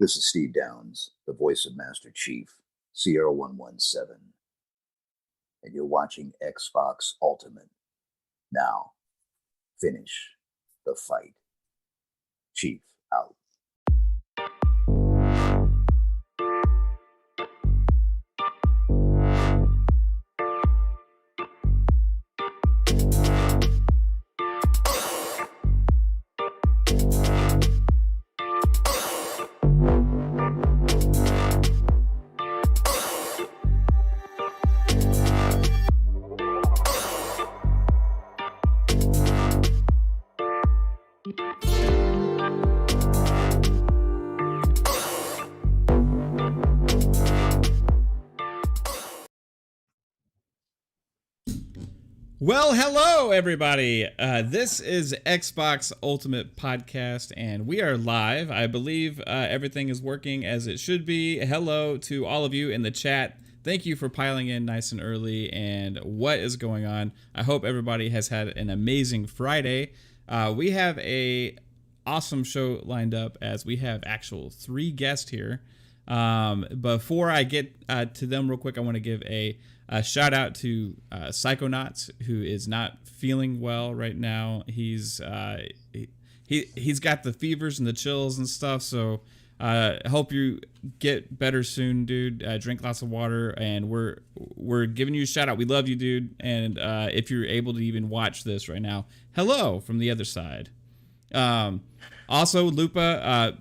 This is Steve Downs, the voice of Master Chief, Sierra 117, and you're watching Xbox Ultimate. Now, finish the fight. Chief out. Well, hello, everybody. This is Xbox Ultimate Podcast, and we are live. I believe everything is working as it should be. Hello to all of you in the chat. Thank you for piling in nice and early, and what is going on? I hope everybody has had an amazing Friday. We have a awesome show lined up, as we have actual 3 guests here. Before I get to them real quick, I want to give a shout out to Psychonauts, who is not feeling well right now. He's got the fevers and the chills and stuff. So hope you get better soon, dude. Drink lots of water, and we're giving you a shout out. We love you, dude. And if you're able to even watch this right now, hello from the other side. Also, Lupa.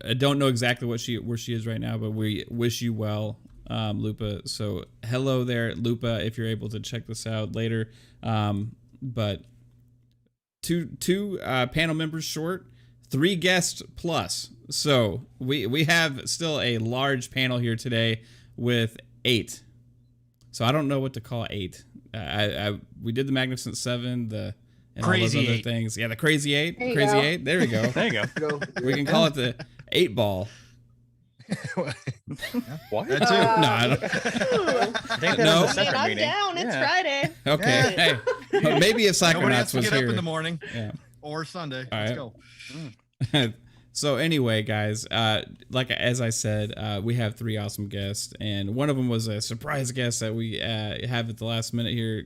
I don't know exactly where she is right now, but we wish you well, Lupa. So hello there, Lupa, if you're able to check this out later. But two panel members short, 3 guests plus. So we have still a large panel here today with 8. So I don't know what to call 8. We did the Magnificent 7, and Crazy all those other 8 things. Yeah, the Crazy 8. Crazy 8. There we go. There you go. We can call it the 8 ball. What? That too. No, I don't. I think No. that's a separate I'm meeting. down. It's Friday. Okay. Hey, but maybe if Nobody has Psychonauts to was get up here. in the morning Yeah. or Sunday. All Let's right. go. So anyway, guys, like as I said, we have 3 awesome guests, and one of them was a surprise guest that we have at the last minute here.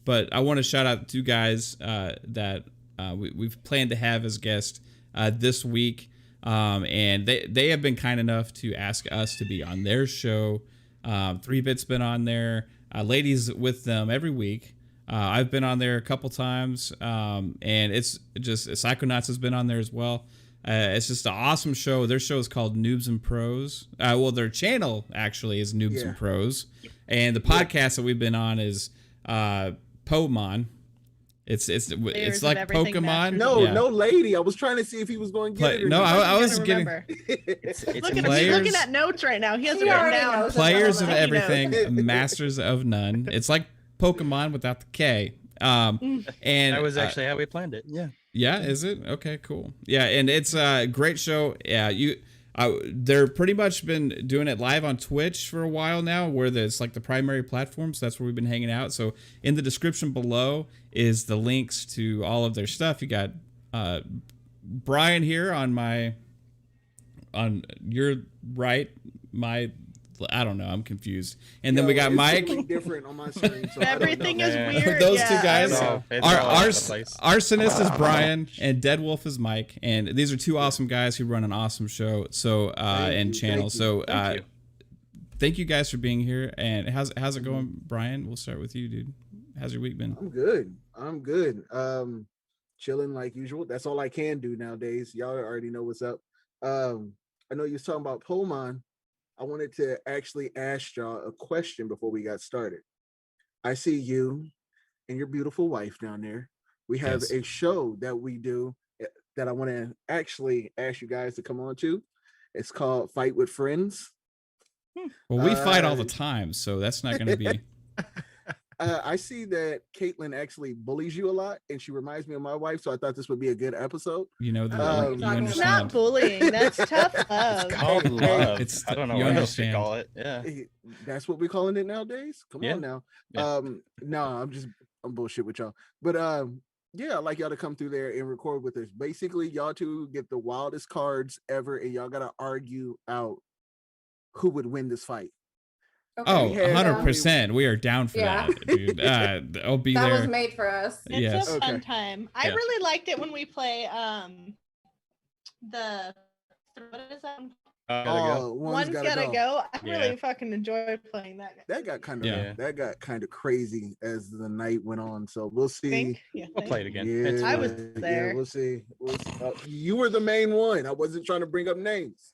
But I want to shout out 2 guys that we've planned to have as guests this week. And they have been kind enough to ask us to be on their show. 3-Bit's been on there. Ladies with them every week. I've been on there a couple times. And it's just Psychonauts has been on there as well. It's just an awesome show. Their show is called Noobs and Pros. Well, their channel actually is Noobs and Pros. And the podcast that we've been on is Pokemon. It's like Pokemon. No, no, lady. I was trying to see if he was going to get it. Or no, not. I was getting. He's players, looking at notes right now. He has it written down. Players of everything, masters of none. It's like Pokemon without the K. And that was actually how we planned it. Yeah. Yeah, is it? Okay, cool. Yeah, and it's a great show. Yeah, they're pretty much been doing it live on Twitch for a while now, where it's like the primary platform. So that's where we've been hanging out. So in the description below is the links to all of their stuff. You got Brian here on your right, I don't know. I'm confused. And then we got Mike. Different on my screen, so everything is weird. Those 2 guys. Arsonist Arsonist is Brian, and Dead Wolf is Mike. And these are 2 awesome guys who run an awesome show. So and channel. So thank you guys for being here. And how's it going, Brian? We'll start with you, dude. How's your week been? I'm good. Chilling like usual. That's all I can do nowadays. Y'all already know what's up. I know you was talking about Pokemon. I wanted to actually ask y'all a question before we got started. I see you and your beautiful wife down there. We have a show that we do that I want to actually ask you guys to come on to. It's called Fight with Friends. Well, we fight all the time, so that's not going to be... I see that Kaitlin actually bullies you a lot, and she reminds me of my wife, so I thought this would be a good episode. You know that you understand. It's not bullying. That's tough love. It's called love. It's I don't know you what understand. else to call it. Yeah. That's what we're calling it nowadays. Come on now. Yeah. No, I'm bullshit with y'all. But Yeah, I'd like y'all to come through there and record with us. Basically, y'all two get the wildest cards ever, and y'all gotta argue out who would win this fight. Okay. Oh, We had- 100%. We are down for Yeah. that, dude. I'll be That there. was made for us. It's Yes. a fun Okay. time. I Yeah. really liked it when we play the what is that? Gotta go. One's gotta go. I Yeah. really fucking enjoy playing that. That got kind of Yeah. that got kind of crazy as the night went on. So we'll see. Think? Yeah, We'll think. play it again. Yeah, It's I fun. was yeah, there. we'll see. You were the main one. I wasn't trying to bring up names.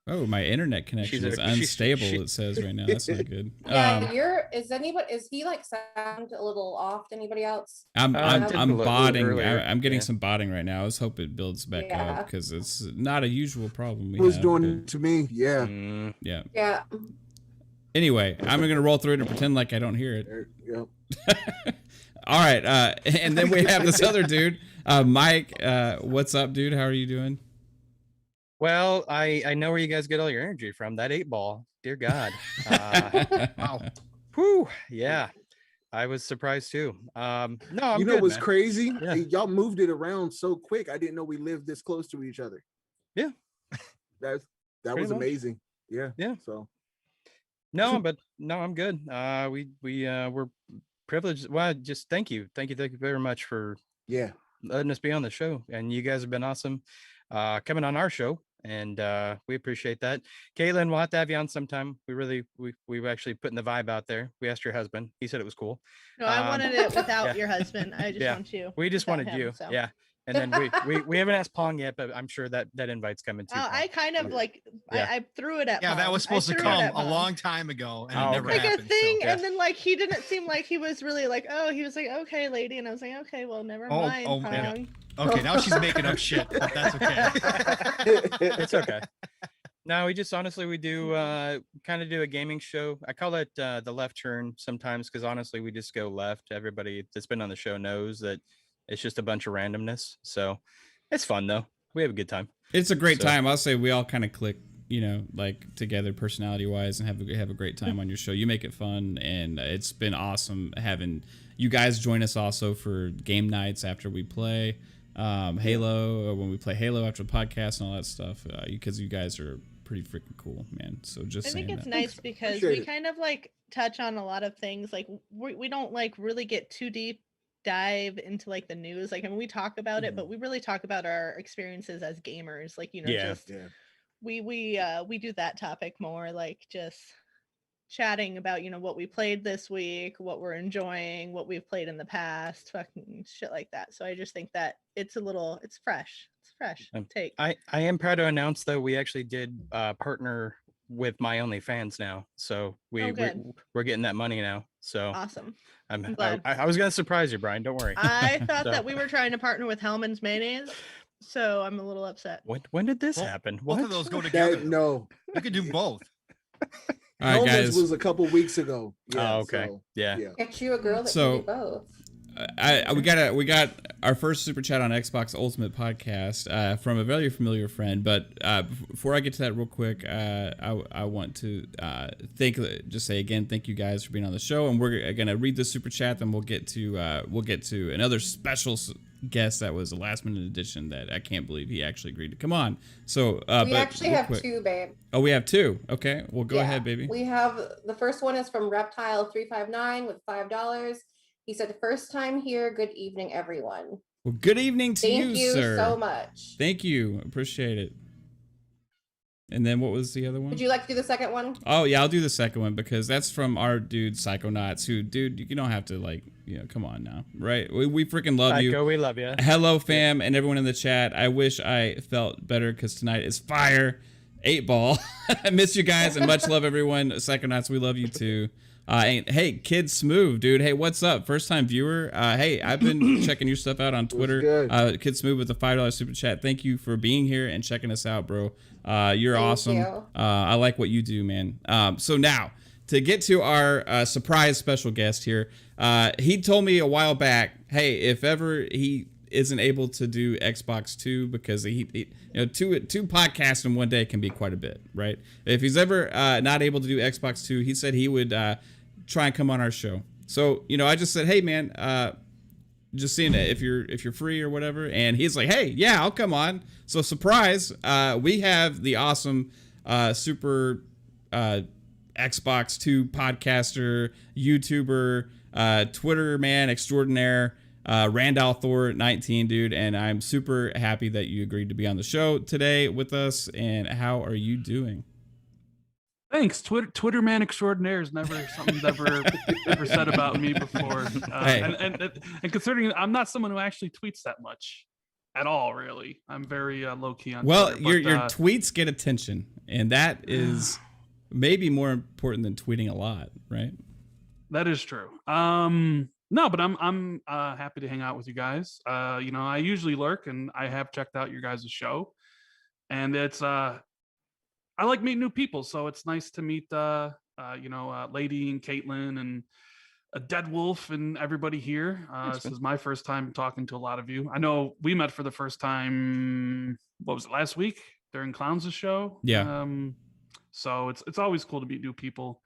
Oh, my internet connection She's is a- she- unstable. she- it says right now. That's not good. Yeah, is he like sound a little off to anybody else? I'm just a little botting. earlier. I'm getting Yeah. some botting right now. I was hoping it builds back Yeah. up because it's not a usual problem we Who's have. doing but it to me? Yeah. Mm, yeah. Yeah. Anyway, I'm gonna roll through it and pretend like I don't hear it. Yep. All right, and then we have this other dude, Mike. What's up, dude? How are you doing? Well, I know where you guys get all your energy from. That 8-ball. Dear God. Wow. Whew. Yeah. I was surprised too. No, I'm You know good, what's man. crazy? Yeah. Y'all moved it around so quick. I didn't know we lived this close to each other. Yeah. That Pretty was much. amazing. Yeah. Yeah. So No, but no, I'm good. We're privileged. Well, just thank you very much for yeah. letting us be on the show, and you guys have been awesome coming on our show, and we appreciate that. Kaitlin, we'll have to have you on sometime. We've actually putting the vibe out there. We asked your husband, he said it was cool. No, I wanted it without yeah. your husband. I just Yeah. want you. We just without wanted him, you. so. Yeah. And then we haven't asked Pong yet, but I'm sure that invite's coming too. Pong. I kind of like Yeah. I threw it at Yeah, that Pong. was I supposed to threw it come at a Pong. long time ago, and Oh, it never Like happened. a thing, yeah. and then like he didn't seem like he was really like, oh, he was like, okay, lady, and I was like, okay, well, never Oh, mind, oh, Pong. yeah. Okay, now she's making up shit, but that's okay. It's okay. No, we just honestly we do kind of do a gaming show. I call it the left turn sometimes because honestly we just go left. Everybody that's been on the show knows that it's just a bunch of randomness. So it's fun though. We have a good time. It's a great So- time. I'll say we all kind of click, like together personality wise, and have a great time on your show. You make it fun, and it's been awesome having you guys join us also for game nights after we play Halo, when we play Halo after the podcast and all that stuff. Because you guys are pretty freaking cool, man. So just I think saying it's that. nice because Appreciate we it. kind of like touch on a lot of things. Like we don't like really get too deep dive into like the news. Like, I mean, we talk about it, but we really talk about our experiences as gamers. Like, Yeah. just Yeah. we do that topic more, like just chatting about what we played this week, what we're enjoying, what we've played in the past, fucking shit like that. So I just think that it's fresh. It's fresh take. I am proud to announce though we actually did partner with My OnlyFans now. So Oh, good. we're getting that money now. So Awesome. I'm glad. I was gonna surprise you, Brian. Don't worry. I thought So- that we were trying to partner with Hellman's Mayonnaise, so I'm a little upset. When did this Well, happen? Both What? of those go together. No. You could do both. All right, Hellman's guys. was a couple weeks ago. Yeah, Oh, okay. so, Yeah. yeah. Get you a girl that So- can do both. We got our first super chat on Xbox Ultimate Podcast from a very familiar friend. But before I get to that, real quick, I want to just say again, thank you guys for being on the show, and we're gonna read the super chat, then we'll get to another special guest that was a last minute addition that I can't believe he actually agreed to come on. So We but actually real have quick- two, babe. Oh, we have two. Okay, well go Yeah. ahead, baby. We have the first one is from Reptile359 with $5. He said, first time here. Good evening, everyone. Well, good evening to Thank you sir. so much. Thank you, appreciate it. And then what was the other one? Would you like to do the second one? Oh yeah, I'll do the second one because that's from our dude Psychonauts. Who, dude, you don't have to come on now, right? We freaking love you. Go, we love you. Hello, fam, and everyone in the chat. I wish I felt better because tonight is fire. 8-ball. I miss you guys and much love, everyone. Psychonauts, we love you too. And hey, Kid Smooth, dude. Hey, what's up? First time viewer. Hey, I've been checking your stuff out on Twitter. good? Kid Smooth with the $5 super chat. Thank you for being here and checking us out, bro. You're Thank awesome. you. I like what you do, man. So now to get to our surprise special guest here, he told me a while back, hey, if ever he isn't able to do Xbox 2 because he two podcasts in one day can be quite a bit, right? If he's ever not able to do Xbox 2, he said he would try and come on our show. So I just said, hey man, just seeing if you're free or whatever. And he's like, hey, yeah, I'll come on. So surprise, we have the awesome super Xbox 2 podcaster, YouTuber, Twitter man extraordinaire, Randall Thor 19, dude. And I'm super happy that you agreed to be on the show today with us. And how are you doing? Thanks. Twitter man extraordinaire is never something ever said about me before. Hey. And considering I'm not someone who actually tweets that much at all, really. I'm very low key on Well, Twitter. your tweets get attention, and that is maybe more important than tweeting a lot, right? That is true. No, but I'm happy to hang out with you guys. I usually lurk, and I have checked out your guys' show, and it's I like meeting new people, so it's nice to meet Lady and Kaitlin and Dead Wolf and everybody here. This is my first time talking to a lot of you. I know we met for the first time. What was it, last week during Clowns' show? Yeah. So it's always cool to meet new people.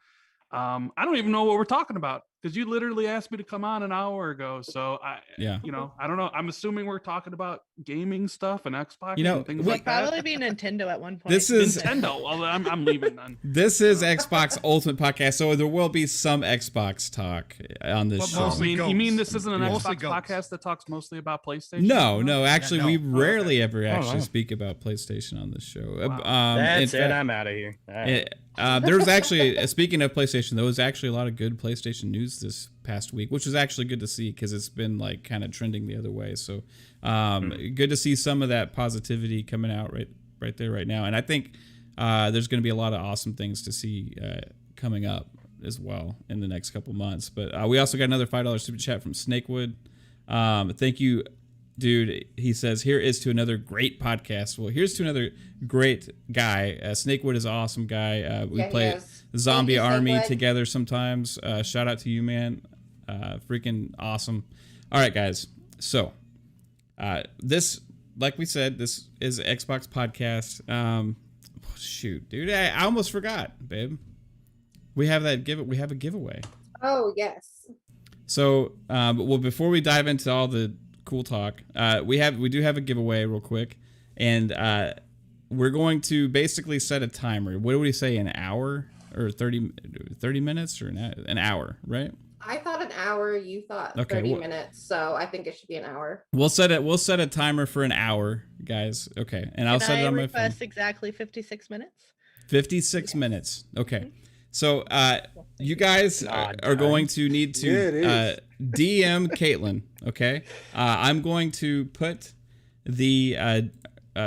I don't even know what we're talking about because you literally asked me to come on an hour ago. So I don't know. I'm assuming we're talking about gaming stuff and Xbox and things like that. Probably be Nintendo at one point. This is Nintendo. Well, I'm leaving then. This is Xbox Ultimate Podcast, so there will be some Xbox talk on this show. You mean this isn't an Xbox podcast that talks mostly about PlayStation? No. Actually, we rarely ever actually speak about PlayStation on this show. Wow. That's it. I'm out of here. There was actually, speaking of PlayStation, there was actually a lot of good PlayStation news this past week, which was actually good to see because it's been like kind of trending the other way. So good to see some of that positivity coming out right there right now. And I think there's going to be a lot of awesome things to see coming up as well in the next couple months. But we also got another $5 super chat from Snakewood. Thank you, dude. He says, here is to another great podcast. Well, here's to another great guy. Snakewood is an awesome guy. We play Zombie Army together sometimes. Shout out to you, man. Freaking awesome. All right, guys. So this, like we said, this is an Xbox podcast. Shoot, dude, I almost forgot, babe. We have a giveaway. Oh, yes. So, well, before we dive into all the cool talk, we do have a giveaway real quick, and we're going to basically set a timer. What do we say, an hour or 30 minutes or an hour, right? I thought an hour, you thought 30 minutes, so I think it should be an hour. We'll set a timer for an hour, guys. Okay, and I'll set it on my phone. Request exactly 56 minutes. 56 minutes. Okay. So you guys are going to need to DM Kaitlin, okay? I'm going to put the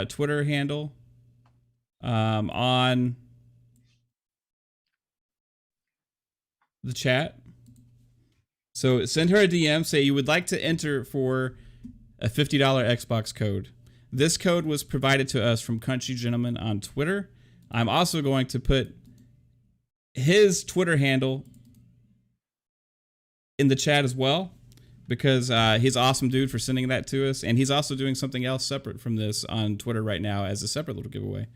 Twitter handle on the chat. So send her a DM, say you would like to enter for a $50 Xbox code. This code was provided to us from Country Gentleman on Twitter. I'm also going to put his Twitter handle in the chat as well, because he's an awesome dude for sending that to us, and he's also doing something else separate from this on Twitter right now as a separate little giveaway.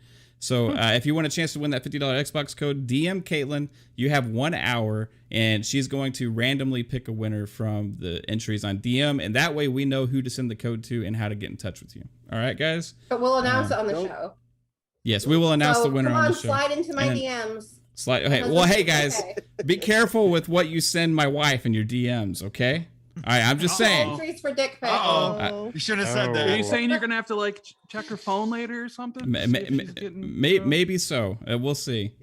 So if you want a chance to win that $50 Xbox code, DM Kaitlin. You have 1 hour, and she's going to randomly pick a winner from the entries on DM, and that way we know who to send the code to and how to get in touch with you. All right, guys? But we'll announce it on the show. Yes, we will announce the winner on the show. Slide into my DMs. Okay. Well, hey guys, be careful with what you send my wife in your DMs, okay? All right, I'm just saying. Entries for dick pics. You shouldn't have said that. Are you saying you're gonna have to like check her phone later or something? Maybe so. We'll see.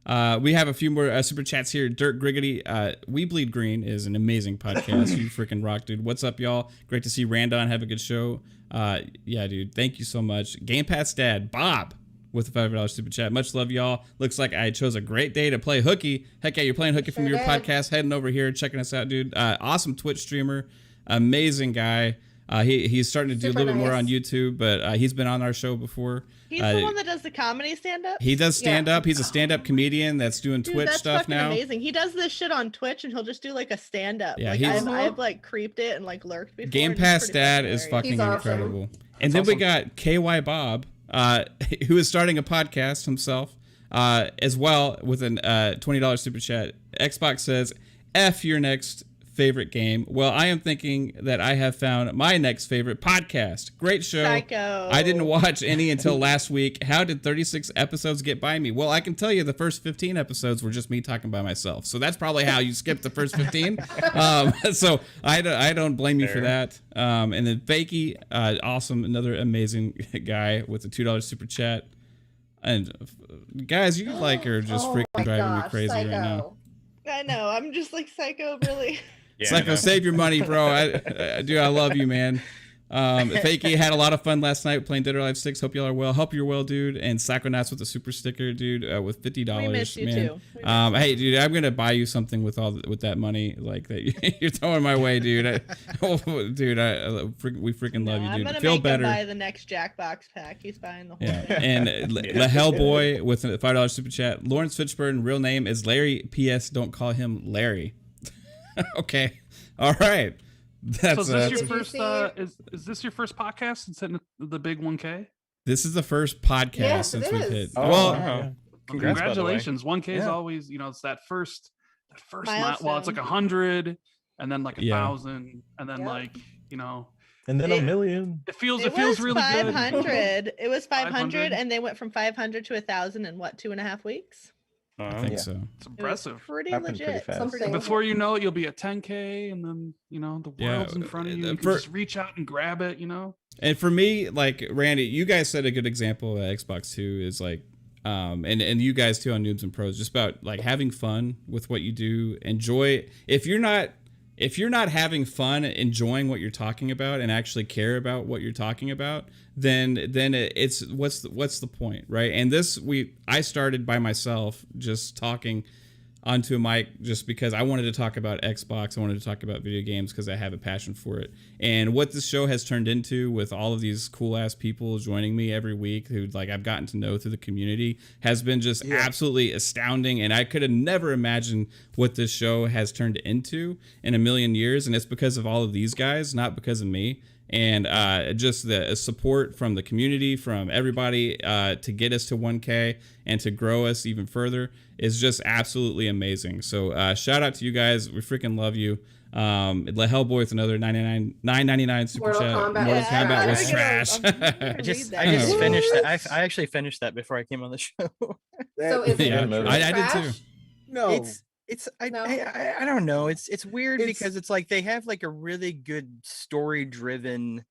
We have a few more super chats here. Dirt Griggity, We Bleed Green is an amazing podcast. You freaking rock, dude. What's up, y'all? Great to see Randon have a good show. Yeah, dude. Thank you so much. Game Pass Dad, Bob, with the $5 super chat. Much love, y'all. Looks like I chose a great day to play hooky. Heck yeah, you're playing hooky from your podcast. Heading over here, checking us out, dude. Awesome Twitch streamer. Amazing guy. He's starting to do a little bit more on YouTube, but he's been on our show before. He's the one that does the comedy stand-up? He does stand-up. He's a stand-up comedian that's doing Twitch stuff now. Amazing. He does this shit on Twitch, and he'll just do like a stand-up. Yeah, like, I've like creeped it and like lurked before. Game Pass Dad is fucking incredible. And then we got KY Bob, who is starting a podcast himself, as well, with an $20 super chat. Xbox says, F your next favorite game? Well, I am thinking that I have found my next favorite podcast. Great show. Psycho. I didn't watch any until last week. How did 36 episodes get by me? Well, I can tell you the first 15 episodes were just me talking by myself. So that's probably how you skipped the first 15. So I don't blame you for that. And then Fakey, awesome, another amazing guy with a $2 super chat. And guys, you like are just freaking driving me crazy right now. I know. I'm just like, Psycho, really. Yeah, Psycho, save your money, bro. I love you, man. Fakey had a lot of fun last night playing Dead or Alive 6. Hope y'all are well. Hope you're well, dude. And Psychonauts with the super sticker, dude, with $50. We missed you man. too. Hey, dude, I'm gonna buy you something with that money like that you're throwing my way, dude. We freaking love you, dude. I'm gonna Feel make better. him buy the next Jackbox pack. He's buying the whole Yeah, thing. and the Hellboy with a $5 super chat. Lawrence Fitchburn, real name is Larry. P.S. Don't call him Larry. Okay, all right. So is this your Did you first? see- Is this your first podcast since hitting the big 1K? This is the first podcast Yes, it since we've is. hit. Oh, well, wow. Congrats, by the way. Congratulations! 1K is Yeah. always, it's that first well, it's Milestone. like 100, and then like Yeah. 1,000, and then Yep. like And then a It- million. it feels It was really good. 500. It was 500, 500. and they went from 500 to 1,000 in what, 2.5 weeks? I think Yeah. so. It's It was impressive. pretty Happened pretty legit. fast. Something. Before you know it, you'll be at 10K, and then the Yeah, world's in front of you. You can for- just reach out and grab it. And for me, like Randy, you guys set a good example at Xbox 2 is like, and you guys too on Noobs and Pros, just about like having fun with what you do. Enjoy. If you're not having fun, enjoying what you're talking about, and actually care about what you're talking about, then it's what's the point, right? And I started by myself, just talking onto a mic just because I wanted to talk about Xbox. I wanted to talk about video games because I have a passion for it. And what this show has turned into with all of these cool ass people joining me every week who like I've gotten to know through the community has been just absolutely astounding. And I could have never imagined what this show has turned into in a million years. And it's because of all of these guys, not because of me. And just the support from the community, from everybody to get us to 1K and to grow us even further is just absolutely amazing. So shout out to you guys. We freaking love you. The Hellboy with another $9.99 super Mortal chat. Kombat Mortal was Kombat was trash. trash. I just Read that. finished that. I actually finished that before I came on the show. So is it Yeah, really I did trash? too. No, It's No? I don't know. It's weird It's- because it's like they have like a really good story driven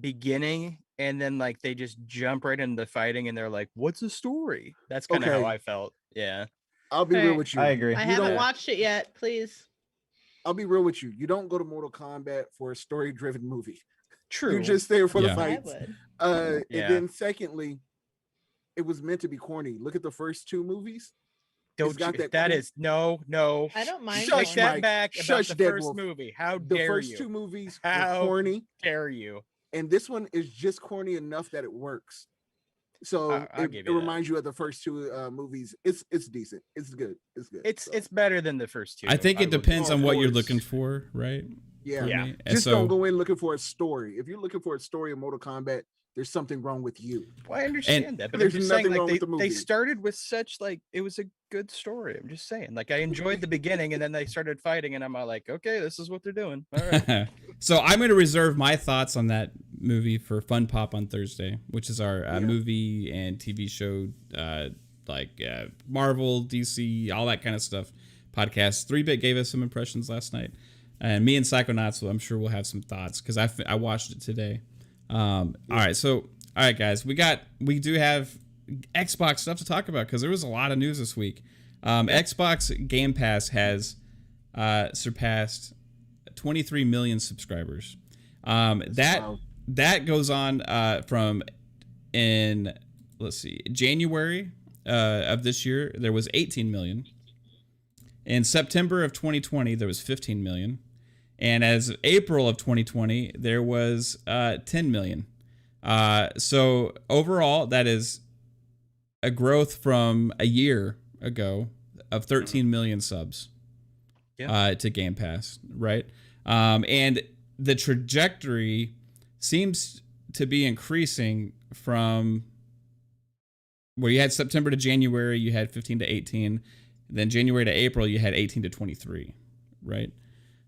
beginning, and then like they just jump right into fighting, and they're like, "What's the story?" That's kind of Okay. how I felt. Yeah. I'll be real Alright. with you. I agree. I You haven't don't- watched it yet. Please. I'll be real with you. You don't go to Mortal Kombat for a story-driven movie. True. You're just there for Yeah. the I fights. would. Yeah. And then secondly, it was meant to be corny. Look at the first two movies. Don't got you, that that cool- is no. I don't mind. Shush, Take that Mike. back about Shush, the Dead first Wolf. movie. How The dare first you? two movies How were corny, Dare you? and this one is just corny enough that it works. So I'll it give you that. reminds you of the first two movies. It's decent. It's good. It's good. It's So, it's better than the first two. I think it would- depends Oh, on of what you're course. looking for, right? yeah. For Yeah. me. And Just so, don't go in looking for a story. If you're looking for a story of Mortal Kombat, there's something wrong with you. Well, I understand that, but I'm there's just saying, nothing like wrong they with the movie. started with such like it was a good story. I'm just saying, like I enjoyed the beginning, and then they started fighting, and I'm all like, okay, this is what they're doing. All right. So I'm going to reserve my thoughts on that movie for Fun Pop on Thursday, which is our Yeah. movie and TV show, Marvel, DC, all that kind of stuff podcast. 3-Bit gave us some impressions last night, and me and Psychonauts, I'm sure we'll have some thoughts because I watched it today. All right, guys, we do have Xbox stuff to talk about because there was a lot of news this week. Xbox Game Pass has surpassed 23 million subscribers. That goes on from January of this year there was 18 million. In September of 2020 there was 15 million, and as of April of 2020 there was 10 million. So overall that is a growth from a year ago of 13 million subs to Game Pass, right? And the trajectory seems to be increasing from where you had September to January, you had 15 to 18. Then January to April, you had 18 to 23, right?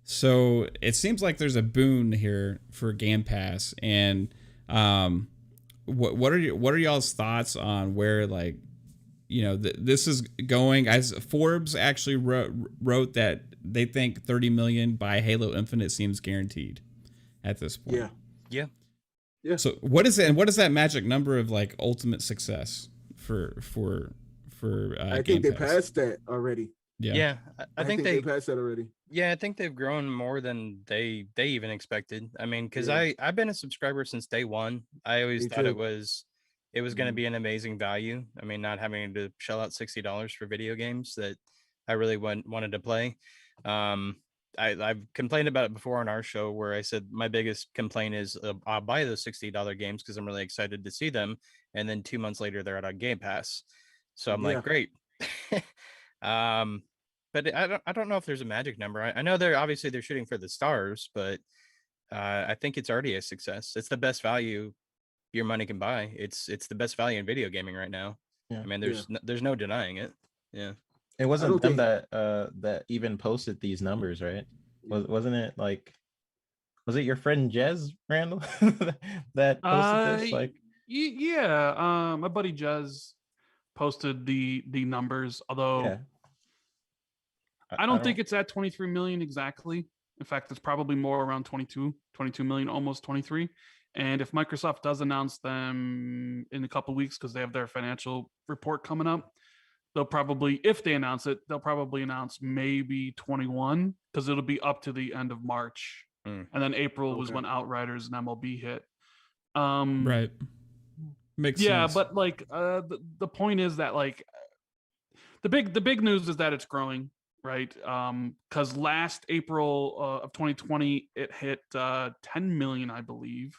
So it seems like there's a boon here for Game Pass, and what are y'all's thoughts on where, like, you know, this is going? As Forbes actually wrote that they think 30 million by Halo Infinite seems guaranteed at this point. Yeah. So what is it, and what is that magic number of like ultimate success for I Game think they Pass? passed that already. Yeah, I think they passed that already. Yeah, I think they've grown more than they even expected. I mean, because Yeah. I've been a subscriber since day one. I always Me thought too. it was going to Mhm. be an amazing value. I mean, not having to shell out $60 for video games that I really wanted to play. I've complained about it before on our show, where I said my biggest complaint is I'll buy those $60 games because I'm really excited to see them, and then 2 months later they're out on Game Pass. So I'm Yeah. like, great. But I don't know if there's a magic number. I know they're shooting for the stars, but I think it's already a success. It's the best value your money can buy. It's the best value in video gaming right now. Yeah. I mean, Yeah. there's no denying it. Yeah. It I wasn't don't them think- that even posted these numbers, right? Wasn't it like, was it your friend Jez Randall that posted this? Like, yeah, my buddy Jez posted the numbers, although yeah. I don't think it's at 23 million exactly. In fact, it's probably more around 22 million, almost 23. And if Microsoft does announce them in a couple of weeks, because they have their financial report coming up, they'll probably, if they announce it, they'll probably announce maybe 21, because it'll be up to the end of March. And then April was Okay. when Outriders and MLB hit. Right. Makes sense. But like the point is that, like, the big news is that it's growing, right? Because last April of 2020 it hit 10 million, I believe,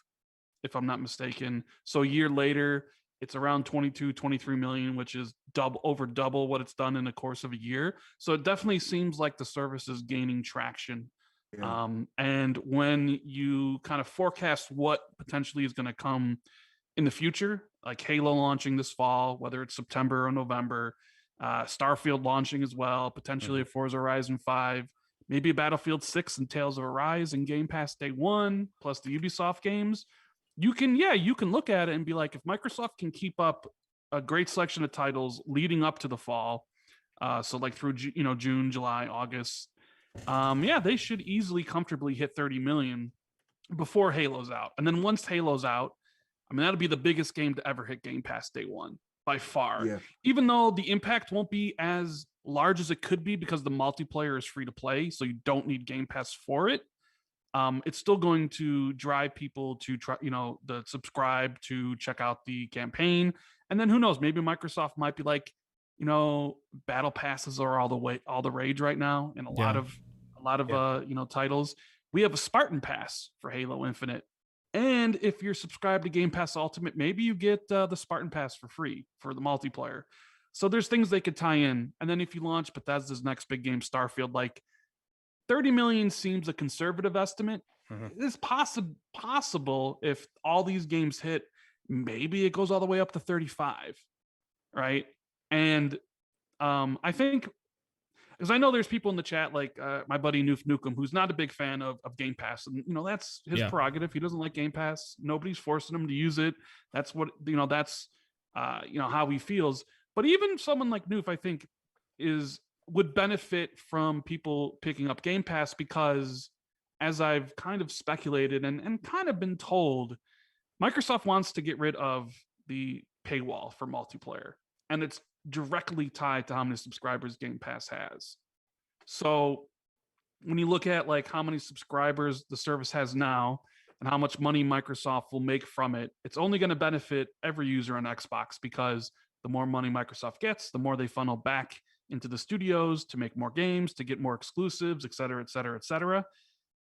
if I'm not mistaken. So a year later it's around 22 23 million, which is over double what it's done in the course of a year. So it definitely seems like the service is gaining traction. Yeah. And when you kind of forecast what potentially is going to come in the future, like Halo launching this fall, whether it's September or November, Starfield launching as well, potentially a Forza Horizon 5, maybe a Battlefield 6 and Tales of Arise and Game Pass day one, plus the Ubisoft games, you can look at it and be like, if Microsoft can keep up a great selection of titles leading up to the fall, so like through June, July, August, they should easily comfortably hit 30 million before Halo's out. And then once Halo's out, I mean, that'll be the biggest game to ever hit Game Pass day one by far. Yeah. Even though the impact won't be as large as it could be because the multiplayer is free to play, so you don't need Game Pass for it. It's still going to drive people to try, the subscribe to check out the campaign. And then who knows, maybe Microsoft might be like, battle passes are all the rage right now in a lot of titles. We have a Spartan Pass for Halo Infinite. And if you're subscribed to Game Pass Ultimate, maybe you get the Spartan Pass for free for the multiplayer. So there's things they could tie in. And then if you launch Bethesda's next big game, Starfield, like 30 million seems a conservative estimate. It's possible if all these games hit, maybe it goes all the way up to 35, right? And I think, because I know there's people in the chat like my buddy Noof Nukem, who's not a big fan of Game Pass, and that's his prerogative. He doesn't like Game Pass. Nobody's forcing him to use it. That's what that's how he feels. But even someone like Noof, I think, would benefit from people picking up Game Pass, because, as I've kind of speculated and kind of been told, Microsoft wants to get rid of the paywall for multiplayer, and it's directly tied to how many subscribers Game Pass has. So when you look at like how many subscribers the service has now and how much money Microsoft will make from it, it's only going to benefit every user on Xbox, because the more money Microsoft gets, the more they funnel back into the studios to make more games, to get more exclusives, et cetera, et cetera, et cetera.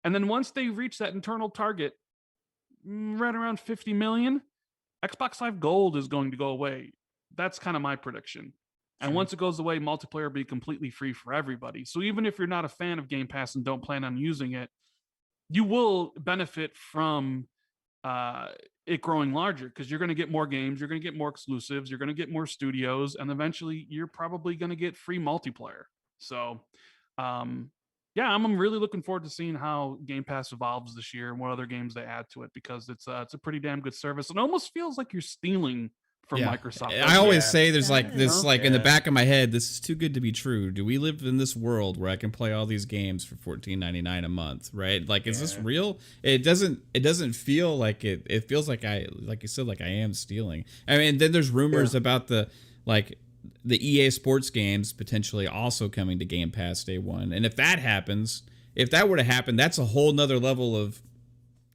And then once they reach that internal target, right around 50 million, Xbox Live Gold is going to go away. That's kind of my prediction. And once it goes away, multiplayer will be completely free for everybody. So even if you're not a fan of Game Pass and don't plan on using it, you will benefit from it growing larger, because you're going to get more games, you're going to get more exclusives, you're going to get more studios, and eventually you're probably going to get free multiplayer. So yeah, I'm really looking forward to seeing how Game Pass evolves this year and what other games they add to it, because it's a pretty damn good service. It almost feels like you're stealing from Microsoft. I always Yeah. say there's like Yeah. this, like in the Yeah. back of my head, this is too good to be true. Do we live in this world where I can play all these games for $14.99 a month? Right? Like, is this Yeah. real? It doesn't feel like it. It feels like like you said, like I am stealing. I mean, then there's rumors about the EA Sports games potentially also coming to Game Pass day one. And if that happens, if that were to happen, that's a whole nother level of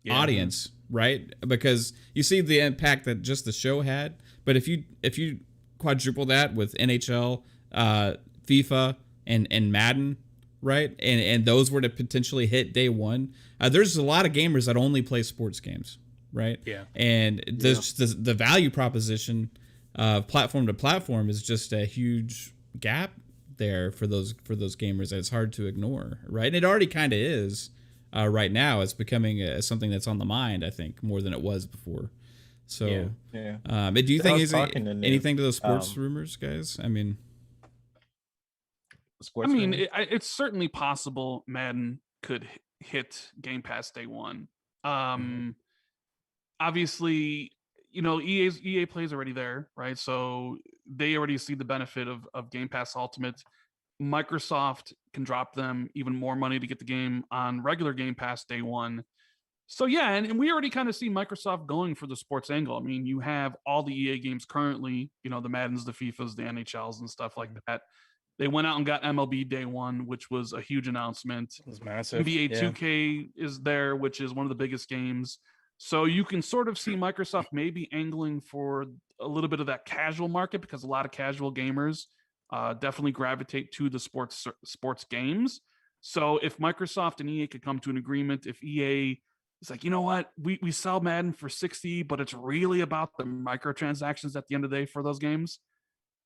audience, right? Because you see the impact that just the show had. But if you quadruple that with NHL, FIFA, and Madden, right? And those were to potentially hit day one, there's a lot of gamers that only play sports games, right? Yeah. And the value proposition platform to platform is just a huge gap there for those gamers that it's hard to ignore, right? And it already kind of is right now. It's becoming something that's on the mind, I think, more than it was before. So, yeah. Do you I think was talking to Nick, anything to those sports rumors, guys? I mean, I mean, it's certainly possible Madden could hit Game Pass day one. Obviously, you know, EA Play is already there, right? So they already see the benefit of Game Pass Ultimate. Microsoft can drop them even more money to get the game on regular Game Pass day one. So yeah, and we already kind of see Microsoft going for the sports angle. I mean, you have all the EA games currently, you know, the Maddens, the FIFAs, the NHLs, and stuff like that. They went out and got MLB day one, which was a huge announcement. It was massive. NBA 2K is there, which is one of the biggest games. So you can sort of see Microsoft maybe angling for a little bit of that casual market, because a lot of casual gamers definitely gravitate to the sports games. So if Microsoft and EA could come to an agreement, if EA is like, you know what, we sell Madden for $60, but it's really about the microtransactions at the end of the day for those games,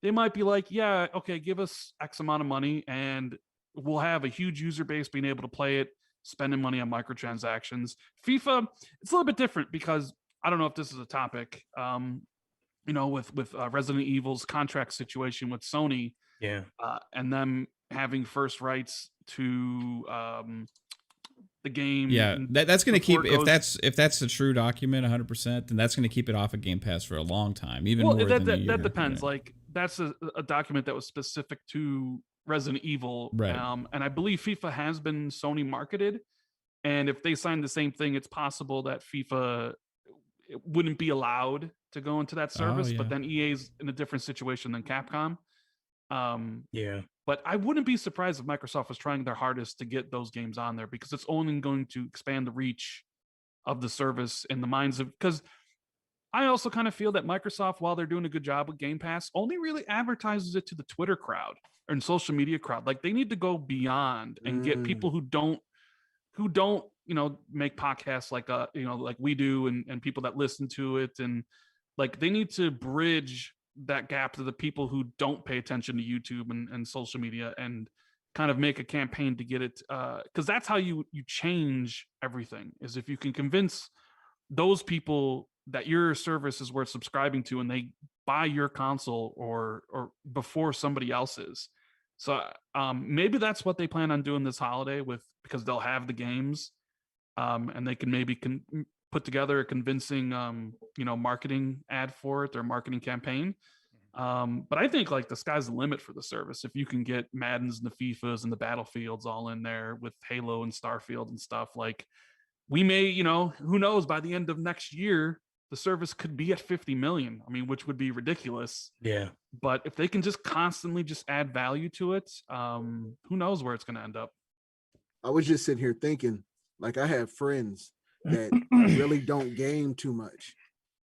they might be like, yeah, okay, give us X amount of money and we'll have a huge user base being able to play it, spending money on microtransactions. FIFA, it's a little bit different, because I don't know if this is a topic, you know, with Resident Evil's contract situation with Sony, and them having first rights to the game. Yeah, that's going to keep, if that's a true document 100%, then that's going to keep it off of Game Pass for a long time, even more than a year. That depends. Right? Like, that's a document that was specific to Resident Evil, right? And I believe FIFA has been Sony marketed, and if they sign the same thing, it's possible that FIFA wouldn't be allowed to go into that service. But then EA's in a different situation than Capcom. But I wouldn't be surprised if Microsoft was trying their hardest to get those games on there, because it's only going to expand the reach of the service in the minds of, because I also kind of feel that Microsoft, while they're doing a good job with Game Pass, only really advertises it to the Twitter crowd and social media crowd. Like, they need to go beyond and get people who don't, you know, make podcasts like you know, like we do, and people that listen to it, and like, they need to bridge that gap to the people who don't pay attention to YouTube and social media, and kind of make a campaign to get it, because that's how you change everything, is if you can convince those people that your service is worth subscribing to, and they buy your console or before somebody else's. So maybe that's what they plan on doing this holiday, because they'll have the games, and they can maybe put together a convincing you know, marketing ad for it, or marketing campaign. But I think, like, the sky's the limit for the service if you can get Maddens and the FIFAs and the Battlefields all in there with Halo and Starfield and stuff. Like, we may, you know, who knows, by the end of next year the service could be at 50 million. I mean, which would be ridiculous. But if they can just constantly just add value to it, who knows where it's going to end up. I was just sitting here thinking, like, I have friends that really don't game too much,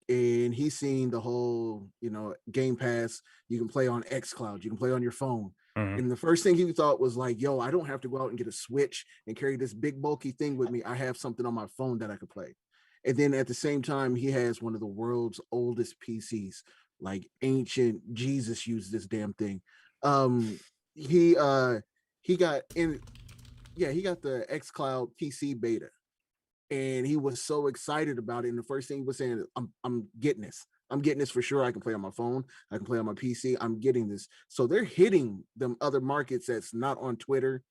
and he's seen the whole, you know, Game Pass. You can play on xCloud, you can play on your phone. And the first thing he thought was like, yo, I don't have to go out and get a Switch and carry this big bulky thing with me. I have something on my phone that I could play. And then at the same time, he has one of the world's oldest PCs, like ancient Jesus used this damn thing. He got in, he got the xCloud PC beta, and he was so excited about it. And the first thing he was saying, I'm getting this. I'm getting this for sure. I can play on my phone. I can play on my PC. I'm getting this. So they're hitting them other markets that's not on Twitter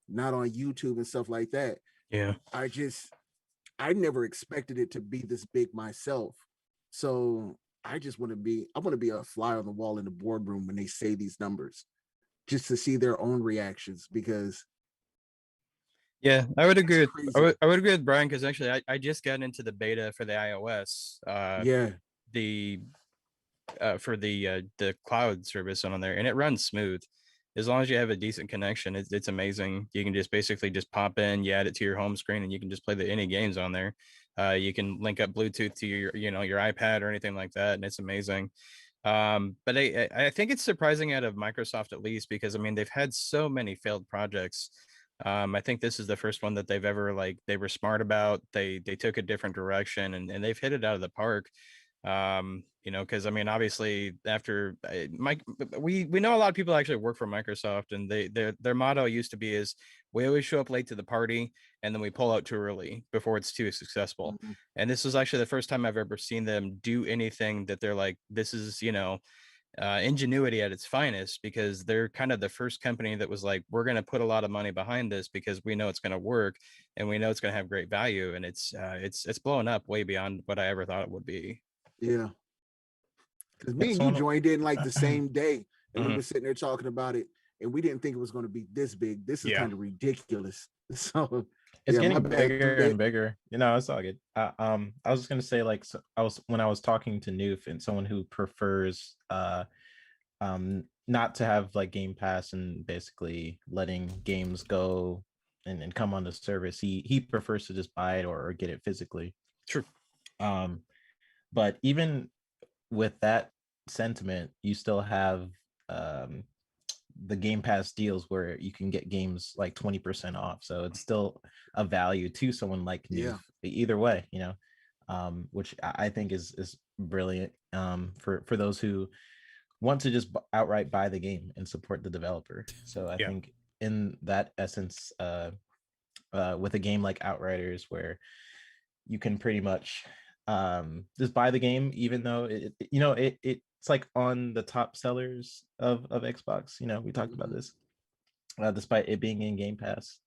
not on YouTube and stuff like that. Yeah. I never expected it to be this big myself. So I want to be a fly on the wall in the boardroom when they say these numbers, just to see their own reactions, because Yeah, I would agree with crazy. I would agree with Brian, because actually I just got into the beta for the iOS, Yeah. the for the cloud service on there, and it runs smooth as long as you have a decent connection. It's amazing. You can just basically just pop in, you add it to your home screen, and you can just play any games on there. You can link up Bluetooth to your your iPad or anything like that, and it's amazing. But I think it's surprising out of Microsoft, at least, because I mean they've had so many failed projects. I think this is the first one that they've ever, like, they were smart about. They took a different direction, and they've hit it out of the park. Because I mean, obviously, after we know a lot of people actually work for Microsoft, and their motto used to be is, we always show up late to the party, and then we pull out too early before it's too successful. Mhm. And this is actually the first time I've ever seen them do anything that they're like, this is ingenuity at its finest, because they're kind of the first company that was like, we're going to put a lot of money behind this because we know it's going to work, and we know it's going to have great value, and it's blowing up way beyond what I ever thought it would be. Yeah. Because Yeah, me and so you on- joined in like the same day, and we Mhm. were sitting there talking about it, and we didn't think it was going to be this big. This is Yeah. kind of ridiculous. So It's yeah, my getting bad. bigger and bigger. It's all good. I was just gonna say, like, so when I was talking to Noof, and someone who prefers not to have like Game Pass and basically letting games go and come on the service. He prefers to just buy it or get it physically. True. But even with that sentiment, you still have the Game Pass deals where you can get games like 20% off. So it's still a value to someone like Noof. Either way, which I think is brilliant for those who want to just outright buy the game and support the developer. So I think in that essence, with a game like Outriders, where you can pretty much just buy the game, even though it's like on the top sellers of Xbox. We talked about this, despite it being in Game Pass.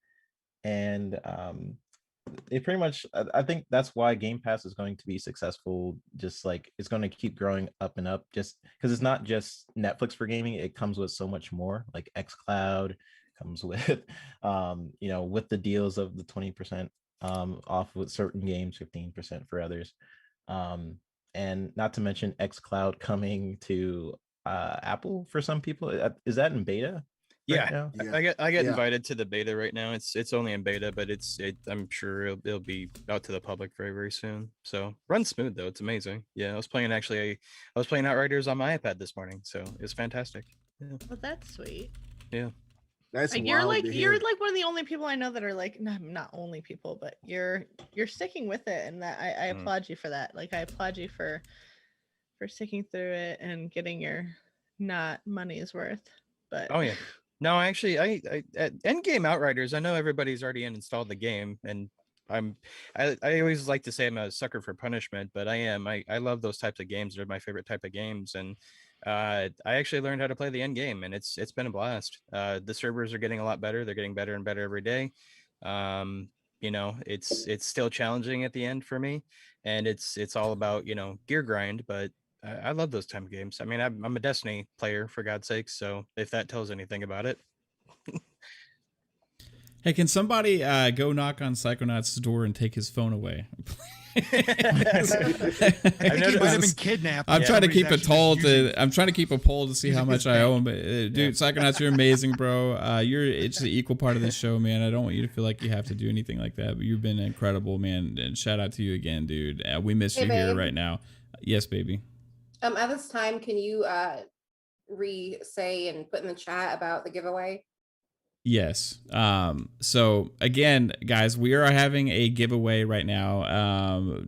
And it pretty much, I think that's why Game Pass is going to be successful. Just like it's going to keep growing up and up, just because it's not just Netflix for gaming. It comes with so much more, like xCloud comes with with the deals of the 20% off with certain games, 15% for others, and not to mention xCloud coming to Apple for some people. Is that in beta? Yeah, now? I get invited to the beta right now. It's only in beta, but I'm sure it'll be out to the public very, very soon. So runs smooth though. It's amazing. Yeah, I was playing Outriders on my iPad this morning, so it's fantastic. Yeah. Well, that's sweet. Yeah. That's you're wild like to you're hear. like one of the only people I know that are like, not only people, but you're sticking with it, and that I applaud you for that. Like, I applaud you for sticking through it and getting your not money's worth. But oh yeah. No, actually, I at Endgame Outriders, I know everybody's already installed the game, and I always like to say I'm a sucker for punishment, but I am. I love those types of games. They're my favorite type of games, and I actually learned how to play the end game, and it's been a blast. The servers are getting a lot better. They're getting better and better every day. It's still challenging at the end for me, and it's all about gear grind, but I love those type of games. I mean, I'm a Destiny player, for God's sake. So if that tells anything about it. Hey, can somebody go knock on Psychonaut's door and take his phone away? I think he might have been kidnapped. I'm trying to keep Somebody's a poll actually just I'm trying to keep a poll to see how using much his I owe bank. him. But dude, Psychonauts, you're amazing, bro. It's an equal part of this show, man. I don't want you to feel like you have to do anything like that. But you've been incredible, man. And shout out to you again, dude. We miss Hey, you here babe. right now. Yes, baby. At this time, can you re-say and put in the chat about the giveaway? Yes. So again, guys, we are having a giveaway right now.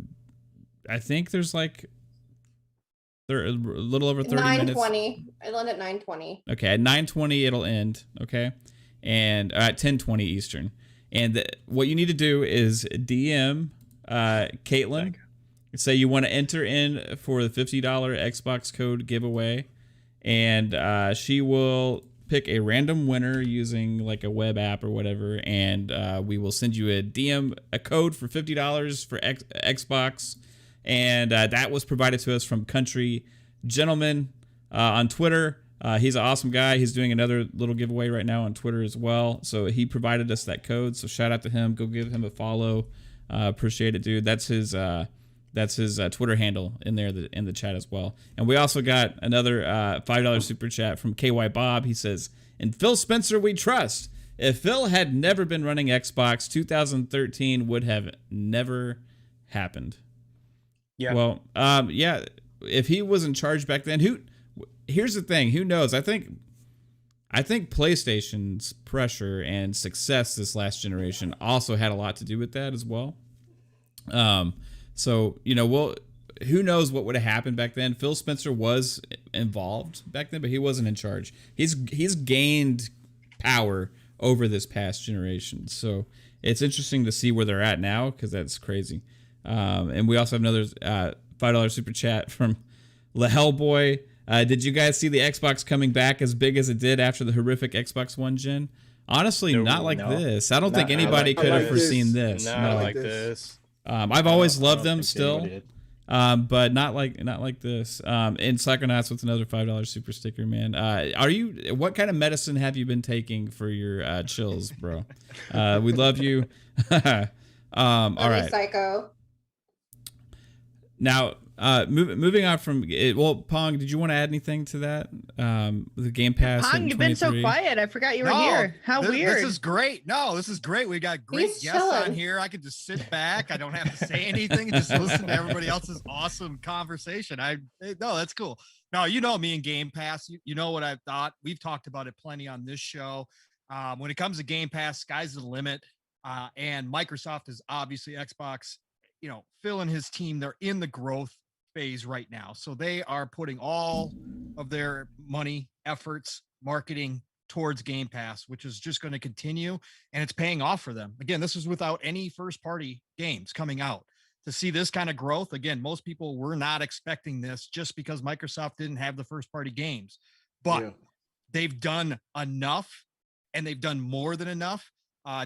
I think there's like a little over 30 minutes. 9:20. It'll end at 9:20. Okay, at 9:20 it'll end. Okay, and at 10:20 Eastern. And what you need to do is DM Kaitlin. Say you want to enter in for the $50 Xbox code giveaway, and she will pick a random winner using like a web app or whatever, and we will send you a code for $50 for Xbox, and that was provided to us from Country Gentleman on Twitter. He's an awesome guy. He's doing another little giveaway right now on Twitter as well. So he provided us that code. So shout out to him. Go give him a follow. Appreciate it, dude. That's his Twitter handle in there in the chat as well. And we also got another $5 super chat from KY Bob. He says, "In Phil Spencer we trust. If Phil had never been running Xbox, 2013 would have never happened." Yeah. Well, yeah. If he was in charge back then, here's the thing. Who knows? I think PlayStation's pressure and success this last generation also had a lot to do with that as well. So, who knows what would have happened back then? Phil Spencer was involved back then, but he wasn't in charge. He's gained power over this past generation. So it's interesting to see where they're at now, because that's crazy. And we also have another $5 super chat from La Hellboy. Did you guys see the Xbox coming back as big as it did after the horrific Xbox One gen? Honestly, not like this. I don't think anybody could have foreseen this. Not like this. I've always loved them still, but not like this. And Psychonauts with another $5 super sticker, man. What kind of medicine have you been taking for your chills, bro? We love you. All right. Psycho. Now, moving on from it. Well, Pong, did you want to add anything to that? The Game Pass. Pong, you've been so quiet. I forgot you were here. How weird. This is great. No, this is great. We got great He's guests chilling. on here. I can just sit back. I don't have to say anything. Just listen to everybody else's awesome conversation. No, that's cool. No, you know me and Game Pass. You know what I've thought. We've talked about it plenty on this show. When it comes to Game Pass, sky's the limit. And Microsoft is obviously Xbox. Phil and his team, they're in the growth phase right now. So they are putting all of their money, efforts, marketing towards Game Pass, which is just going to continue, and it's paying off for them. Again, this is without any first-party games coming out. To see this kind of growth, again, most people were not expecting this just because Microsoft didn't have the first-party games. But they've done enough, and they've done more than enough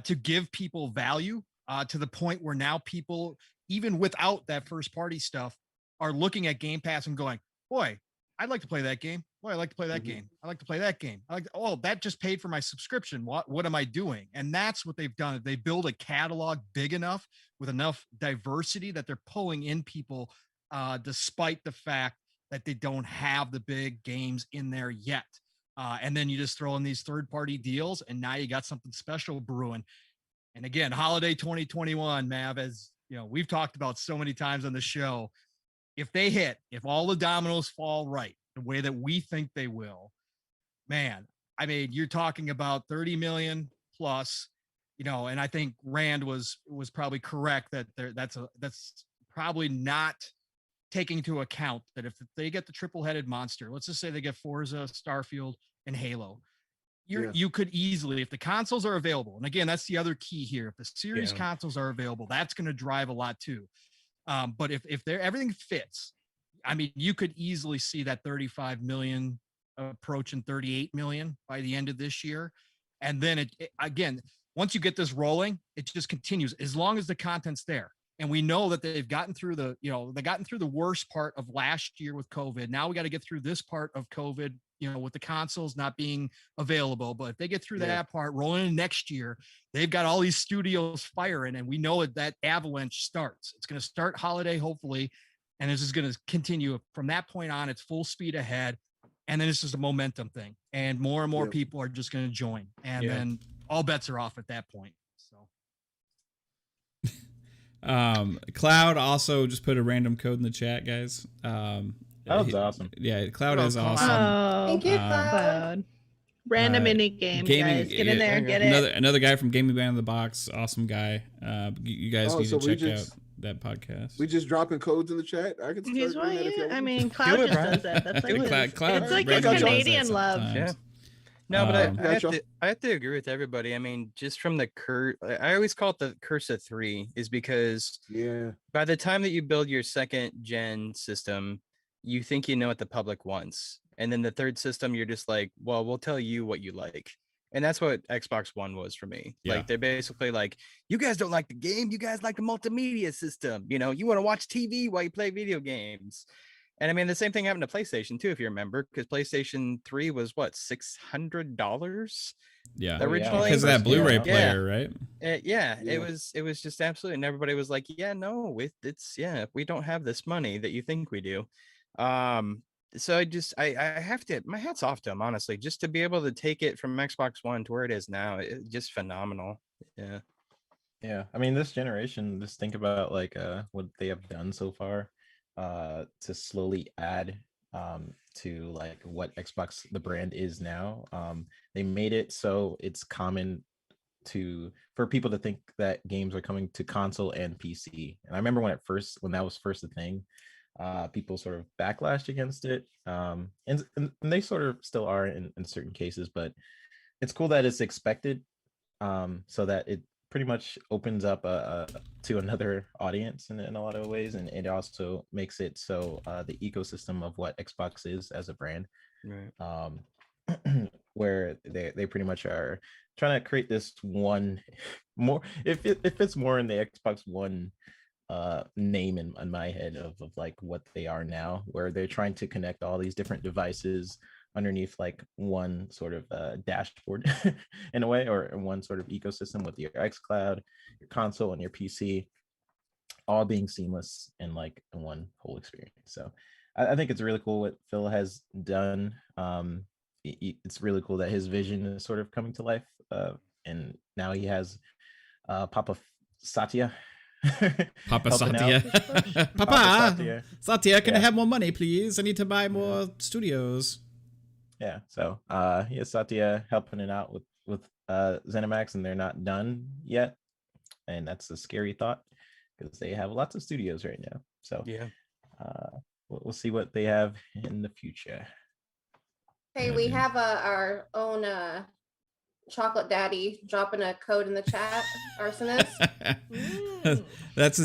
to give people value to the point where now people, even without that first-party stuff, are looking at Game Pass and going, boy, I'd like to play that game. Boy, I like to play that game. I like to play that game. That just paid for my subscription. What am I doing? And that's what they've done. They build a catalog big enough with enough diversity that they're pulling in people despite the fact that they don't have the big games in there yet. And then you just throw in these third-party deals, and now you got something special brewing. And again, holiday 2021, Mav, as we've talked about so many times on the show, if all the dominoes fall right, the way that we think they will, man, I mean, you're talking about 30 million plus, and I think Rand was probably correct that that's probably not taking into account that if they get the triple-headed monster, let's just say they get Forza, Starfield, and Halo, you could easily, if the consoles are available, and again, that's the other key here, if the series consoles are available, that's going to drive a lot too. But if everything fits, I mean, you could easily see that 35 million approaching 38 million by the end of this year. And then again, once you get this rolling, it just continues as long as the content's there. And we know that they've gotten through the worst part of last year with COVID. Now we got to get through this part of COVID, with the consoles not being available. But if they get through that part, rolling in next year, they've got all these studios firing, and we know that avalanche starts. It's going to start holiday, hopefully, and this is going to continue from that point on. It's full speed ahead, and then it's just a momentum thing, and more people are just going to join, and then all bets are off at that point. So, Cloud also just put a random code in the chat, guys. That was awesome. Yeah, Cloud is awesome. Oh, Thank you, Cloud. Random indie game, guys. Get in there, get it. Another guy from Gaming Beyond the Box, awesome guy. You guys need to check out that podcast. We just dropping codes in the chat. I can start doing that if you want. I mean, Cloud just does that. That's like Cloud, it's like his Canadian love. Yeah. No, but I have to agree with everybody. I mean, just from the I always call it the curse of three, is because by the time that you build your second gen system, you think you know what the public wants. And then the third system, you're just like, well, we'll tell you what you like. And that's what Xbox One was for me. Yeah. Like, they're basically like, you guys don't like the game. You guys like the multimedia system. You know, you want to watch TV while you play video games. And I mean, the same thing happened to PlayStation too, if you remember, because PlayStation 3 was what, $600? Yeah. Originally, Because of that Blu-ray Yeah. player, right? Yeah, Yeah. it was just absolutely, and everybody was like, yeah, no, it's we don't have this money that you think we do. So I have to, my hat's off to him, honestly, just to be able to take it from Xbox One to where it is now. It's just phenomenal. Yeah, I mean, this generation, just think about like what they have done so far to slowly add to like what Xbox the brand is now. They made it so it's common for people to think that games are coming to console and PC. And I remember when that was first a thing, people sort of backlashed against it, and they sort of still are in certain cases, but it's cool that it's expected, so that it pretty much opens up to another audience in a lot of ways, and it also makes it so the ecosystem of what Xbox is as a brand, Right. where they pretty much are trying to create this one more, if it's more in the Xbox One name in my head of like what they are now, where they're trying to connect all these different devices underneath like one sort of dashboard in a way, or one sort of ecosystem with your xCloud, your console, and your PC, all being seamless in like one whole experience. So I think it's really cool what Phil has done. It's really cool that his vision is sort of coming to life, and now he has Papa Satya. Papa helping Satya. out. Papa Satya, can I Yeah. have more money, please? I need to buy more studios. Yeah, so yeah, Satya helping it out with ZeniMax, and they're not done yet, and that's a scary thought because they have lots of studios right now. So Yeah. we'll see what they have in the future. Hey, Yeah, we dude. have our own chocolate daddy dropping a code in the chat. Arsonist. Mm. that's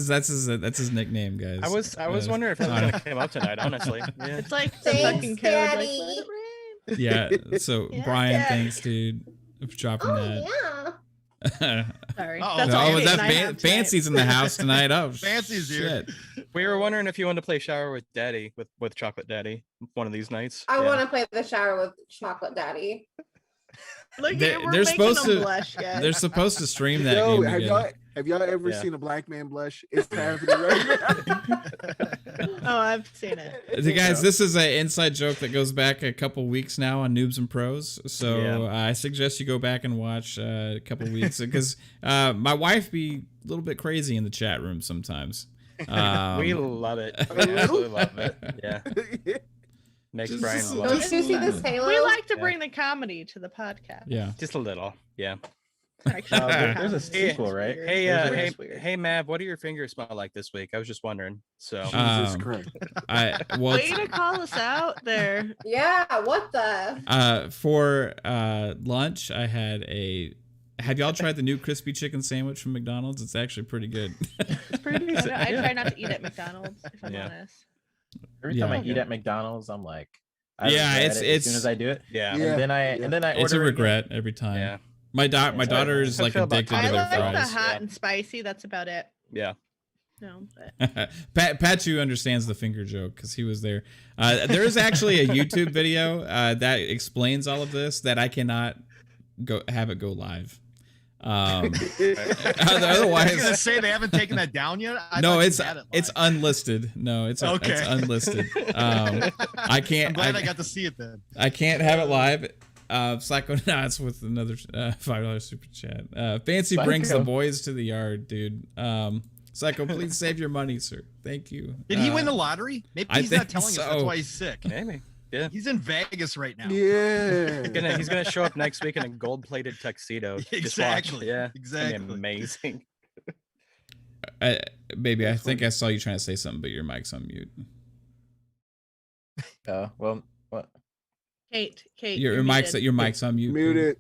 his nickname, guys. I was wondering if that was gonna come up tonight, honestly. Yeah. It's like the Thanks, fucking code. Daddy. Like, let it rain. Yeah. So Yeah, Brian, Daddy. thanks, dude, for dropping Oh that. yeah. Sorry. Uh-oh. That's all Oh, was Kate that and I have tonight. Fancy's in the house tonight? Oh, Fancy's here. shit. We were wondering if you wanted to play Shower with Daddy with Chocolate Daddy one of these nights. I Yeah. want to play the shower with chocolate daddy. Look, They're- we're they're making supposed them to- blush, guys. They're supposed to stream that Yo, game again. have y'all ever Yeah. seen a black man blush? It's happening right now. Oh, I've seen it. The guys, this is an inside joke that goes back a couple weeks now on Noobs and Pros. So Yeah. I suggest you go back and watch a couple weeks because my wife be a little bit crazy in the chat room sometimes. We love it. We absolutely love it. Yeah. Makes Just- Brian just- love Don't it. you see this Halo? We like to Yeah. bring the comedy to the podcast. Yeah. Just a little. Yeah. Actually, There's a comedy is sequel, right? weird. Hey, There's a- hey, weird. hey, Mav, what do your fingers smell like this week? I was just wondering. So Jesus Christ. Way to call us out there. Yeah. What the? For lunch, I had have y'all tried the new crispy chicken sandwich from McDonald's? It's actually pretty good. It's pretty good. I try not to eat at McDonald's, if I'm Yeah. honest. Every time I Yeah. eat at McDonald's, I'm like, I Yeah, regret it's- it as soon it's- as I do it. yeah. Yeah. And then I order It's a it again. regret every time. Yeah. My It's daughter like- is I like feel about addicted to I their like the fries. hot Yeah. and spicy. That's about it. Yeah. No, but Patu understands the finger joke because he was there. There is actually a YouTube video that explains all of this that I cannot have it go live. I was gonna Otherwise, say they haven't taken that down yet. I no, thought you it's had it it's live. unlisted. No, it's Okay. it's unlisted. I can't. I'm glad I got to see it then. I can't have it live. Psychonauts with another $5 super chat. Fancy brings the Psycho. boys to the yard, dude. Psycho, please save your money, sir. Thank you. Did he win the lottery? Maybe I he's not think telling us. so. That's why he's sick. Maybe. Yeah. He's in Vegas right now. Yeah. He's gonna show up next week in a gold-plated tuxedo. Just watch. Exactly. Yeah. It's gonna be Exactly. amazing. Baby, I think I saw you trying to say something, but your mic's on mute. Well, what? Kate, Your you're mic's on mute. Muted.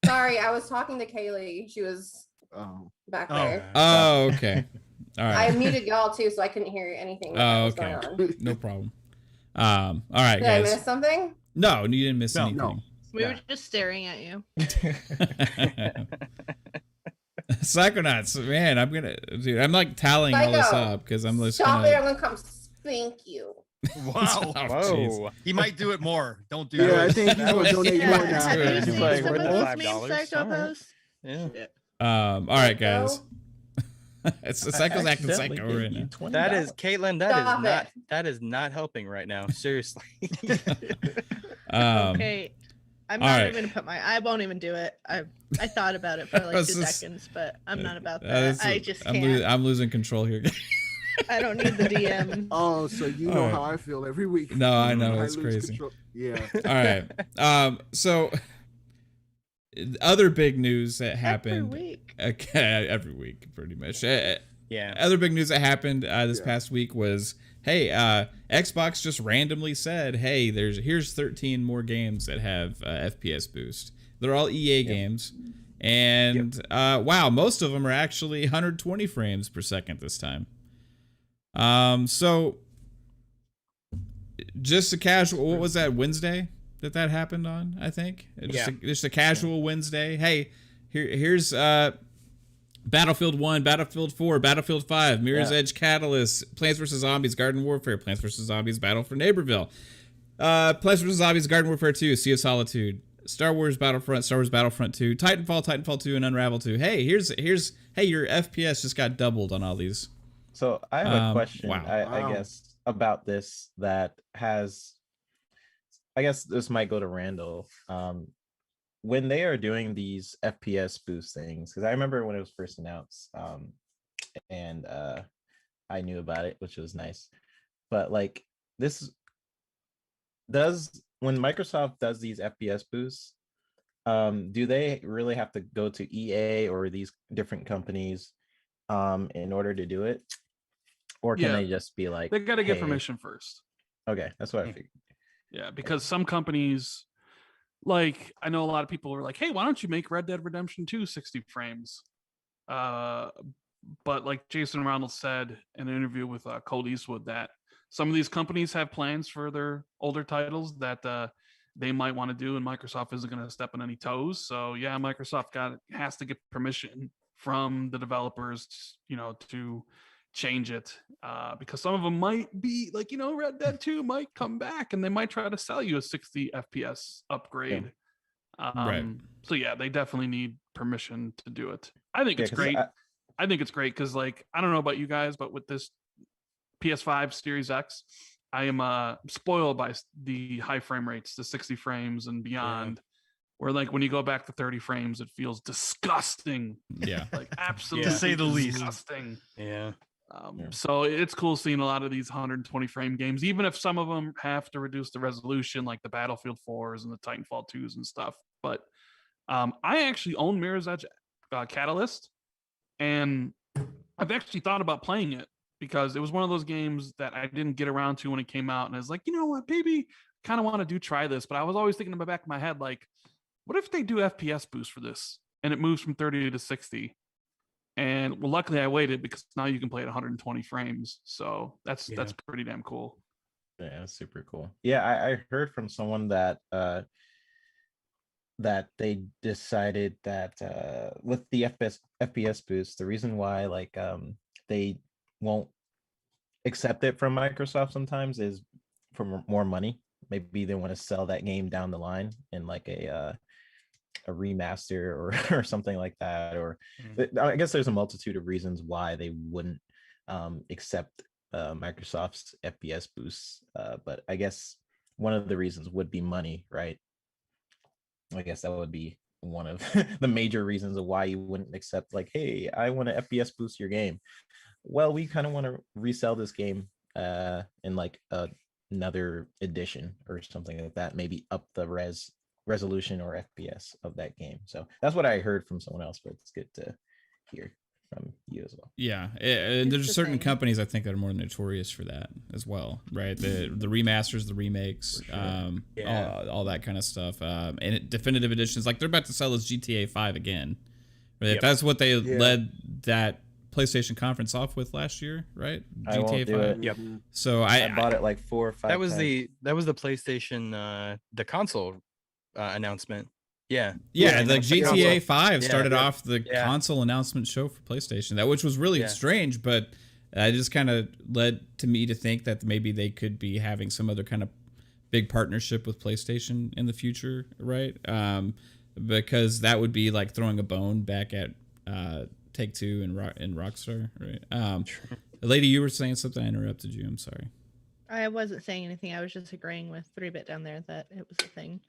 Sorry, I was talking to Kaylee. She was Oh. back Oh. there. Oh, okay. All I right. muted y'all too, so I couldn't hear anything. Oh, that was okay. going on. No problem. All right, Did I guys. miss something? No, you didn't miss No. anything. We were just staring at you. Psychonauts, man, I'm like tallying all this Psycho, up because I'm just Stop it! gonna. I'm gonna come spank you. Wow. Oh, jeez. Whoa. He might do it more. Don't do Yeah, I it. think he's gonna donate Yeah, more now. have you He's seen like, some of "Where's the those $5?" mean psycho All right. posts? Yeah. All right, guys. Psycho. It's the Psycho's acting accidentally psycho gave right you now. That is $20. Kaitlin. Stop That is not helping right now. Seriously. Okay. I'm all not right. even gonna put I won't even do it. I thought about it for like 2 This is- seconds, but I'm not about That that. is- I just can't. I'm losing control here. I don't need the DM. Oh, so you All know right. how I feel every week. No, I know, I it's lose crazy. control. Yeah. All right. So other big news that Every happened week. every week, pretty much. Yeah. Other big news that happened this Yeah. past week was, hey, Xbox just randomly said, hey, here's 13 more games that have FPS Boost. They're all EA games, and wow, most of them are actually 120 frames per second this time. So just a casual. What was that, Wednesday that happened on? I think just a casual Wednesday. Hey, here's Battlefield 1, Battlefield 4, Battlefield 5, Mirror's Edge Catalyst, Plants vs. Zombies, Garden Warfare, Plants vs. Zombies, Battle for Neighborville, Plants vs. Zombies, Garden Warfare 2, Sea of Solitude, Star Wars Battlefront 2, Titanfall 2, and Unravel 2. Hey, hey, your FPS just got doubled on all these. So I have a question, wow. I guess, about this that has, I guess this might go to Randall. When they are doing these FPS boost things, because I remember when it was first announced, and I knew about it, which was nice. But like when Microsoft does these FPS boosts, do they really have to go to EA or these different companies in order to do it? Or can they just be like, They got to get "Hey," permission first. Okay, that's what I figured. Yeah, because some companies, like I know a lot of people are like, "Hey, why don't you make Red Dead Redemption 2 60 frames?" But like Jason Ronald said in an interview with Cold Eastwood, that some of these companies have plans for their older titles that they might want to do, and Microsoft isn't going to step on any toes. So yeah, Microsoft has to get permission from the developers, to change it, because some of them might be like, Red Dead 2 might come back and they might try to sell you a 60 FPS upgrade. Right. So yeah, they definitely need permission to do it. I think it's 'cause great. I think it's great because, like, I don't know about you guys, but with this PS5 Series X, I am spoiled by the high frame rates, the 60 frames and beyond. Where like when you go back to 30 frames, it feels disgusting. Yeah. Like absolutely To say the least. disgusting. Yeah. So it's cool seeing a lot of these 120 frame games, even if some of them have to reduce the resolution, like the Battlefield 4s and the Titanfall 2s and stuff. But I actually own Mirror's Edge Catalyst, and I've actually thought about playing it because it was one of those games that I didn't get around to when it came out, and I was like, you know what, maybe kind of want to try this. But I was always thinking in the back of my head, like, what if they do FPS boost for this and it moves from 30 to 60? And well, luckily I waited because now you can play at 120 frames. So that's pretty damn cool. Yeah, that's super cool. Yeah, I heard from someone that that they decided that with the FPS boost, the reason why like they won't accept it from Microsoft sometimes is for more money. Maybe they want to sell that game down the line in like a remaster or something like that, or I guess there's a multitude of reasons why they wouldn't accept Microsoft's FPS boosts, but I guess one of the reasons would be money, right? I guess that would be one of the major reasons of why you wouldn't accept, like, hey, I want to FPS boost your game. Well, we kind of want to resell this game in like another edition or something like that, maybe up the resolution or FPS of that game. So that's what I heard from someone else, but it's good to hear from you as well. Yeah, and there's the certain thing. companies I think that are more notorious for that as well, right? The remasters, the remakes, all that kind of stuff, and definitive editions. Like they're about to sell us GTA 5 again. Right? Yep. That's what they led that PlayStation conference off with last year, right? I won't do it. Yep. So I bought it like 4 or 5 That was times. the PlayStation the console announcement. Yeah. Yeah, the announced the GTA console. 5 Yeah, started yeah. off the Yeah. console announcement show for PlayStation, that which was really Yeah. strange, but it just kind of led to me to think that maybe they could be having some other kind of big partnership with PlayStation in the future, right? Because that would be like throwing a bone back at Take-Two and Rockstar, right? Lady, you were saying something. I interrupted you. I'm sorry. I wasn't saying anything. I was just agreeing with 3-Bit down there that it was a thing.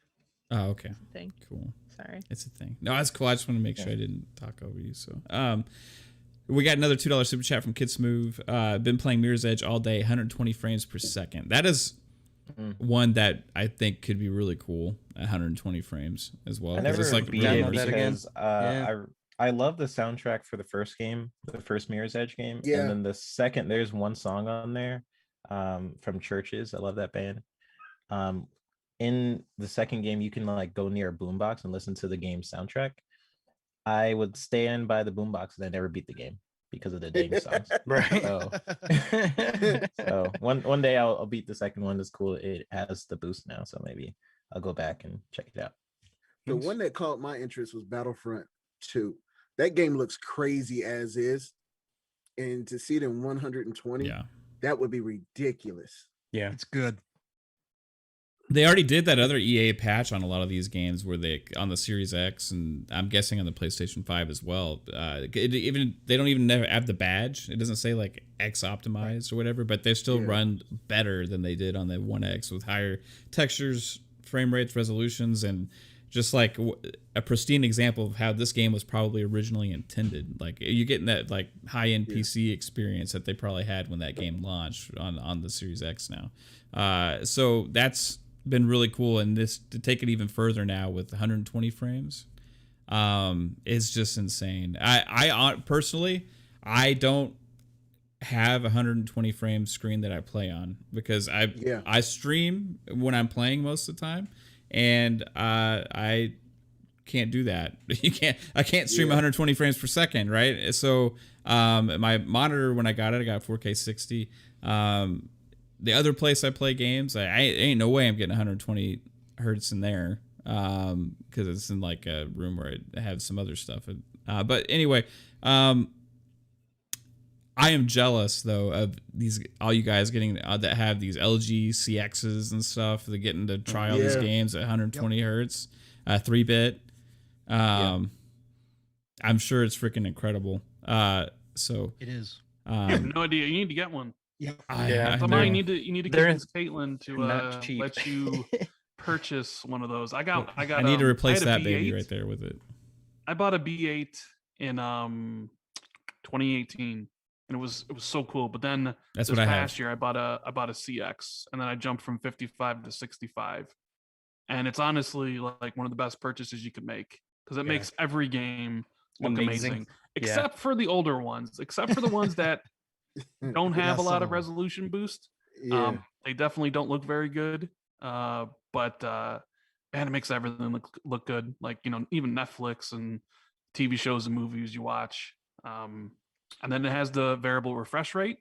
Oh, okay. It's a thing. Cool. Sorry. It's a thing. No, that's cool. I just want to make sure I didn't talk over you. So, we got another $2 super chat from Kid Smooth. Been playing Mirror's Edge all day, 120 frames per second. That is one that I think could be really cool. 120 frames as well. I never it's like beat really it download that again. because Yeah. I love the soundtrack for the first game, the first Mirror's Edge game, Yeah. and then the second there's one song on there from Churches. I love that band. In the second game, you can like go near a boombox and listen to the game's soundtrack. I would stand by the boombox and I never beat the game because of the dang songs. Right. So one day I'll beat the second one. It's cool. It has the boost now, so maybe I'll go back and check it out. The one that caught my interest was Battlefront 2. That game looks crazy as is, and to see it in 120, Yeah. that would be ridiculous. Yeah. It's good. They already did that other EA patch on a lot of these games where they on the Series X and I'm guessing on the PlayStation 5 as well. They don't even have the badge. It doesn't say like X optimized or whatever, but they still run better than they did on the One X with higher textures, frame rates, resolutions, and just like a pristine example of how this game was probably originally intended. Like you're getting that like high-end PC experience that they probably had when that game launched on the Series X now. So that's been really cool, and this to take it even further now with 120 frames is just insane. I personally I don't have a 120 frame screen that I play on because I stream when I'm playing most of the time, and I can't do that. I can't stream 120 frames per second, right? So my monitor when I got 4K 60. The other place I play games, I ain't no way I'm getting 120 hertz in there because it's in like a room where I have some other stuff. But anyway, I am jealous though of all you guys getting that have these LG CXs and stuff. They're getting to try all these games at 120 hertz, 3-bit. I'm sure it's freaking incredible. So It is. I have no idea. You need to get one. Yeah. Somehow you need to they're convince Kaitlin to not cheap. let you purchase one of those. I need to replace I had a that baby B8. right there with it. I bought a B8 in 2018, and it was so cool. But then That's this what I past have. year I bought a CX, and then I jumped from 55 to 65, and it's honestly like one of the best purchases you could make because it makes every game look amazing, except for the older ones, except for the ones that don't have a lot of resolution boost. They definitely don't look very good. But man, it makes everything look good. Like, even Netflix and TV shows and movies you watch. And then it has the variable refresh rate,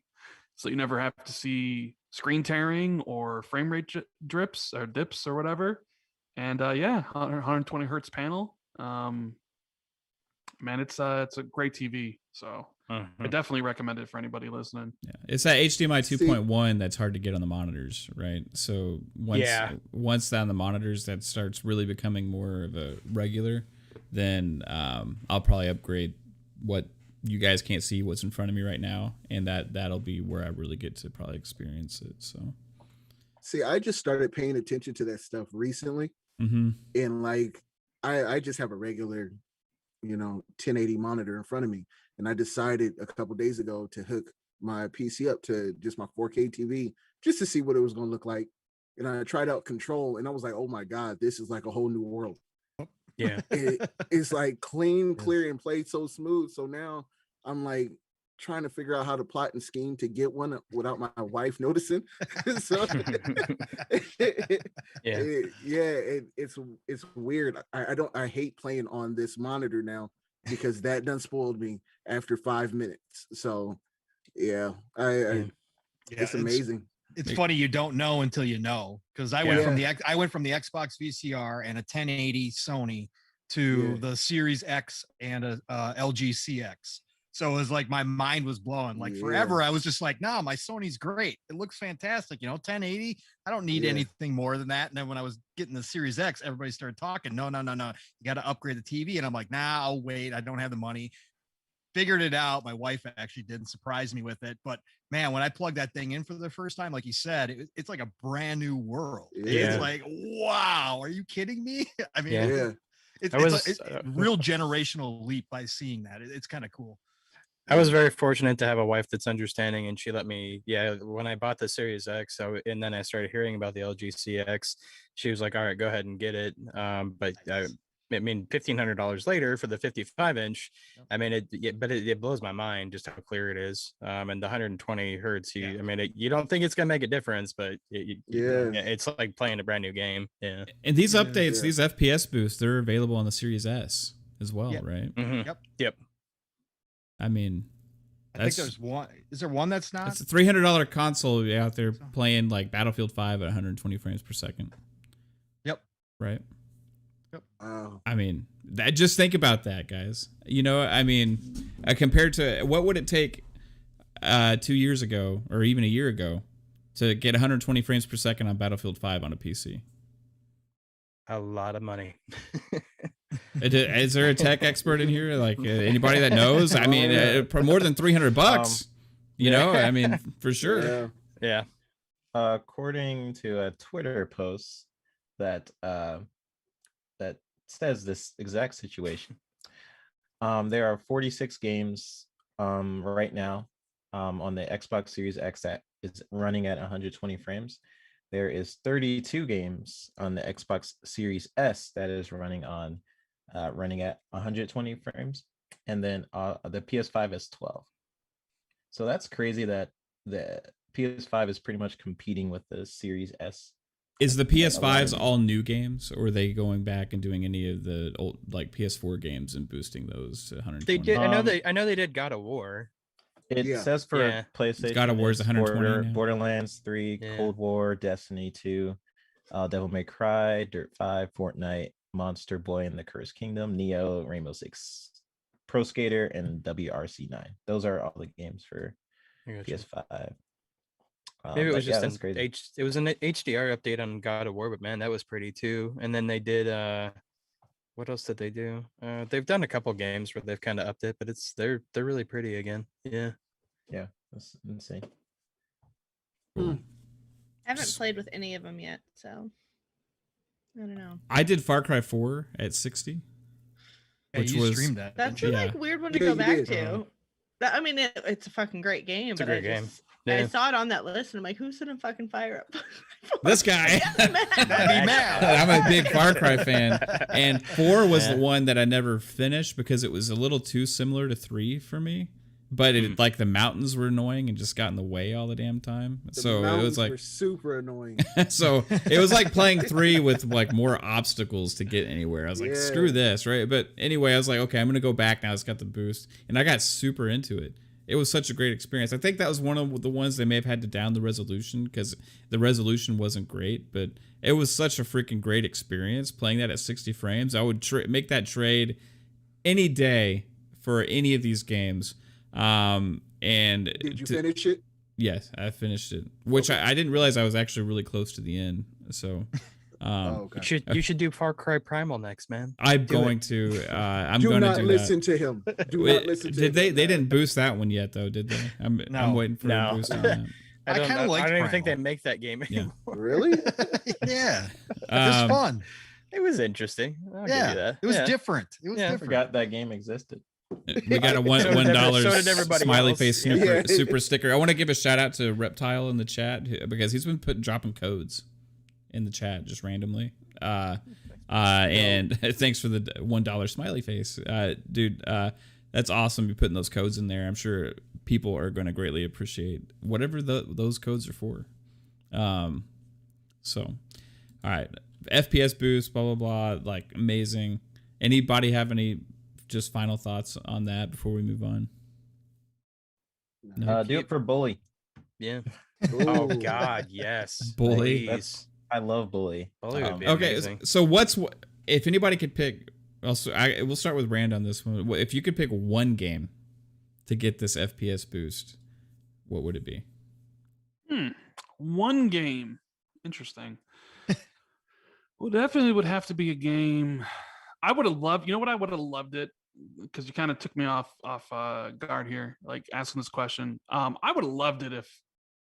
so you never have to see screen tearing or frame rate dips or whatever. And 120 hertz panel. Man, it's a great TV. So I definitely recommend it for anybody listening. Yeah, it's that HDMI 2.1 that's hard to get on the monitors, right? So once that on the monitors that starts really becoming more of a regular, then I'll probably upgrade what you guys can't see what's in front of me right now, and that'll be where I really get to probably experience it. So see, I just started paying attention to that stuff recently, and like I just have a regular 1080 monitor in front of me, and I decided a couple days ago to hook my PC up to just my 4K TV just to see what it was going to look like. And I tried out Control, and I was like, oh my god, this is like a whole new world. Yeah. It's like clean, clear, and played so smooth. So now I'm like trying to figure out how to plot and scheme to get one without my wife noticing. So it's weird. I hate playing on this monitor now because that done spoiled me after 5 minutes. So yeah, I it's amazing. It's funny you don't know until you know, because I went from the Xbox VCR and a 1080 Sony to the Series X and a LG CX. So it was like my mind was blowing. Like forever, I was just like, "No, my Sony's great. It looks fantastic. 1080. I don't need anything more than that." And then when I was getting the Series X, everybody started talking, "No, you got to upgrade the TV." And I'm like, "Nah, I'll wait. I don't have the money." Figured it out. My wife actually didn't surprise me with it, but man, when I plugged that thing in for the first time, like you said, it's like a brand new world. It's like, wow, are you kidding me? I mean, it's a real generational leap by seeing that. It's kind of cool. I was very fortunate to have a wife that's understanding, and she let me. Yeah, when I bought the Series X, and then I started hearing about the LG CX, she was like, "All right, go ahead and get it." But I mean, $1,500 later for the 55-inch. I mean, it blows my mind just how clear it is. And the 120 hertz. I mean, you don't think it's gonna make a difference, but it's like playing a brand new game. Yeah. And these updates, these FPS boosts, they're available on the Series S as well, right? Mm-hmm. Yep. I mean, I think there's one. Is there one that's not? It's a $300 console out there playing like Battlefield 5 at 120 frames per second. Yep. Right. Yep. I mean, just think about that, guys. I mean, compared to what would it take 2 years ago or even a year ago to get 120 frames per second on Battlefield 5 on a PC? A lot of money. Is there a tech expert in here? Like anybody that knows? I mean, more than $300. I mean, for sure. Yeah. According to a Twitter post that says this exact situation, there are 46 games right now on the Xbox Series X that is running at 120 frames. There is 32 games on the Xbox Series S that is running at 120 frames, and then the PS5 is 12. So that's crazy that the PS5 is pretty much competing with the Series S. Is the PS5s all new games, or are they going back and doing any of the old like PS4 games and boosting those to 120? They did. I know they did God of War. It says for PlayStation, God of War is 120. Borderlands 3, Cold War, Destiny 2, Devil May Cry, Dirt 5, Fortnite, Monster Boy and the Cursed Kingdom, Neo, Rainbow Six, Pro Skater, and WRC9. Those are all the games for PS5. Maybe it was just it was an HDR update on God of War, but man, that was pretty too. And then they did what else did they do? They've done a couple games where they've kind of upped it, but they're really pretty again. Yeah, that's insane. I haven't played with any of them yet, so I don't know. I did Far Cry 4 at 60, which was streamed that. That's a like weird one to go back to. I mean, it's a fucking great game. It's a great game. I saw it on that list, and I'm like, who's gonna fucking fire up? This guy. Mad. I'm a big Far Cry fan, and 4 was the one that I never finished because it was a little too similar to 3 for me. But it like the mountains were annoying and just got in the way all the damn time. So it was like were super annoying. So it was like playing 3 with like more obstacles to get anywhere. I was like, screw this, right? But anyway, I was like, okay, I'm gonna go back now. It's got the boost, and I got super into it. It was such a great experience. I think that was one of the ones they may have had to down the resolution because the resolution wasn't great, but it was such a freaking great experience playing that at 60 frames. I would make that trade any day for any of these games. And did you finish it? Yes, I finished it, which I didn't realize I was actually really close to the end. So, you should do Far Cry Primal next, man. I'm going to. I'm going to do listen to him. Do not listen to him. They didn't boost that one yet, though, did they? I'm waiting for a boost on that. I don't even think they make that game anymore. Really? Yeah, it was fun. It was interesting. I'll give you that. It was different. It was different. I forgot that game existed. We got a $1 smiley face super sticker. I want to give a shout out to Reptile in the chat because he's been dropping codes in the chat just randomly. And thanks for the $1 smiley face, dude. That's awesome. You're putting those codes in there. I'm sure people are going to greatly appreciate whatever those codes are for. So, all right, FPS boost, blah blah blah, like amazing. Anybody have any just final thoughts on that before we move on? No? Do it for Bully. Yeah. Oh Ooh. God, yes. Bully? Please. I love Bully. Bully would be Okay, amazing. so if anybody could pick? Also, we'll start with Rand on this one. If you could pick one game to get this FPS boost, what would it be? One game. Interesting. Well, definitely would have to be a game. I would have loved. You know what? I would have loved it because you kind of took me off guard here, like asking this question. I would have loved it if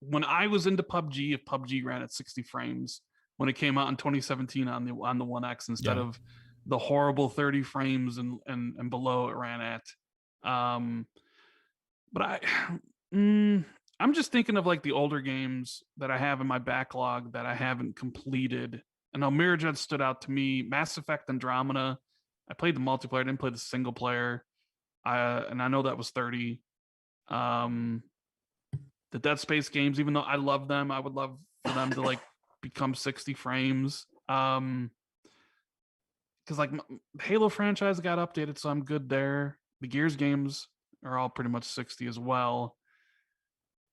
when I was into PUBG, if PUBG ran at 60 frames when it came out in 2017 on the One X instead of the horrible 30 frames and below it ran at. But I'm just thinking of like the older games that I have in my backlog that I haven't completed. I know Mirror Jet stood out to me. Mass Effect Andromeda. I played the multiplayer, I didn't play the single player. And I know that was 30. The Dead Space games, even though I love them, I would love for them to like become 60 frames. Because like Halo franchise got updated, so I'm good there. The Gears games are all pretty much 60 as well.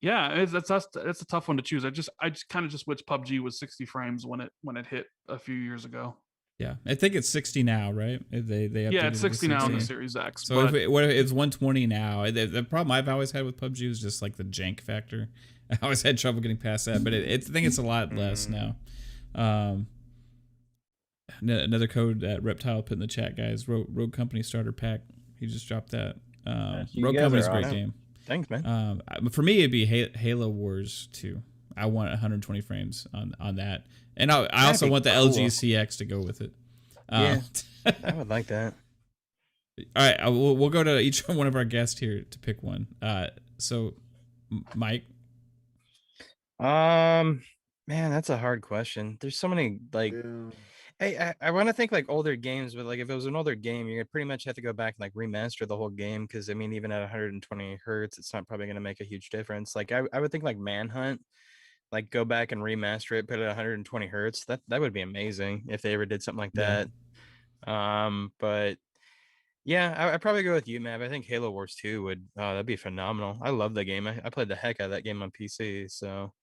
Yeah, that's a tough one to choose. I just kind of just wish PUBG was 60 frames when it hit a few years ago. Yeah, I think it's 60 now, right? They yeah, it's 60 now on the 60. Series X. So but if it's 120 now. The problem I've always had with PUBG is just like the jank factor. I always had trouble getting past that, but I think it's a lot less now. Another code that Reptile put in the chat, guys. Rogue Company starter pack. He just dropped that. Rogue Company's a great game. Thanks, man. For me, it'd be Halo Wars 2. I want 120 frames on that, and I also want the LG CX to go with it. Yeah, I would like that. All right, we'll go to each one of our guests here to pick one. So, Mike. Man, that's a hard question. There's so many like. Yeah. Hey, I want to think like older games, but like if it was an older game, you're gonna pretty much have to go back and like remaster the whole game because I mean, even at 120 hertz, it's not probably gonna make a huge difference. Like I would think like Manhunt, like go back and remaster it, put it at 120 hertz. That would be amazing if they ever did something like that. But yeah, I'd probably go with you, Mav. I think Halo Wars 2 would. Oh, that'd be phenomenal. I love the game. I played the heck out of that game on PC. So.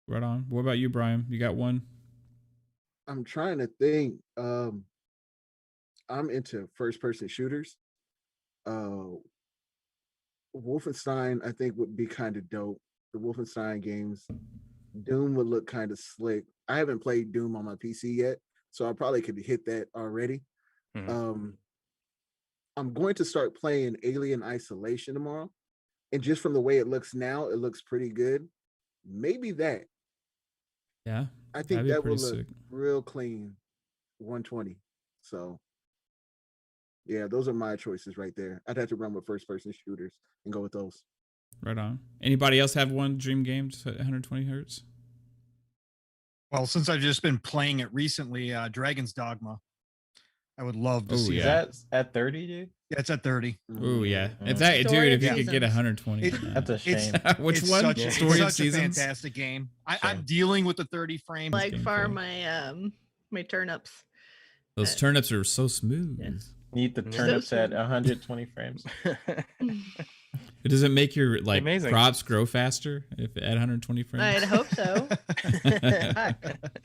Right on. What about you, Brian? You got one? I'm trying to think. I'm into first-person shooters. Wolfenstein, I think, would be kind of dope. The Wolfenstein games. Doom would look kind of slick. I haven't played Doom on my PC yet, so I probably could hit that already. Mm-hmm. I'm going to start playing Alien Isolation tomorrow, and just from the way it looks now, it looks pretty good. Maybe that. Yeah, I think that'd be that will pretty look sick. real clean, 120. So, yeah, those are my choices right there. I'd have to run with first-person shooters and go with those. Right on. Anybody else have one dream game to 120 hertz? Well, since I've just been playing it recently, Dragon's Dogma. I would love to see yeah. that. Is that at 30, dude? Yeah, it's at 30. Oh yeah. Mm. If that Story dude, if of you could get Seasons. 120. That's a shame. Which It's one? Such, Yeah. it's Story of such a Seasons. fantastic game. Sure. I'm dealing with the 30 frames. Like gameplay. farm my turnips. Those turnips are so smooth. Yeah. Need the So turnips at smooth. 120 frames. Does it make your like Amazing. crops grow faster if at 120 I'd frames? hope so.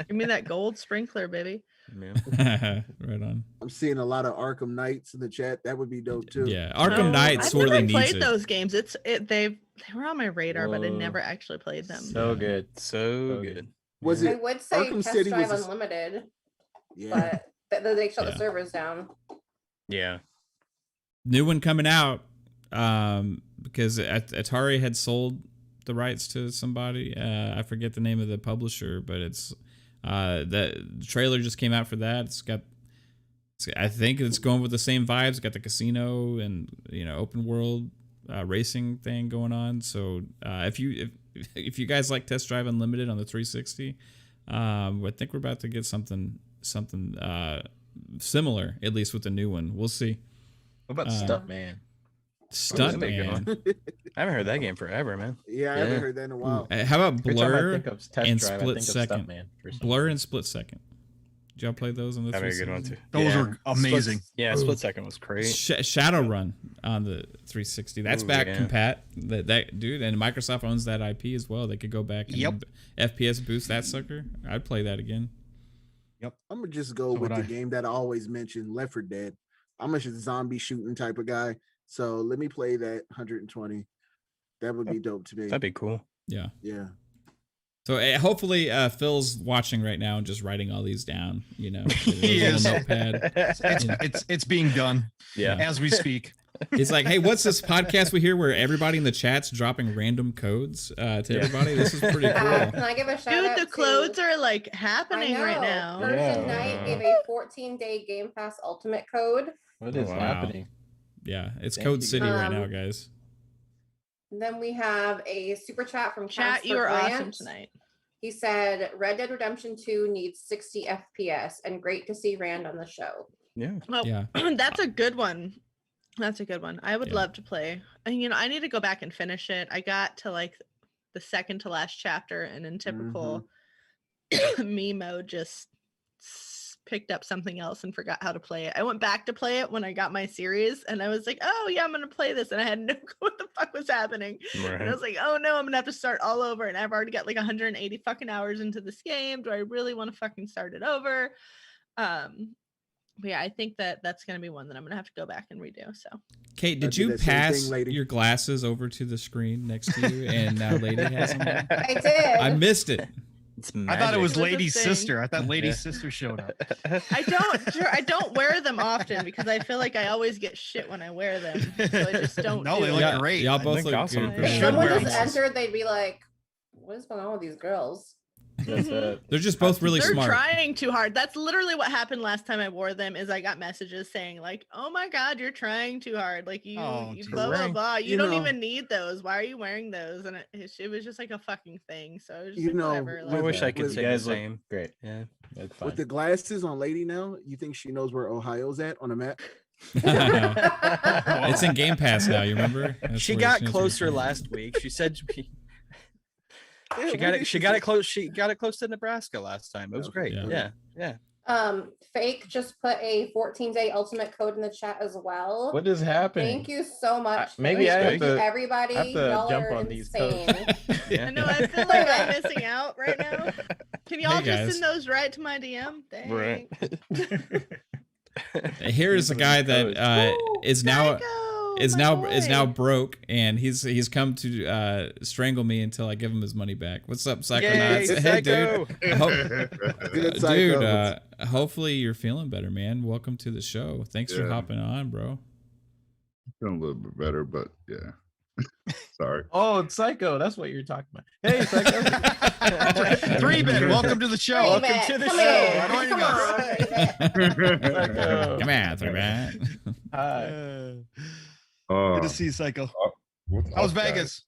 Give me that gold sprinkler, baby. Yeah. Right on. I'm seeing a lot of Arkham Knights in the chat. That would be dope too. Yeah, Arkham No, Knight I've sorely never needs played it. those games. They were on my radar, but I Whoa. never actually played them. So good. So good. Was I it would say Arkham Test City Drive was a- Unlimited, Yeah. but they shut Yeah. the servers down. Yeah. New one coming out because Atari had sold the rights to somebody. I forget the name of the publisher, but it's the trailer just came out for that. I think it's going with the same vibes. It's got the casino and open world racing thing going on. So if you guys like Test Drive Unlimited on the 360, I think we're about to get something similar, at least with the new one. We'll see. What about Stuntman? Stuntman. I haven't heard that game forever, man. Yeah, I haven't heard that in a while. How about Every time I Blur think of Test and Drive, I Split think Second? of Stuntman. for some Blur reason. and Split Second. Did y'all play those on the That'd be a good one 360? too. Those were amazing. Split Second was great. Shadowrun on the 360. That's Ooh, back yeah. compat. That dude, and Microsoft owns that IP as well. They could go back and Yep. FPS boost that sucker. I'd play that again. I'm gonna just go So with would the I. game that I always mention, Left 4 Dead. I'm a zombie shooting type of guy, so let me play that 120. That would be dope to me. That'd be cool. Yeah. Yeah. So hopefully Phil's watching right now and just writing all these down. You know, with He a is. little notepad. It's being done Yeah. as we speak. He's like, hey, what's this podcast we hear where everybody in the chat's dropping random codes to everybody? This is pretty cool. Can I give a shout Dude, out the to- clothes are like happening I right know. now. Persian Yeah. Knight gave a 14-day Game Pass Ultimate code. What is Wow. happening? Yeah, it's Thank Code you. City right now, guys. Then we have a super chat from Chat, Casper you are awesome Grant. tonight. He said Red Dead Redemption 2 needs 60 FPS and great to see Rand on the show. Yeah. Well, Yeah. that's a good one. That's a good one. I would Yeah. love to play. And I need to go back and finish it. I got to like the second to last chapter, and in typical me mode, just picked up something else and forgot how to play it. I went back to play it when I got my series, and I was like, "Oh yeah, I'm gonna play this," and I had no clue what the fuck was happening. And I was like, "Oh no, I'm gonna have to start all over." And I've already got like 180 fucking hours into this game. Do I really want to fucking start it over? But yeah, I think that's gonna be one that I'm gonna have to go back and redo. So Kate, I did did you that same thing, pass lady. your glasses over to the screen next to you, and now Lady has them? on? I did. I missed it. It's I thought it was It was a Lady's thing. sister. I thought Lady's Yeah. sister showed up. I don't wear them often because I feel like I always get shit when I wear them. So I just don't. No, do they it. look Yeah, great. y'all I both think look awesome. good. If If should someone wear just glasses. entered, they'd be like, what is going on with these girls? That's it. They're just both really They're smart. trying too hard. That's literally what happened last time I wore them. Is I got messages saying like, "Oh my god, you're trying too hard. Like you, Oh, you geez. blah blah blah. You You don't know- even need those. Why are you wearing those?" And it was just like a fucking thing. So it was just You like, know, whatever. with I Like, wish I could with- say You the guys look same. great. Yeah. That's fine. With the glasses on Lady now, you think she knows where Ohio's at on a map? It's in Game Pass now. You remember? That's She where got knows closer where- last week. She said she Yeah, got what it. did She got it close. She got it close to Nebraska last time. It was Okay. great. Yeah. Yeah. Fake just put a 14-day ultimate code in the chat as well. What is happening? Thank you so much. maybe Fake. I have Thank you, to- everybody. I have to Y'all jump are on these insane. codes. Yeah. I know. I feel like I'm missing out right now. Can y'all Hey, just guys. send those right to my DM? Right. Thanks. Here is a guy that is now Psycho, is my now boy. broke, and he's come to strangle me until I give him his money back. What's up, Psychonauts? Yay, Hey, Psycho. Good dude. Psycho. Hopefully you're feeling better, man. Welcome to the show. Thanks for Yeah. hopping on, bro. Feeling a little bit better, but yeah. Sorry. Oh, it's Psycho. That's what you're talking about. Hey, Psycho. 3-bit, welcome to the show. Three Welcome bit, to the come show. here. How are you Come guys? on, 3-bit. Psycho. Come on, three man. Hi. Good to see you, Psycho. What's How's up, guys? Vegas?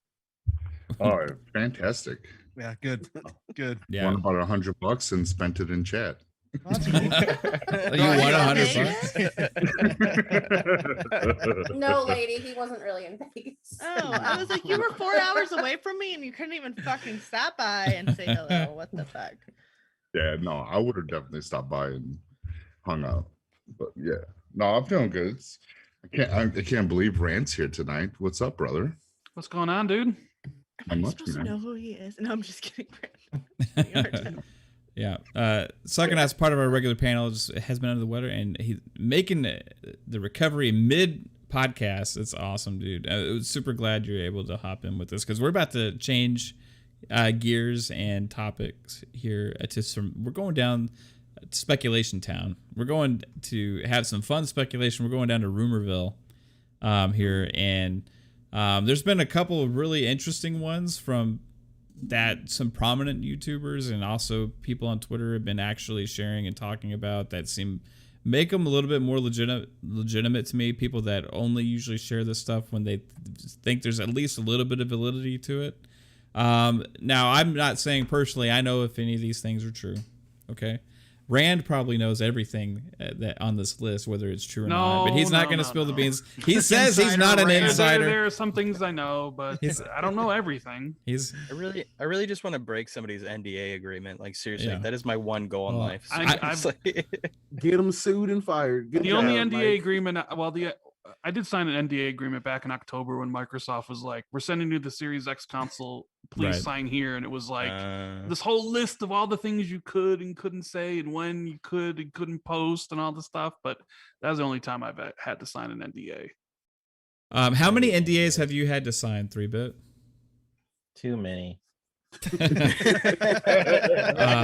Oh, fantastic. Yeah, good. Good. Yeah. Won about $100 and spent it in chat. That's cool. You No, won I got 100 bucks. No, lady, he wasn't really in Vegas. Oh, I was like, you were 4 hours away from me, and you couldn't even fucking stop by and say hello. What the fuck? Yeah, no, I would have definitely stopped by and hung out. But yeah, no, I'm feeling good. I can't believe Rand's here tonight. What's up, brother? What's going on, dude? Not I'm much, supposed to man. know who he is. No, I'm just kidding. Brandon. Yeah. Psychonauts, part of our regular panel, has been under the weather, and he's making the recovery mid podcast. It's awesome, dude. I was super glad you're able to hop in with us because we're about to change gears and topics here. We're going down speculation town. We're going to have some fun speculation. We're going down to Rumorville here, and there's been a couple of really interesting ones from that some prominent YouTubers and also people on Twitter have been actually sharing and talking about that make them a little bit more legitimate to me. People that only usually share this stuff when they think there's at least a little bit of validity to it. Now, I'm not saying personally I know if any of these things are true. Okay. Rand probably knows everything that on this list, whether it's true or not. But he's not going to spill the beans. He says he's not an insider. There are some things I know, but I don't know everything. I really just want to break somebody's NDA agreement. Like seriously, Yeah. that is my one goal in life. Get them sued and fired. Good The only job, NDA Mike. agreement, I did sign an NDA agreement back in October when Microsoft was like, "We're sending you the Series X console. Please Right. sign here." And it was like this whole list of all the things you could and couldn't say, and when you could and couldn't post, and all the stuff. But that was the only time I've had to sign an NDA. How many NDAs have you had to sign, 3-Bit? Too many. I've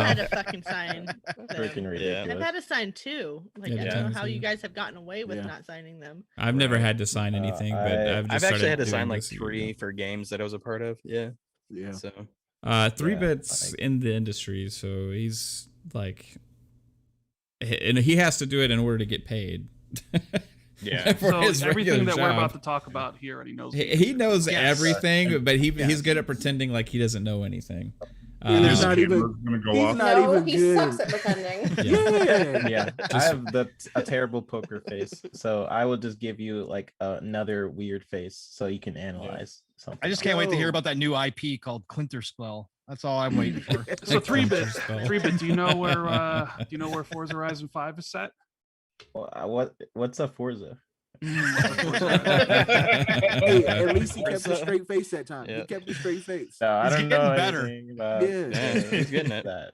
had to fucking sign. Freaking ridiculous. I've had to sign 2. Like Yeah, I don't know how too. you guys have gotten away with not signing them. I've never had to sign anything, but I've just actually had to started sign doing like this year. 3 for games that I was a part of. Yeah. Yeah. So 3-Bit's in the industry, so he's like, and he has to do it in order to get paid. Yeah. For So his everything regular that we're job. about to talk about here, already knows. He knows Yes. everything, but he's good at pretending like he doesn't know anything. And His he's not camera's even- gonna go he's off. not No, even he good. sucks at pretending. Yeah. Yeah, I have a terrible poker face, so I will just give you like another weird face so you can analyze something. I just can't wait to hear No. about that new IP called Clinter Spell. That's all I'm waiting for. So 3-Bit, Spell. 3-Bit. Do you know where Forza Horizon 5 is set? What's a Forza? Hey, at least he kept a straight face that time. Yeah. He kept a straight face. No, I He's don't know getting better. anything about Yeah. He's getting it. that.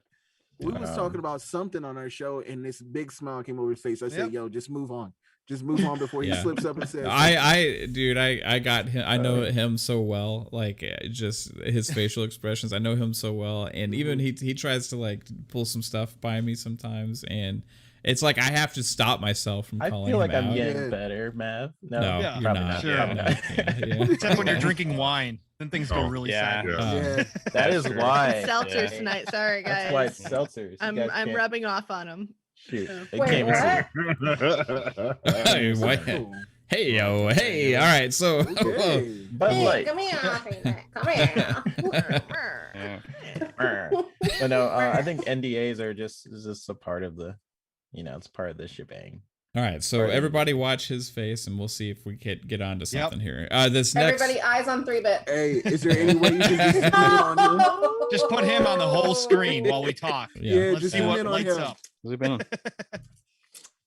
We was Um, talking about something on our show, and this big smile came over his face. I said, Yep. "Yo, just move on. Just move on before he Yeah. slips up and says." I got him. I know him so well, like just his facial expressions. I know him so well, and even he tries to like pull some stuff by me sometimes, and it's like I have to stop myself from I calling feel like him I'm out. getting Yeah. better, Mav. No, No, Yeah. you're probably not. Sure. You're Probably not. not. Yeah. Except when you're drinking wine, then things go Oh, really yeah. sad. Yeah. Yeah. That is Sure. why. Seltzers Yeah. tonight. Sorry That's why guys. it's seltzers. You I'm guys I'm can't- rubbing off on them. Shoot. They Wait, can't even see. what? Hey, what? Hey yo, hey. All right, so Okay. Bud Hey, Light. come here. Come here. Yeah. But no, I think NDAs are just a part of the, it's part of the shebang. all right, so Alright. everybody watch his face, and we'll see if we can get on to something here. This next. Everybody, eyes on 3-Bit. Hey, is there any way you can just zoom in on him? Just put him on the whole screen while we talk. Yeah. Let's just see zoom what in on lights him. up. What's it been?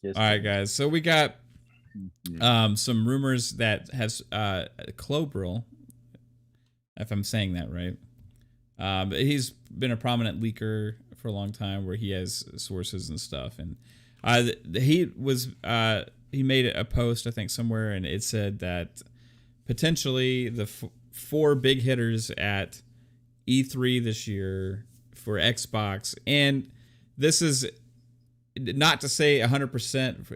Just All right, guys. So we got some rumors that has Clobril, if I'm saying that right. He's been a prominent leaker for a long time, where he has sources and stuff, and he made a post, I think, somewhere, and it said that potentially the 4 big hitters at E3 this year for Xbox, and this is not to say 100%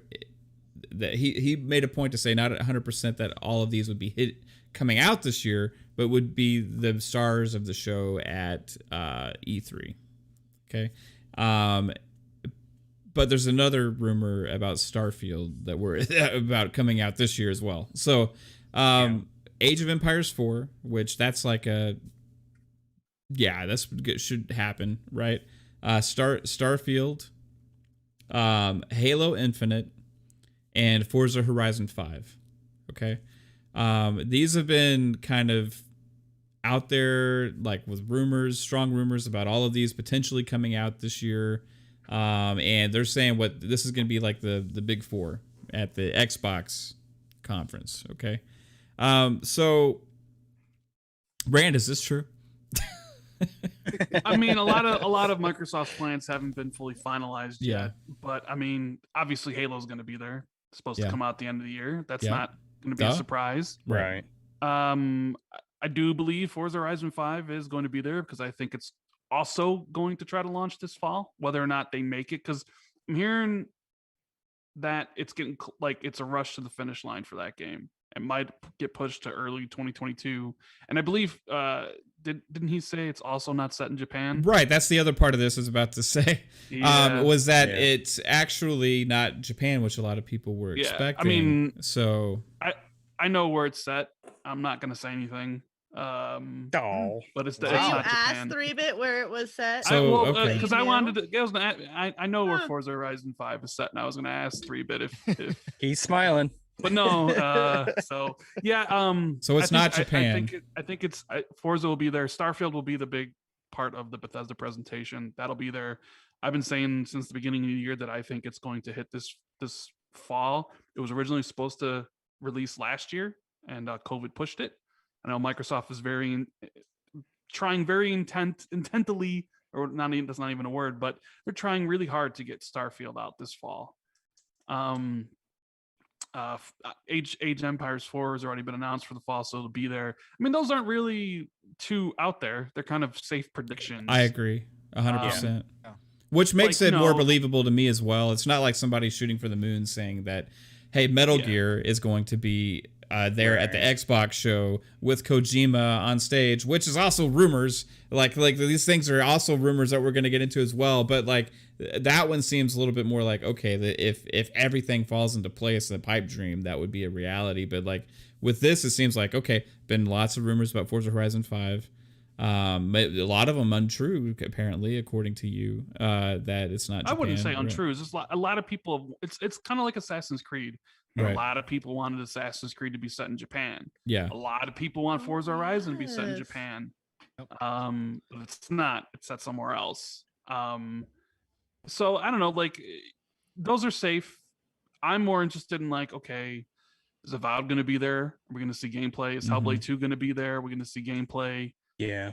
that he made a point to say not 100% that all of these would be coming out this year, but would be the stars of the show at E3. Okay. But there's another rumor about Starfield that we're about coming out this year as well. So, Age of Empires 4, which that's like should happen, right? Starfield, Halo Infinite, and Forza Horizon 5. Okay. These have been kind of out there, like with strong rumors about all of these potentially coming out this year. And they're saying this is going to be like the big 4 at the Xbox conference. Okay. So Rand, is this true? I mean, a lot of Microsoft's plans haven't been fully finalized Yeah. yet. But I mean, obviously Halo's going to be there. It's supposed Yeah. to come out at the end of the year. That's Yeah. not going to be a Duh. surprise. Right. I do believe Forza Horizon 5 is going to be there, because I think it's also going to try to launch this fall, whether or not they make it. Because I'm hearing that it's getting it's a rush to the finish line for that game. It might get pushed to early 2022. And I believe, didn't he say it's also not set in Japan? Right. That's the other part of this I was about to say. Yeah. Was that Yeah. it's actually not Japan, which a lot of people were Yeah, I expecting. mean- so I know where it's set. I'm not going to say anything. Oh, but it's So it's you not asked Japan. 3-bit where it was set. So, okay. Because I You wanted knew? to, it was I know where Huh. Forza Horizon 5 is set, and I was going to ask 3-bit if he's smiling. but no. So yeah. So it's not Japan. I think it's Forza will be there. Starfield will be the big part of the Bethesda presentation. That'll be there. I've been saying since the beginning of the year that I think it's going to hit this fall. It was originally supposed to release last year, and COVID pushed it. I know Microsoft is trying very intently, or not even, that's not even a word, but they're trying really hard to get Starfield out this fall. Age Empires 4 has already been announced for the fall, so it'll be there. I mean, those aren't really too out there. They're kind of safe predictions. I agree 100%. Yeah. Which makes Like, it more believable to me as well. It's not like somebody shooting for the moon saying that, hey, Metal Gear is going to be there at the Xbox show with Kojima on stage, which is also rumors. Like these things are also rumors that we're going to get into as well. But like that one seems a little bit more like, okay, if everything falls into place in a pipe dream, that would be a reality. But like with this, it seems like, okay, been lots of rumors about Forza Horizon 5. A lot of them untrue, apparently, according to you, that it's not Japan. I wouldn't say untrue. It's just a lot of people. It's kind of like Assassin's Creed. Right. A lot of people wanted Assassin's Creed to be set in Japan. Yeah. A lot of people want Forza Horizon to be set in Yes. Japan. But it's not. It's set somewhere else. So I don't know. Like, those are safe. I'm more interested in like, okay, is Avowed going to be there? Are we going to see gameplay? Is Hellblade 2 going to be there? Are we going to see gameplay? Yeah.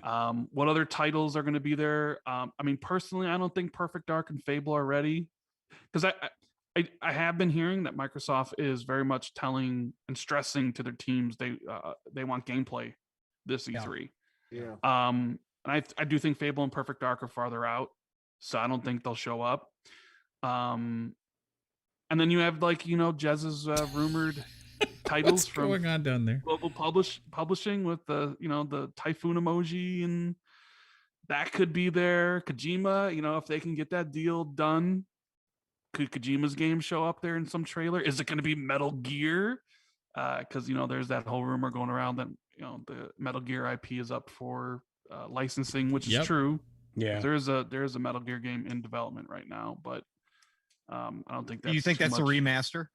What other titles are going to be there? I mean, personally, I don't think Perfect Dark and Fable are ready, because I have been hearing that Microsoft is very much telling and stressing to their teams they want gameplay this E3. Yeah. And I do think Fable and Perfect Dark are farther out, so I don't think they'll show up. And then you have like Jez's rumored titles What's from going on down there? Global Publishing with the typhoon emoji, and that could be there. Kojima, if they can get that deal done, could Kojima's game show up there in some trailer? Is it going to be Metal Gear? Because there's that whole rumor going around that the Metal Gear IP is up for licensing, which is true. Yeah. There is a Metal Gear game in development right now, but I don't think that's. You think too that's a much. remaster?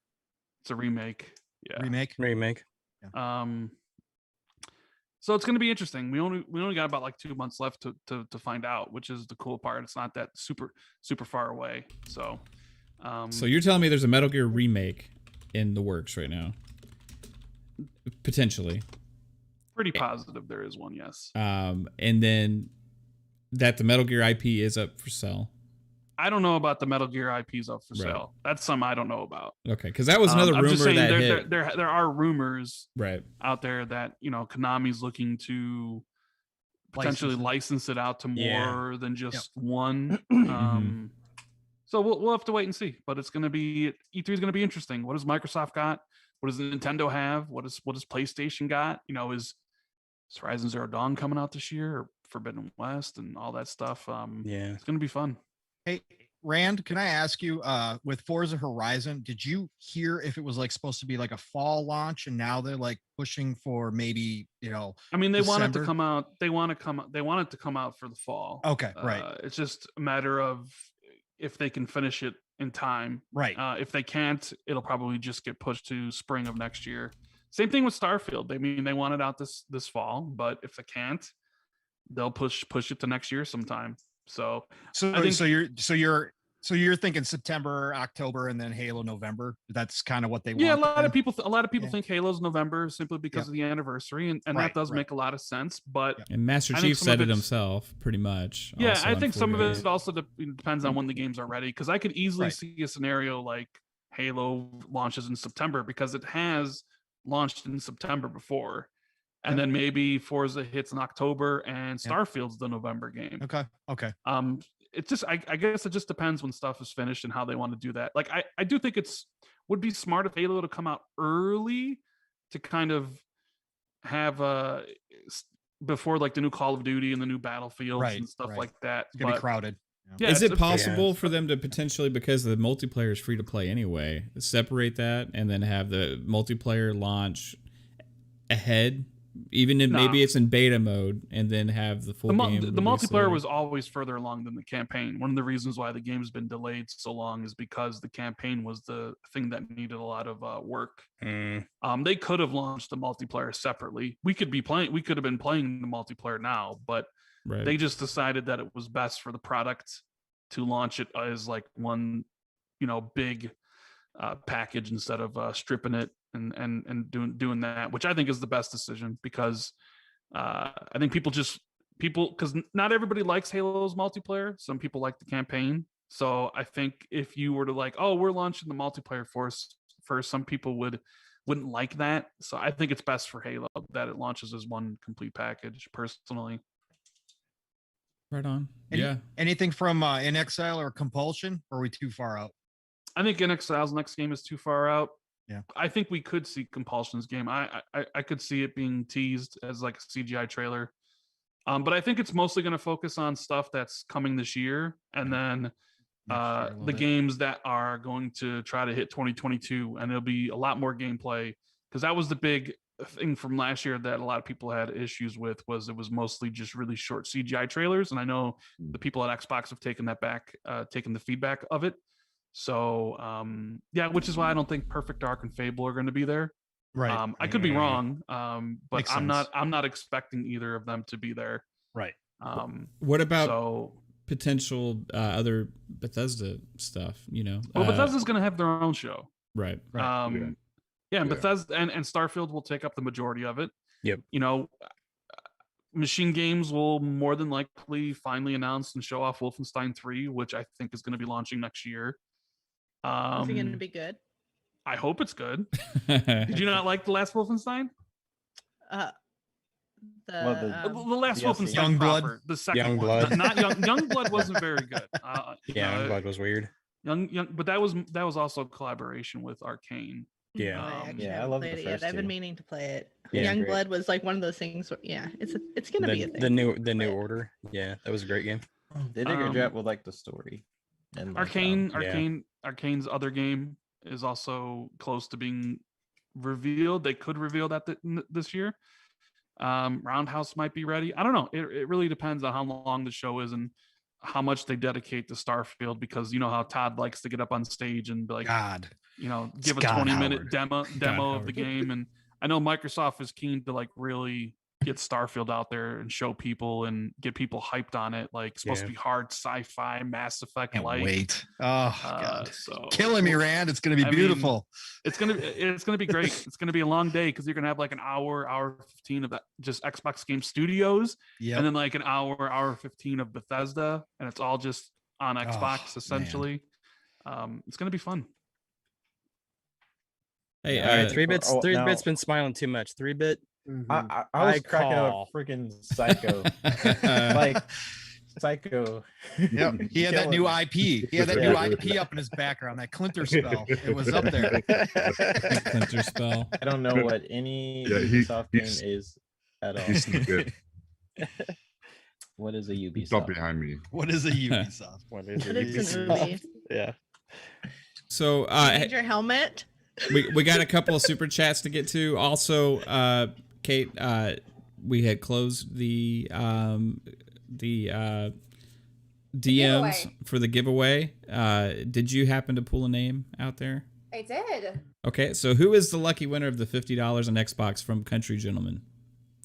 It's a remake. Yeah. Remake. So it's going to be interesting. We only got about like 2 months left to find out, which is the cool part. It's not that super far away. So So you're telling me there's a Metal Gear remake in the works right now? Potentially. pretty positive there is one, yes. And then that the Metal Gear IP is up for sale. I don't know about the Metal Gear IPs up for sale. That's something I don't know about. Okay, because that was another rumor that hit. There are rumors right out there that Konami's looking to potentially license it out to more than just one. So we'll have to wait and see. But it's going to be E3 is going to be interesting. What does Microsoft got? What does Nintendo have? What does PlayStation got? Is Horizon Zero Dawn coming out this year, or Forbidden West, and all that stuff? It's going to be fun. Hey, Rand, can I ask you, with Forza Horizon, did you hear if it was supposed to be a fall launch, and now they're pushing for maybe, I mean, they want it to December? come out. They want it to come out for the fall. Okay, right. It's just a matter of if they can finish it in time. Right. If they can't, it'll probably just get pushed to spring of next year. Same thing with Starfield. They want it out this fall, but if they can't, they'll push it to next year sometime. So I think you're thinking September, October, and then Halo November. That's kind of what they want. Yeah, a lot of people think Halo's November simply because Yeah. of the anniversary, and Right, that does right. make a lot of sense. But and Master I think Chief some said of it it's- himself pretty much. Yeah, also I on think some of Fortnite. it also depends on when the games are ready, because I could easily Right. see a scenario like Halo launches in September, because it has launched in September before, and then maybe Forza hits in October and Starfield's the November game. Okay. It's just I guess it just depends when stuff is finished and how they want to do that. I do think would be smart if Halo to come out early to kind of have before the new Call of Duty and the new Battlefields Right, and stuff right. like that. It's gonna be But, crowded. yeah, Is it's- it possible for them to potentially, because the multiplayer is free to play anyway, separate that and then have the multiplayer launch ahead even if maybe No. it's in beta mode, and then have the full game. The released multiplayer later. was always further along than the campaign. One of the reasons why the game's been delayed so long is because the campaign was the thing that needed a lot of work. They could have launched the multiplayer separately. We could have been playing the multiplayer now, but right. they just decided that it was best for the product to launch it as like one, big package instead of stripping it and doing that, which I think is the best decision, because I think people because not everybody likes Halo's multiplayer. Some people like the campaign. So I think if you were to like, oh, we're launching the multiplayer first, some people wouldn't like that. So I think it's best for Halo that it launches as one complete package, personally. Right on. Yeah. Anything from In Exile or Compulsion? Or are we too far out? I think In Exile's next game is too far out. Yeah. I think we could see Compulsion's game. I could see it being teased as like a CGI trailer. But I think it's mostly going to focus on stuff that's coming this year, and then the games that are going to try to hit 2022, and there'll be a lot more gameplay, because that was the big thing from last year that a lot of people had issues with. Was it was mostly just really short CGI trailers, and I know the people at Xbox have taken that back, taken the feedback of it. So which is why I don't think Perfect Dark and Fable are going to be there. Right. I could be wrong, but Makes I'm sense. not expecting either of them to be there. Right. What about potential other Bethesda stuff? Well, Bethesda's going to have their own show. Right. And Bethesda and Starfield will take up the majority of it. Yep. Machine Games will more than likely finally announce and show off Wolfenstein 3, which I think is going to be launching next year. Is it going to be good? I hope it's good. Did you not like the last Wolfenstein? The last Wolfenstein proper, the second Youngblood. one. Not Youngblood wasn't very good. Youngblood was weird. But that was also a collaboration with Arcane. Yeah. I love played the it yet. first I've been two. meaning to play it. Yeah, Youngblood was like one of those things where, it's gonna be a thing. The new order. Yeah, that was a great game. They did a good job with like the story. And like, Arcane's other game is also close to being revealed. They could reveal that this year. Roundhouse might be ready. I don't know. It really depends on how long the show is and how much they dedicate to Starfield, because you know how Todd likes to get up on stage and be like, give a 20-minute demo of the game. And I know Microsoft is keen to like really get Starfield out there and show people and get people hyped on it. Like, it's supposed to be hard sci-fi, Mass Effect like. Wait. Oh God. So Killing me, Rand. It's gonna be beautiful. It's gonna be great. It's gonna be a long day, because you're gonna have like an hour 15 of that just Xbox Game Studios, and then like an hour 15 of Bethesda, and it's all just on Xbox essentially. It's gonna be fun. Hey, all right, 3-bit's been smiling too much. 3-bit. I was cracking up freaking Psycho. Like Psycho. Yep. He had that new IP. He had that new IP up in his background, that Clinter spell. It was up there. Clinter spell. I don't know what any Ubisoft game is at all. He's good. What is a Ubisoft? Stop behind me. What is a Ubisoft? What is But it's an movie. Yeah. So Need your helmet. we got a couple of super chats to get to. Also, Kate, we had closed the DMs giveaway. for the giveaway. Did you happen to pull a name out there? I did. Okay, so who is the lucky winner of the $50 on Xbox from Country Gentleman?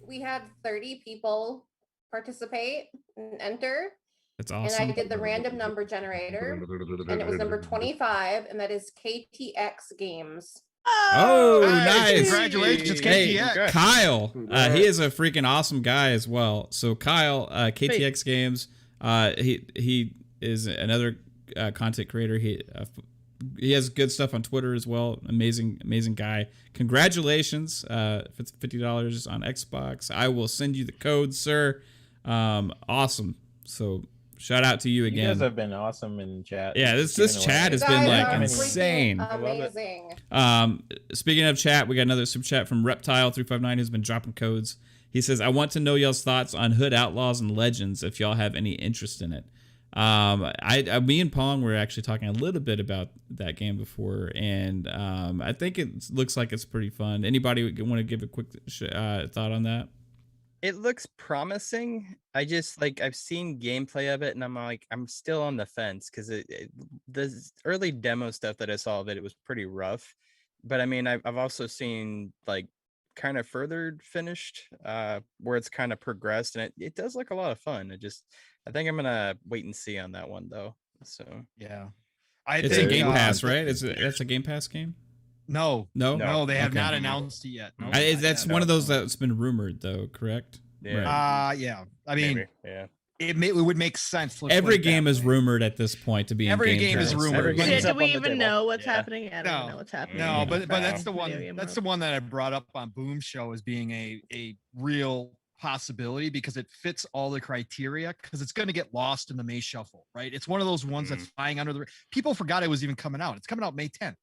We had 30 people participate and enter. That's awesome. And I did the random number generator, and it was number 25, and that is KTX Games. Oh, nice. Congratulations, Hey, KTX. Kyle, he is a freaking awesome guy as well. So Kyle, KTX Games, he is another content creator. He has good stuff on Twitter as well. Amazing guy. Congratulations, $50 on Xbox. I will send you the code, sir. Awesome. So shout out to you again. You guys have been awesome in chat. Yeah, this chat has been like insane. Amazing. Speaking of chat, we got another super chat from Reptile359 who's been dropping codes. He says, I want to know y'all's thoughts on Hood Outlaws and Legends if y'all have any interest in it. Me and Pong were actually talking a little bit about that game before, and I think it looks like it's pretty fun. Anybody want to give a quick thought on that? It looks promising. I just like I've seen gameplay of it, and I'm still on the fence because the early demo stuff that I saw of it was pretty rough. But I mean, I've also seen like kind of further finished where it's kind of progressed, and it does look a lot of fun. I think I'm gonna wait and see on that one though. So Yeah. It's a Game Pass, right? That's a Game Pass game? No, they have Okay. not announced it yet. No, That's one of those that's been rumored, though, correct? Yeah. Right. yeah. I mean, maybe, yeah. it would make sense. let's put Every it that game is way. rumored at this point to be. Every in game is Pass. rumored. Every But- game's Do up we on the even table. know what's Yeah. happening? I don't even know what's happening. No, in but that's the video one. game That's world. the one that I brought up on Boom Show as being a real possibility because it fits all the criteria because it's going to get lost in the May shuffle, right? It's one of those ones that's flying under the. People forgot it was even coming out. It's coming out May 10th.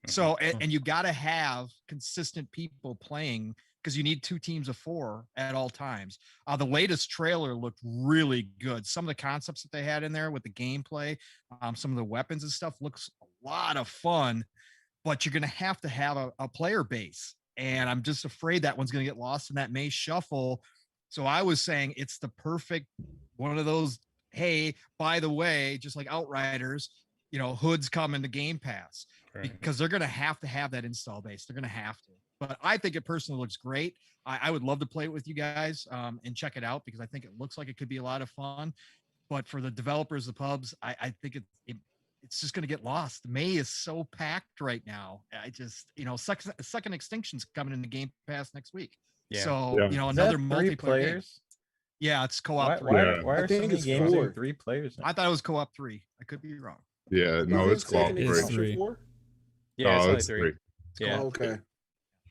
So and you got to have consistent people playing because you need 2 teams of 4 at all times. The latest trailer looked really good. Some of the concepts that they had in there with the gameplay, some of the weapons and stuff looks a lot of fun, but you're going to have a player base. And I'm just afraid that one's going to get lost in that May shuffle. So I was saying it's the perfect one of those, hey, by the way, just like Outriders, hoods come into Game Pass. Right. Because they're going to have that install base. They're going to have to. But I think it personally looks great. I would love to play it with you guys and check it out because I think it looks like it could be a lot of fun. But for the developers, the pubs, I think it's just going to get lost. May is so packed right now. I just, Second Extinction's coming into Game Pass next week. Yeah. So, Yeah. Is that another 3 multiplayer game? players. Yeah, it's co-op Why, 3. why, Yeah. why I are so think many it's games four. doing 3 players? I thought it was co-op 3. I could be wrong. Yeah, no, it's Second cooperate. It's Extinction three. 4? Yeah, it's Oh, only it's 3. three. Yeah. Oh, okay.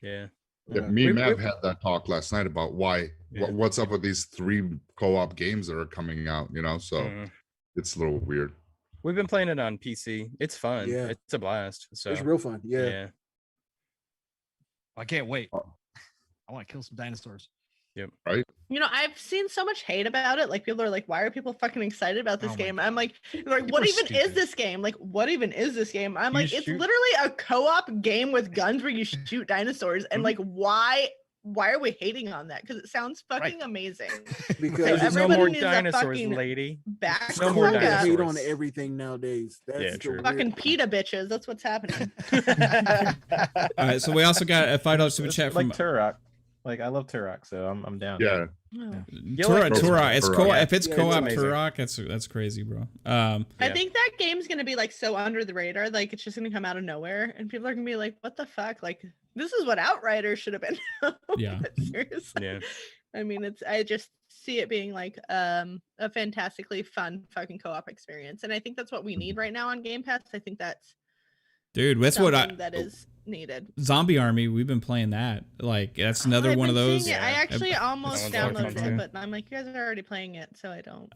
Yeah. Yeah, Okay. me and We- Mav we- had that talk last night about why Yeah. what's up with these 3 co-op games that are coming out, so Mhm. it's a little weird. We've been playing it on PC. It's fun. Yeah. It's a blast. So It's real fun. Yeah. yeah. I can't wait. Oh. I want to kill some dinosaurs. I've seen so much hate about it. Like, people are like, why are people fucking excited about this Oh my game? I'm like, People what are even is stupid. this game? Like, what even is this game? I'm You like, it's shoot- literally a co-op game with guns where you shoot dinosaurs. And like, why are we hating on that? Because it sounds fucking amazing. Because So There's no everybody more needs a dinosaurs, fucking lady. Back it's No the more cool fuck to up. hate dinosaurs. on everything nowadays. That's Yeah, the true. weird Fucking part. PETA bitches. That's what's happening. All right, so we also got a $5 super It's chat like from Turok. Like I love Turok, so I'm down. Yeah, Oh. You like Turok. It's Turok. co If it's Yeah, co-op it's amazing. Turok, that's crazy, bro. I Yeah. think that game's gonna be like so under the radar, like it's just gonna come out of nowhere, and people are gonna be like, "What the fuck?" Like, this is what Outriders should have been. Yeah. But seriously, Yeah. I mean, I just see it being like a fantastically fun fucking co-op experience, and I think that's what we need right now on Game Pass. I think that's Dude, that's what something that is needed. Zombie Army. We've been playing that. Like, that's another I've one of been those. seeing it. I Yeah. actually almost one's a lot of downloaded fun it, too. but I'm like, you guys are already playing it, so I don't.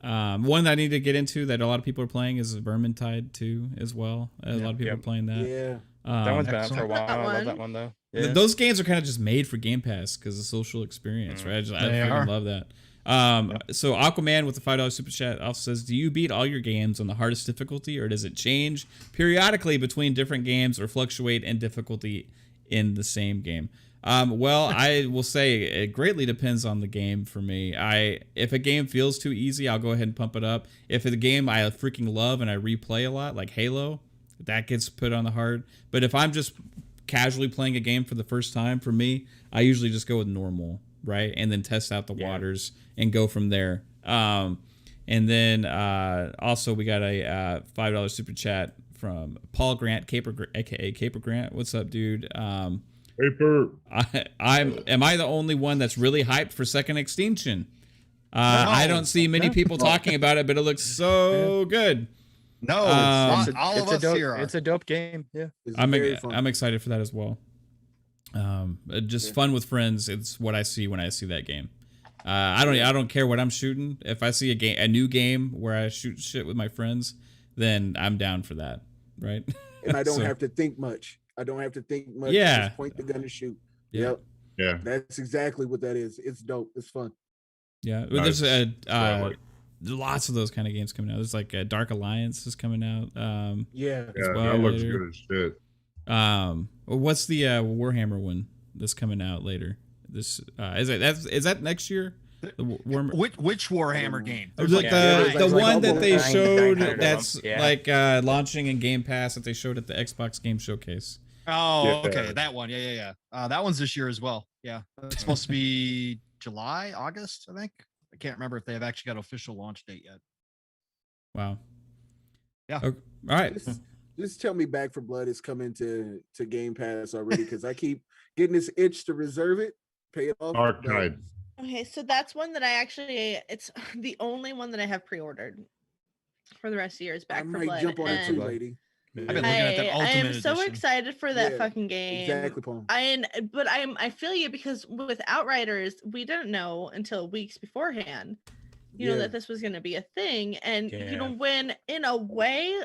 One that I need to get into that a lot of people are playing is Vermintide 2 as well. A lot of people are Yep. playing that. Yeah. That one's been out for a Excellent. while. That I love one. that one though. Th- Yeah. Those games are kind of just made for Game Pass because of social experience, right? I They freaking are. love that. So Aquaman with the $5 super chat also says, "Do you beat all your games on the hardest difficulty, or does it change periodically between different games, or fluctuate in difficulty in the same game?" Well, I will say it greatly depends on the game for me. If a game feels too easy, I'll go ahead and pump it up. If it's a game I freaking love and I replay a lot, like Halo, that gets put on the hard. But if I'm just casually playing a game for the first time, for me, I usually just go with normal, right? And then test out the waters and go from there. And then also we got a $5 super chat from Paul Grant, aka Caper Grant. What's up, dude? paper. Am I the only one that's really hyped for Second Extinction? I don't see many people talking about it, but it looks so good. No, Um, all of a us dope, here are. It's a dope game. Yeah. It's I'm very fun. I'm excited for that as well. Just fun with friends. It's what I see when I see that game. I don't care what I'm shooting. If I see a new game where I shoot shit with my friends, then I'm down for that, right? And I don't So, have to think much. I don't have to think much. Yeah. Just point the gun and shoot. Yeah. Yep. Yeah, That's exactly what that is. It's dope. It's fun. Yeah, well, there's a Nice. lots of those kind of games coming out. There's like Dark Alliance is coming out. Yeah. Yeah, well that looks later. good as shit. What's the Warhammer one that's coming out later? This is that next year? The Warhammer. Which Warhammer game? The, There's like the like one that they nine- showed 900 of that's them. Yeah. like launching in Game Pass that they showed at the Xbox Game Showcase. Oh, Yeah. okay, that one. Yeah. That one's this year as well. Yeah, it's supposed to be July, August, I think. I can't remember if they have actually got an official launch date yet. Wow. Yeah. Okay. All right. Just tell me Back for Blood is coming to Game Pass already, because I keep getting this itch to reserve it, pay it off. Dark but- Tide. Okay, so that's one that I actually, it's the only one that I have pre-ordered for the rest of the year is Back I for might Blood. jump on it too, and lady. I've been looking at that I am Ultimate so Edition. excited for that Yeah, fucking game. Exactly, Paul. But I feel you, because with Outriders, we didn't know until weeks beforehand, you know, Yeah. that this was going to be a thing. And you know, Yeah. when in a way,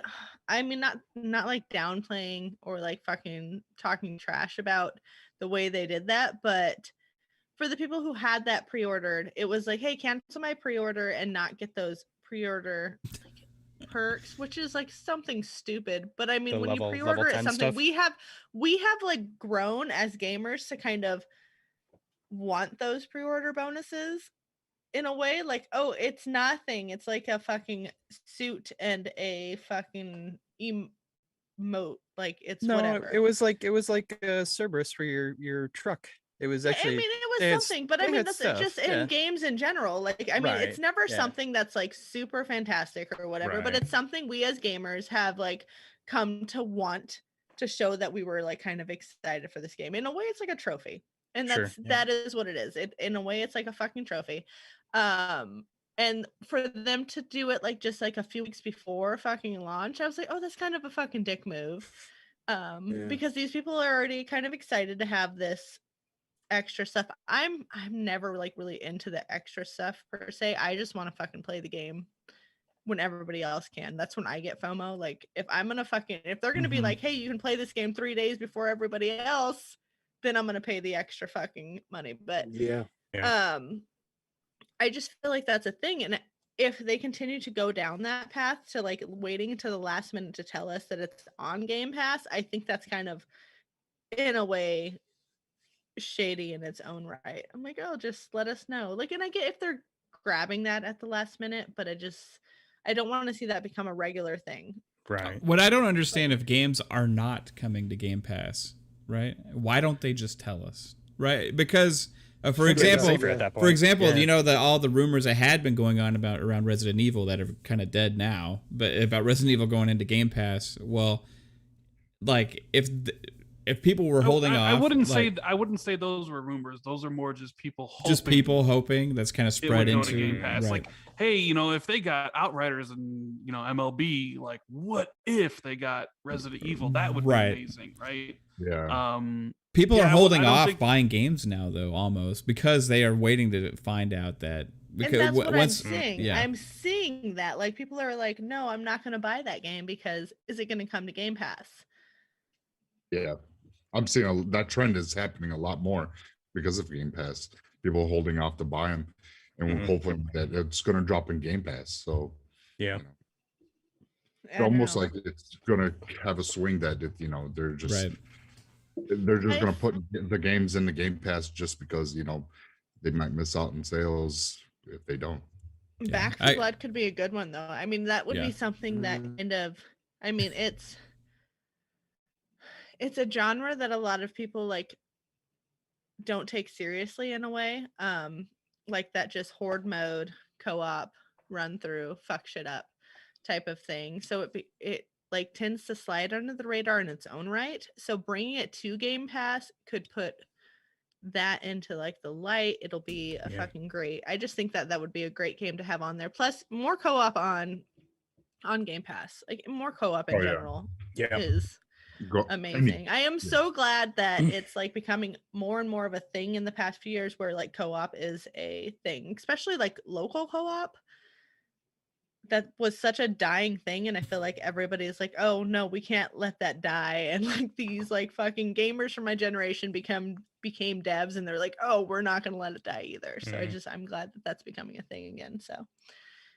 I mean, not like downplaying or like fucking talking trash about the way they did that, but for the people who had that pre-ordered, it was like, hey, cancel my pre-order and not get those pre-order like perks, which is like something stupid. But I mean, The when level- you level pre-order it, 10 something stuff? we have like grown as gamers to kind of want those pre-order bonuses in a way. Like, oh, it's nothing, it's like a fucking suit and a fucking emote, like it's No, whatever. it was like a Cerberus for your truck. It was I actually mean, it they had was something, but I they mean, had that's stuff, just in yeah. games in general. Like, I mean, it's Right, never yeah. something that's like super fantastic or whatever, but Right. it's something we as gamers have like come to want to show that we were like kind of excited for this game. In a way, it's like a trophy, and Sure, that's yeah. that is what it is. It in a way, it's like a fucking trophy. And for them to do it like just like a few weeks before fucking launch, I was like, oh, that's kind of a fucking dick move. Yeah. Because these people are already kind of excited to have this extra stuff. I'm never like really into the extra stuff per se. I just want to fucking play the game when everybody else can. That's when I get FOMO. Like, if they're gonna be Mhm. like, hey, you can play this game 3 days before everybody else, then I'm gonna pay the extra fucking money. But Yeah. I just feel like that's a thing. And if they continue to go down that path to like waiting until the last minute to tell us that it's on Game Pass, I think that's kind of in a way shady in its own right. I'm like, oh, just let us know. Like, and I get if they're grabbing that at the last minute, but I don't want to see that become a regular thing. Right. What I don't understand, if games are not coming to Game Pass, right? Why don't they just tell us, right? Because for Make it example, safer at that for point. example, Yeah. you know, all the rumors that had been going on around Resident Evil that are kind of dead now, but about Resident Evil going into Game Pass. Well, like if people were holding off, I wouldn't like, say those were rumors. Those are more just people hoping. just people hoping that's kind of it would spread go into to Game Pass. right. Like, hey, you know, if they got Outriders and you know MLB, like, what if they got Resident Evil? That would Right. be amazing, right? Yeah. People Yeah, are well, holding I don't off think- buying games now, though, almost because they are waiting to find out that. Because And that's what once, I'm seeing. yeah. I'm seeing that. Like, people are like, no, I'm not going to buy that game because is it going to come to Game Pass? Yeah. I'm seeing that trend is happening a lot more because of Game Pass. People holding off to buy them, and we're Mhm. hoping that it's going to drop in Game Pass. So Yeah. you know, I it's almost know. like it's going to have a swing that you know they're just Right. they're just I going to put the games in the Game Pass just because you know they might miss out on sales if they don't. Yeah. Back for Blood could be a good one, though. I mean, that would Yeah. be something that Mhm. kind of, I mean, it's a genre that a lot of people like don't take seriously in a way. Like that just horde mode, co-op, run through, fuck shit up type of thing. So it like tends to slide under the radar in its own right. So bringing it to Game Pass could put that into like the light. It'll be a Yeah. fucking great. I just think that would be a great game to have on there. Plus more co-op on Game Pass. Like more co-op in Oh, yeah. general Yeah. is Go amazing. I am yeah. so glad that it's like becoming more and more of a thing in the past few years where like co-op is a thing, especially like local co-op. That was such a dying thing, and I feel like everybody's like, oh no, we can't let that die. And like these like fucking gamers from my generation became devs, and they're like, oh, we're not gonna let it die either. So I'm glad that that's becoming a thing again. So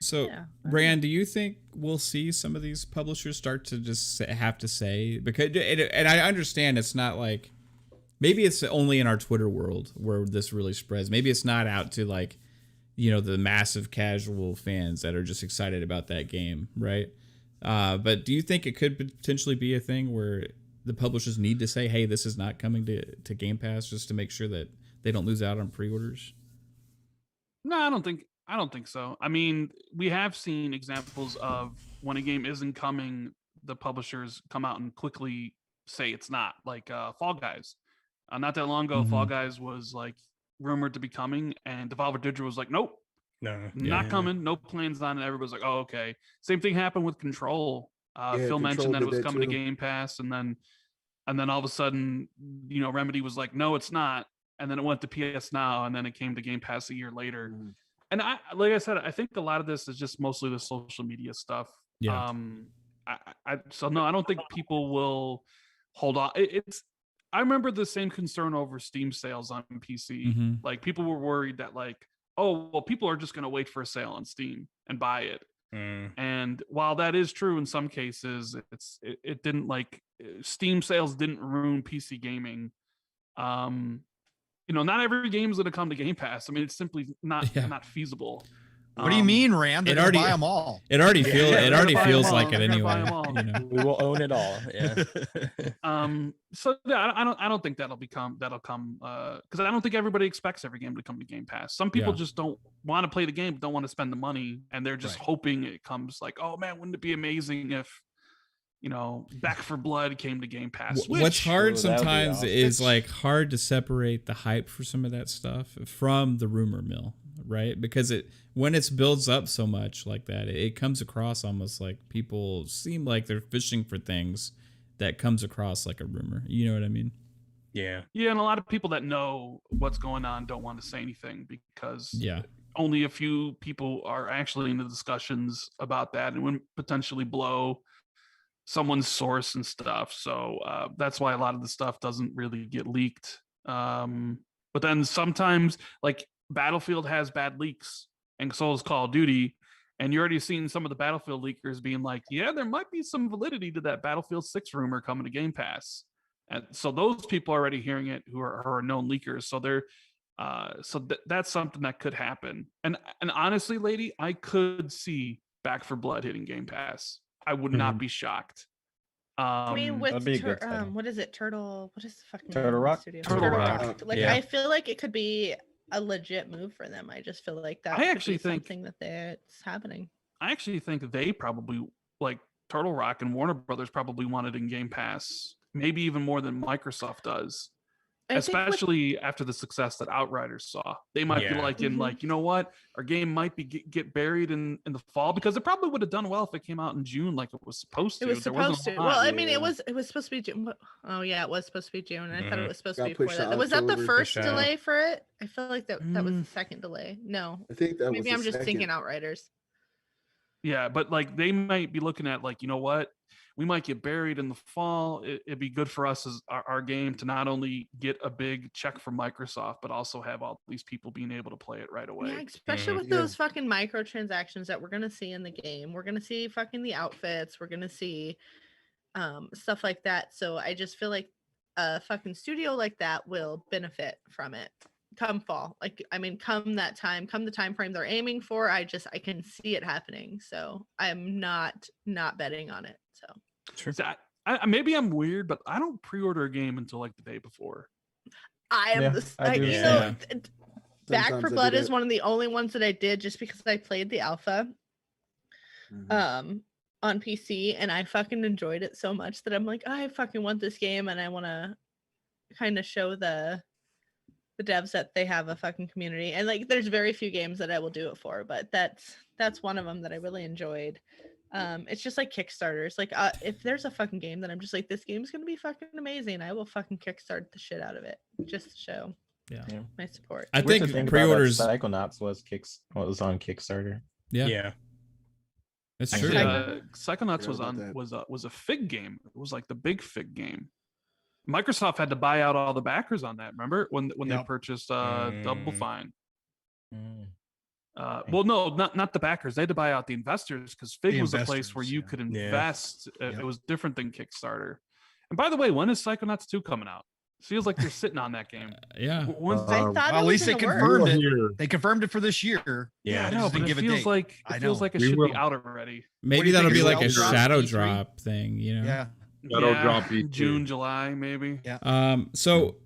So, Yeah. Rand, do you think we'll see some of these publishers start to just have to say, because, and I understand it's not like, maybe it's only in our Twitter world where this really spreads. Maybe it's not out to like, the massive casual fans that are just excited about that game, right? But do you think it could potentially be a thing where the publishers need to say, hey, this is not coming to Game Pass, just to make sure that they don't lose out on pre-orders? No, I don't think so. I mean, we have seen examples of when a game isn't coming, the publishers come out and quickly say it's not, like Fall Guys. Not that long ago, Fall Guys was like rumored to be coming, and Devolver Digital was like, nope, No, not coming, no plans on it. Everybody's like, oh, okay. Same thing happened with Control. Yeah, Phil Control mentioned that it did was that coming to too. Game Pass, and then all of a sudden, Remedy was like, no, it's not. And then it went to PS Now, and then it came to Game Pass a year later. And like I said, I think a lot of this is just mostly the social media stuff. Yeah. So no, I don't think people will hold on. I remember the same concern over Steam sales on PC. Like people were worried that like, oh, well, people are just going to wait for a sale on Steam and buy it. And while that is true in some cases, it didn't, like, Steam sales didn't ruin PC gaming. Not every game is going to come to Game Pass. I mean, it's simply not feasible. What do you mean, Rand? They're gonna buy them all. It already feels like it They're gonna anyway. buy 'em all. we will own it all. Yeah. So yeah, I don't think that'll come because I don't think everybody expects every game to come to Game Pass. Some people just don't want to play the game, don't want to spend the money, and they're just hoping it comes. Like, oh man, wouldn't it be amazing if Back for Blood came to Game Pass? What's hard Ooh, that would be sometimes awesome. is like hard to separate the hype for some of that stuff from the rumor mill, right? Because when it builds up so much like that, it comes across almost like people seem like they're fishing for things that comes across like a rumor. You know what I mean? Yeah. Yeah, and a lot of people that know what's going on don't want to say anything because only a few people are actually in the discussions about that and would potentially blow someone's source and stuff. So that's why a lot of the stuff doesn't really get leaked. But then sometimes, like, Battlefield has bad leaks, and so is Call of Duty. And you're already seeing some of the Battlefield leakers being like, yeah, there might be some validity to that Battlefield 6 rumor coming to Game Pass. And so those people are already hearing it who are known leakers. So they're that's something that could happen. And honestly, lady, I could see Back for Blood hitting Game Pass. I would not be shocked. I mean, with that'd be a good title. what is it? Turtle? What is the fucking Turtle name of the Rock? studio? Turtle Rock. Like, Yeah. I feel like it could be a legit move for them. I just feel like that. I could actually be think- something that's happening. I actually think they probably, like, Turtle Rock and Warner Brothers probably want it in Game Pass, maybe even more than Microsoft does. I think with- Especially after the success that Outriders saw. They might be like, you know what? Our game might be get buried in the fall, because it probably would have done well if it came out in June like it was supposed to. It was There wasn't supposed a to. lot. Well, I mean, it was supposed to be June. Oh yeah, it was supposed to be June. And I thought it was supposed to Got be before pushed that. to Was that the October. first Pushed out. delay for it? I feel like that was the second delay. No, I think that maybe was I'm the just second. thinking Outriders. Yeah, but like they might be looking at, like, you know what? We might get buried in the fall. It'd be good for us as our game to not only get a big check from Microsoft, but also have all these people being able to play it right away. Yeah, especially with Yeah. those fucking microtransactions that we're gonna see in the game. We're gonna see fucking the outfits. We're gonna see stuff like that. So I just feel like a fucking studio like that will benefit from it come fall. Like, I mean, come the time frame they're aiming for, I can see it happening. So I'm not betting on it. So True. So maybe I'm weird, but I don't pre-order a game until like the day before. I am Yeah, this I do you the know same. Back Sometimes for I do Blood is that. one of the only ones that I did just because I played the alpha on PC and I fucking enjoyed it so much that I'm like, I fucking want this game and I want to kind of show the devs that they have a fucking community. And like, there's very few games that I will do it for, but that's one of them that I really enjoyed. It's just like Kickstarters. Like, if there's a fucking game that I'm just like, this game's gonna be fucking amazing, I will fucking kickstart the shit out of it just to show my support. I Weird to think about that pre-orders. Psychonauts was on Kickstarter. Yeah, it's true. Actually, Psychonauts Forgot about that. was a Fig game. It was like the big Fig game. Microsoft had to buy out all the backers on that. Remember when they Yep. purchased Double Fine? Mm. Well, no, not the backers. They had to buy out the investors because Fig The was a place where investors, you yeah. could Yeah. invest. Yep. It was different than Kickstarter. And by the way, when is Psychonauts 2 coming out? Feels like they're sitting on that game. Yeah. When's I Um, thought Well, it at was least in they the works. confirmed it. here. They confirmed it for this year. yeah, I They know, just but didn't it give a feels date. like I it feels know. like it We should will. be out already. What Maybe do you that'll think be is like a stealth drop shadow E3? drop thing, you know? Yeah. That'll Yeah, drop E3. June, July, maybe. Yeah. So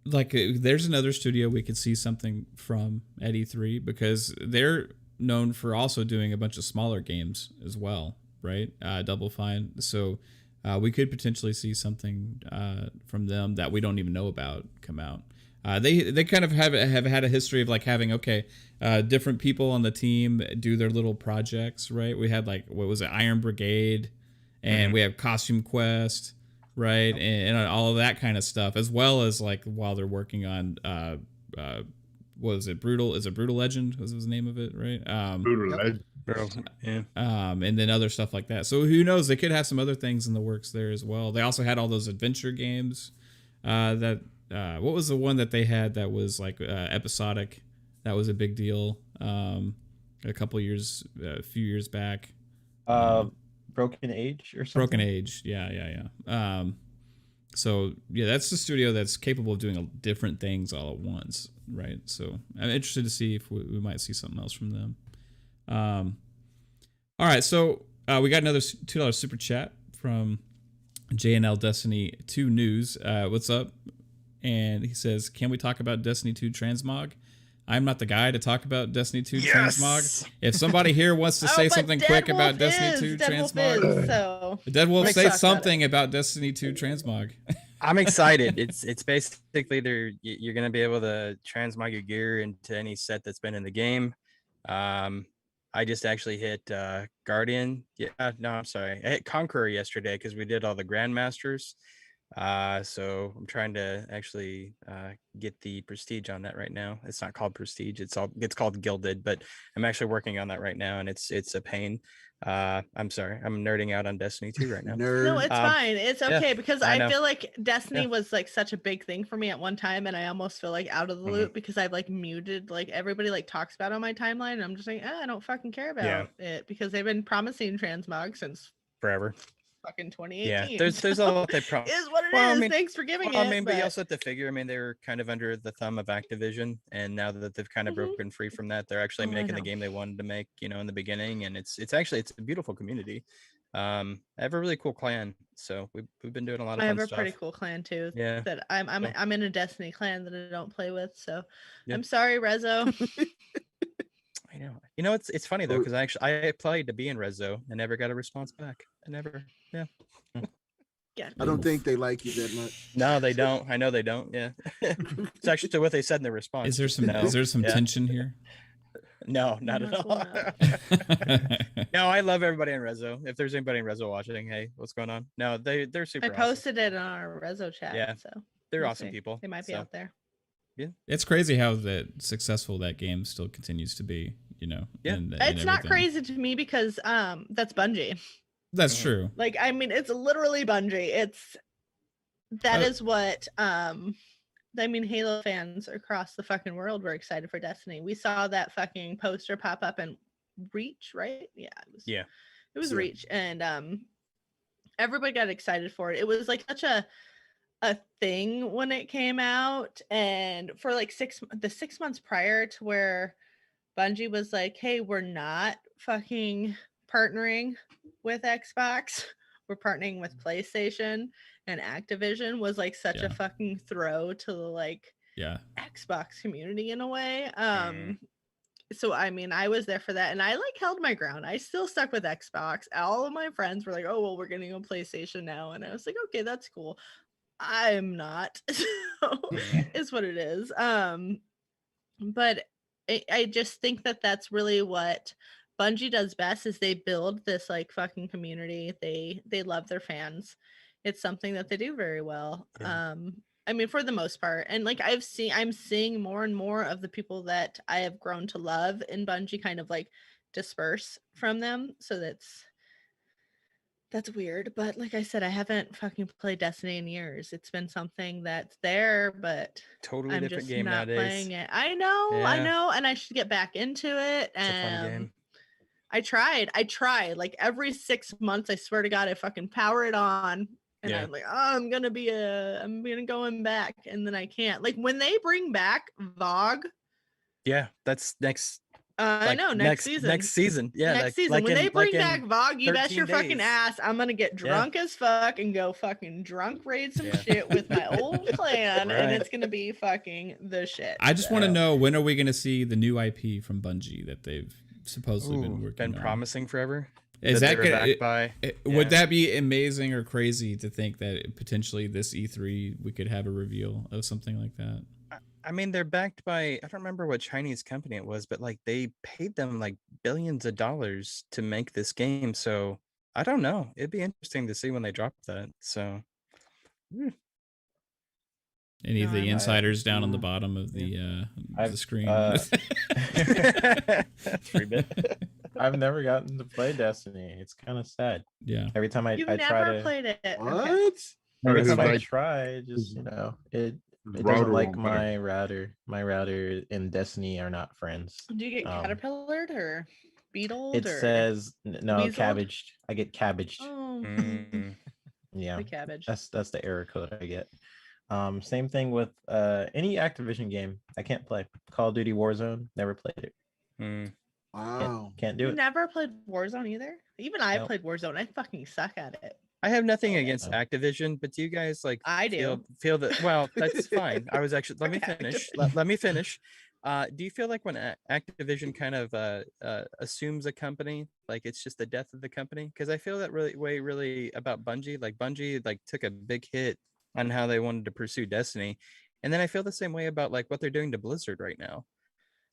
like there's another studio we could see something from at E3 because they're known for also doing a bunch of smaller games as well, right? Double Fine. So we could potentially see something from them that we don't even know about come out. They kind of have had a history of like having different people on the team do their little projects, right? We had like what was it, Iron Brigade, and we have Costume Quest, right, and all of that kind of stuff, as well as like while they're working on what was it, Brutal? Is it Brutal Legend? Was the name of it, right? Brutal Yep. Legend. Bro, yeah. And then other stuff like that. So who knows? They could have some other things in the works there as well. They also had all those adventure games. What was the one that they had that was like episodic? That was a big deal. A few years back. Broken Age or something. Broken Age. Yeah. So yeah, that's the studio that's capable of doing different things all at once, right? So I'm interested to see if we might see something else from them. All right, so we got another $2 super chat from JNL Destiny 2 News. What's up? And he says, "Can we talk about Destiny 2 Transmog? I'm not the guy to talk about Destiny 2 Transmog. If somebody here wants to say but something Dead quick about Wolf Destiny 2 Dead Wolf Transmog, is, so Dead Wolf, Let's say talk about something about Destiny 2 Transmog." I'm excited. It's basically you're gonna be able to transmog your gear into any set that's been in the game. I just actually hit Guardian. Yeah, no, I'm sorry. I hit Conqueror yesterday because we did all the Grandmasters. So I'm trying to actually get the prestige on that right now. It's not called prestige. It's called gilded, but I'm actually working on that right now, and it's a pain. I'm sorry. I'm nerding out on Destiny 2 right now. Nerd. no, it's fine. It's yeah, okay because I I know. feel like Destiny was like such a big thing for me at one time, and I almost feel like out of the loop because I've like muted like everybody like talks about it on my timeline, and I'm just like, I don't fucking care about it because they've been promising transmog since Forever. fucking 2018. Yeah, there's a lot they promise. Is what it Well, I is. mean- Thanks for giving Well, it. I mean, but you but- also have to figure. I mean, they were kind of under the thumb of Activision, and now that they've kind of Mhm. broken free from that, they're actually Oh, I making the know. game they wanted to make. In the beginning, and it's a beautiful community. I have a really cool clan, so we've been doing a lot of I fun have a stuff. pretty cool clan too. Yeah. That I'm So- I'm in a Destiny clan that I don't play with. So Yeah. I'm sorry, Rezo. I know. It's funny though Oh. because I applied to be in Rezo and never got a response back. I never. Yeah. Yeah. I don't think they like you that much. No, they don't. I know they don't. Yeah. It's actually what they said in the response. Is there some No. Yeah. tension here? No, not at Not all. cool No, I love everybody in Rezo. If there's anybody in Rezo watching, hey, what's going on? No, they're super. I awesome. posted it on our Rezo chat. Yeah, So They're we'll awesome see. people. They might be so, out there. It's crazy how successful that game still continues to be, Yeah. and It's not everything. crazy to me because that's Bungie. That's Mhm. true. Like I mean, it's literally Bungie. That is what I mean, Halo fans across the fucking world were excited for Destiny. We saw that fucking poster pop up in Reach, right? Yeah, Yeah. it was Yeah. Reach, and everybody got excited for it. It was like such a thing when it came out, and for like 6 months prior to where Bungie was like, hey, we're not fucking partnering with Xbox, we're partnering with PlayStation, and Activision was like such Yeah. a fucking throw to the like Yeah. Xbox community in a way. Mm. So I mean, I was there for that, and I like held my ground. I still stuck with Xbox. All of my friends were like, oh well, we're getting a PlayStation now, and I was like, okay, that's cool. I'm not. So is what it is. But I just think that that's really what Bungie does best is they build this like fucking community. They love their fans. It's something that they do very well. Yeah. I mean, for the most part, and like I'm seeing more and more of the people that I have grown to love in Bungie kind of like disperse from them. So That's weird, but like I said, I haven't fucking played Destiny in years. It's been something that's there, but Totally I'm different just game not nowadays. playing it. I know, and I should get back into it. It's a fun game. I tried. Like every 6 months, I swear to God, I fucking power it on. And Yeah. I'm like, oh, I'm gonna going back, and then I can't. Like when they bring back VOG, Yeah, that's next. I know next season. Next season, yeah. Next season, like when in- they bring like back in VOG, you bet 13 your fucking days. ass I'm gonna get drunk as fuck and go fucking drunk raid some Yeah. shit with my old clan, and Right. it's gonna be fucking the shit. I just want to So, know, when are we going to see the new IP from Bungie that they've supposedly been Ooh, working been on? promising forever. Is that they were good? backed by? Would Yeah. that be amazing or crazy to think that potentially this E3 we could have a reveal of something like that? I mean, they're backed by, I don't remember what Chinese company it was, but like they paid them like billions of dollars to make this game. So I don't know. It'd be interesting to see when they drop that. So Any of No, the I'm- insiders down on the yeah. bottom of the I've, screen? 3-bit. I've never gotten to play Destiny. It's kind of sad. Yeah. Every time I you've try never to played it. Okay. What? every His time I like- try, it just his- it his doesn't router like won't work. my router. My router and Destiny are not friends. Do you get caterpillared or beetled? It or says no weaseled? cabbaged. I get cabbaged. Oh, Mm. Yeah, the cabbage. that's the error code I get. Same thing with any Activision game. I can't play. Call of Duty Warzone, never played it. Mm. Wow. Can't do You it. never played Warzone either? Even I Nope. played Warzone. I fucking suck at it. I have nothing Oh, against no. Activision, but do you guys like I do. feel that? Well, that's fine. I was actually let me Fuck finish. Activision. Let me finish. Do you feel like when Activision kind of assumes a company, like it's just the death of the company? Because I feel that really about Bungie. Like Bungie like took a big hit on how they wanted to pursue Destiny, and then I feel the same way about like what they're doing to Blizzard right now.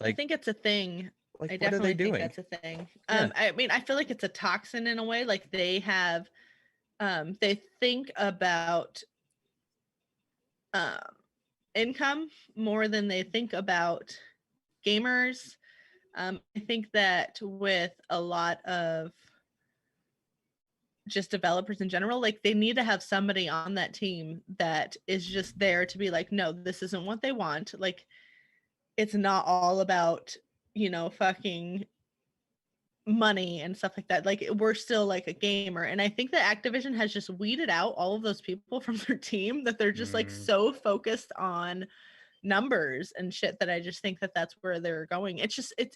I Like, think it's a thing. like I what are definitely they think doing? that's a thing. Yeah. I mean, I feel like it's a toxin in a way. Like they have, they think about income more than they think about gamers. I think that with a lot of just developers in general, like they need to have somebody on that team that is just there to be like, no, this isn't what they want. Like, it's not all about, fucking money and stuff like that. Like we're still like a gamer. And I think that Activision has just weeded out all of those people from their team, that they're just like so focused on numbers and shit, that I just think that that's where they're going.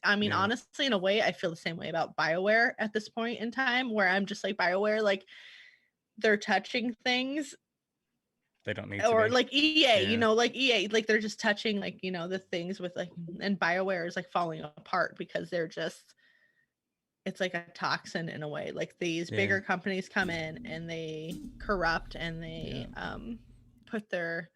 I mean, Yeah. honestly, in a way, I feel the same way about BioWare at this point in time, where I'm just like, BioWare, like they're touching things, They don't need or to be. like EA, Yeah. like EA, like they're just touching like, the things with like, and BioWare is like falling apart because they're just, it's like a toxin in a way. Like these Yeah. bigger companies come in and they corrupt and they put their,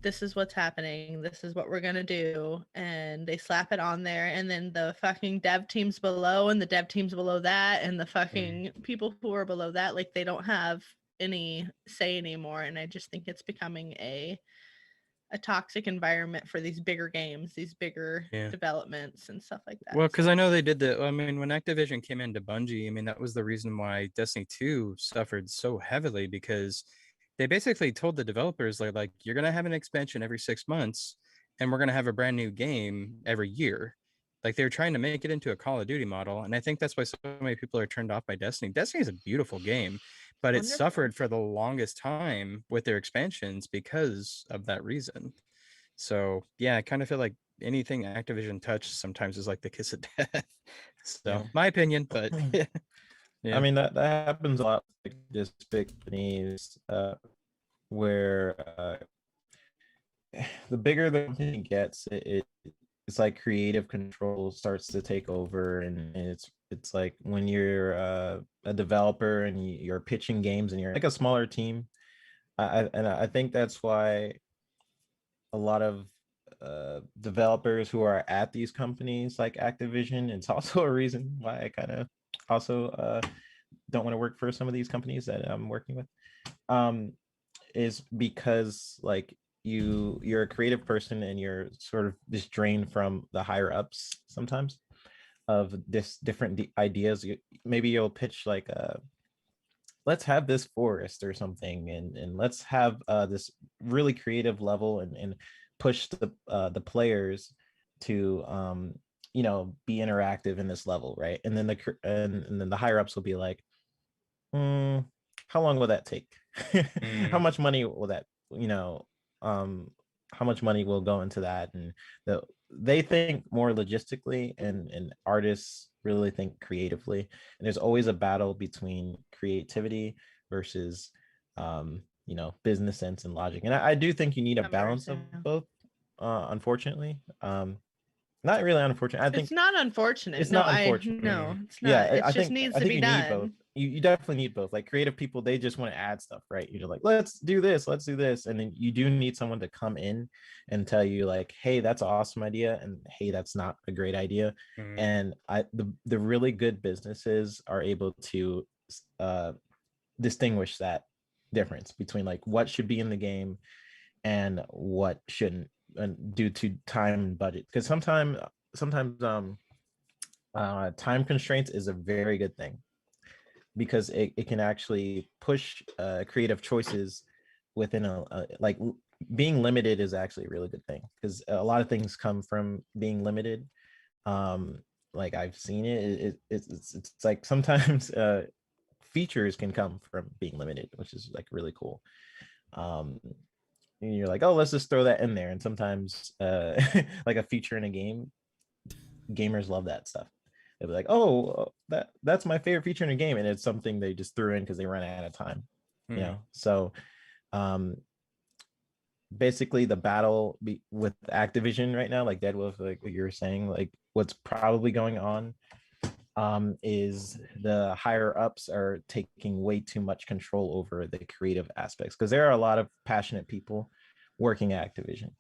this is what's happening, this is what we're gonna do, and they slap it on there, and then the fucking dev teams below and the dev teams below that and the fucking people who are below that, like they don't have any say anymore. And I just think it's becoming a toxic environment for these bigger games, these bigger Yeah. developments and stuff like that. Well, because So- I know they did I mean, when Activision came into Bungie, I mean, that was the reason why Destiny 2 suffered so heavily, because they basically told the developers, like you're going to have an expansion every 6 months, and we're going to have a brand new game every year. Like they were trying to make it into a Call of Duty model. And I think that's why so many people are turned off by Destiny. Destiny is a beautiful game, but it Wonderful. suffered for the longest time with their expansions because of that reason. So yeah, I kind of feel like anything Activision touched sometimes is like the kiss of death. So Yeah. my opinion, but yeah. I mean that happens a lot with just big companies, where the bigger the company gets, it's like creative control starts to take over, and it's like when you're a developer and you're pitching games and you're like a smaller team. I think that's why a lot of developers who are at these companies like Activision, it's also a reason why I kind of also don't want to work for some of these companies that I'm working with, is because like you're a creative person and you're sort of just drained from the higher ups sometimes of this different ideas. Maybe you'll pitch like let's have this forest or something, and let's have this really creative level, and push the players to be interactive in this level, right? And then and then the higher ups will be like, how long will that take? How much money will that, how much money will go into that? And they think more logistically, and artists really think creatively. And there's always a battle between creativity versus business sense and logic. And I do think you need a balance of both, unfortunately. Not really unfortunate. I think it's not unfortunate. it's no, not unfortunate. no, it's not. Yeah, It I just think needs I to think be you need both. done. You definitely need both. Like creative people, they just want to add stuff, right? You're like, let's do this, and then you do need someone to come in and tell you like, hey, that's an awesome idea, and hey, that's not a great idea. And the really good businesses are able to distinguish that difference between like what should be in the game and what shouldn't, and due to time and budget. Because sometimes time constraints is a very good thing, because it can actually push creative choices within like being limited is actually a really good thing, because a lot of things come from being limited. Like I've seen it's like sometimes features can come from being limited, which is like really cool. And you're like, oh, let's just throw that in there. And sometimes like a feature in a game, gamers love that stuff. They'll be like, oh, that's my favorite feature in a game, and it's something they just threw in because they ran out of time. So basically the battle with Activision right now, like Deadwolf, like what you were saying, like what's probably going on is the higher ups are taking way too much control over the creative aspects, because there are a lot of passionate people working at Activision,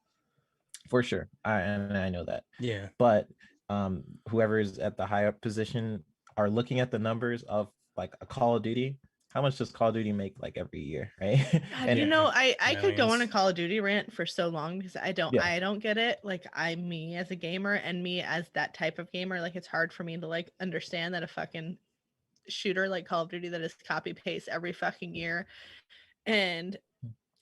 for sure. I know that. Yeah. But whoever is at the higher position are looking at the numbers of like a Call of Duty. How much does Call of Duty make like every year, right? God, And I could go on a Millions. Call of Duty rant for so long, because I don't Yeah. get it. Like me as a gamer, and me as that type of gamer, like it's hard for me to like understand that a fucking shooter like Call of Duty that is copy paste every fucking year, and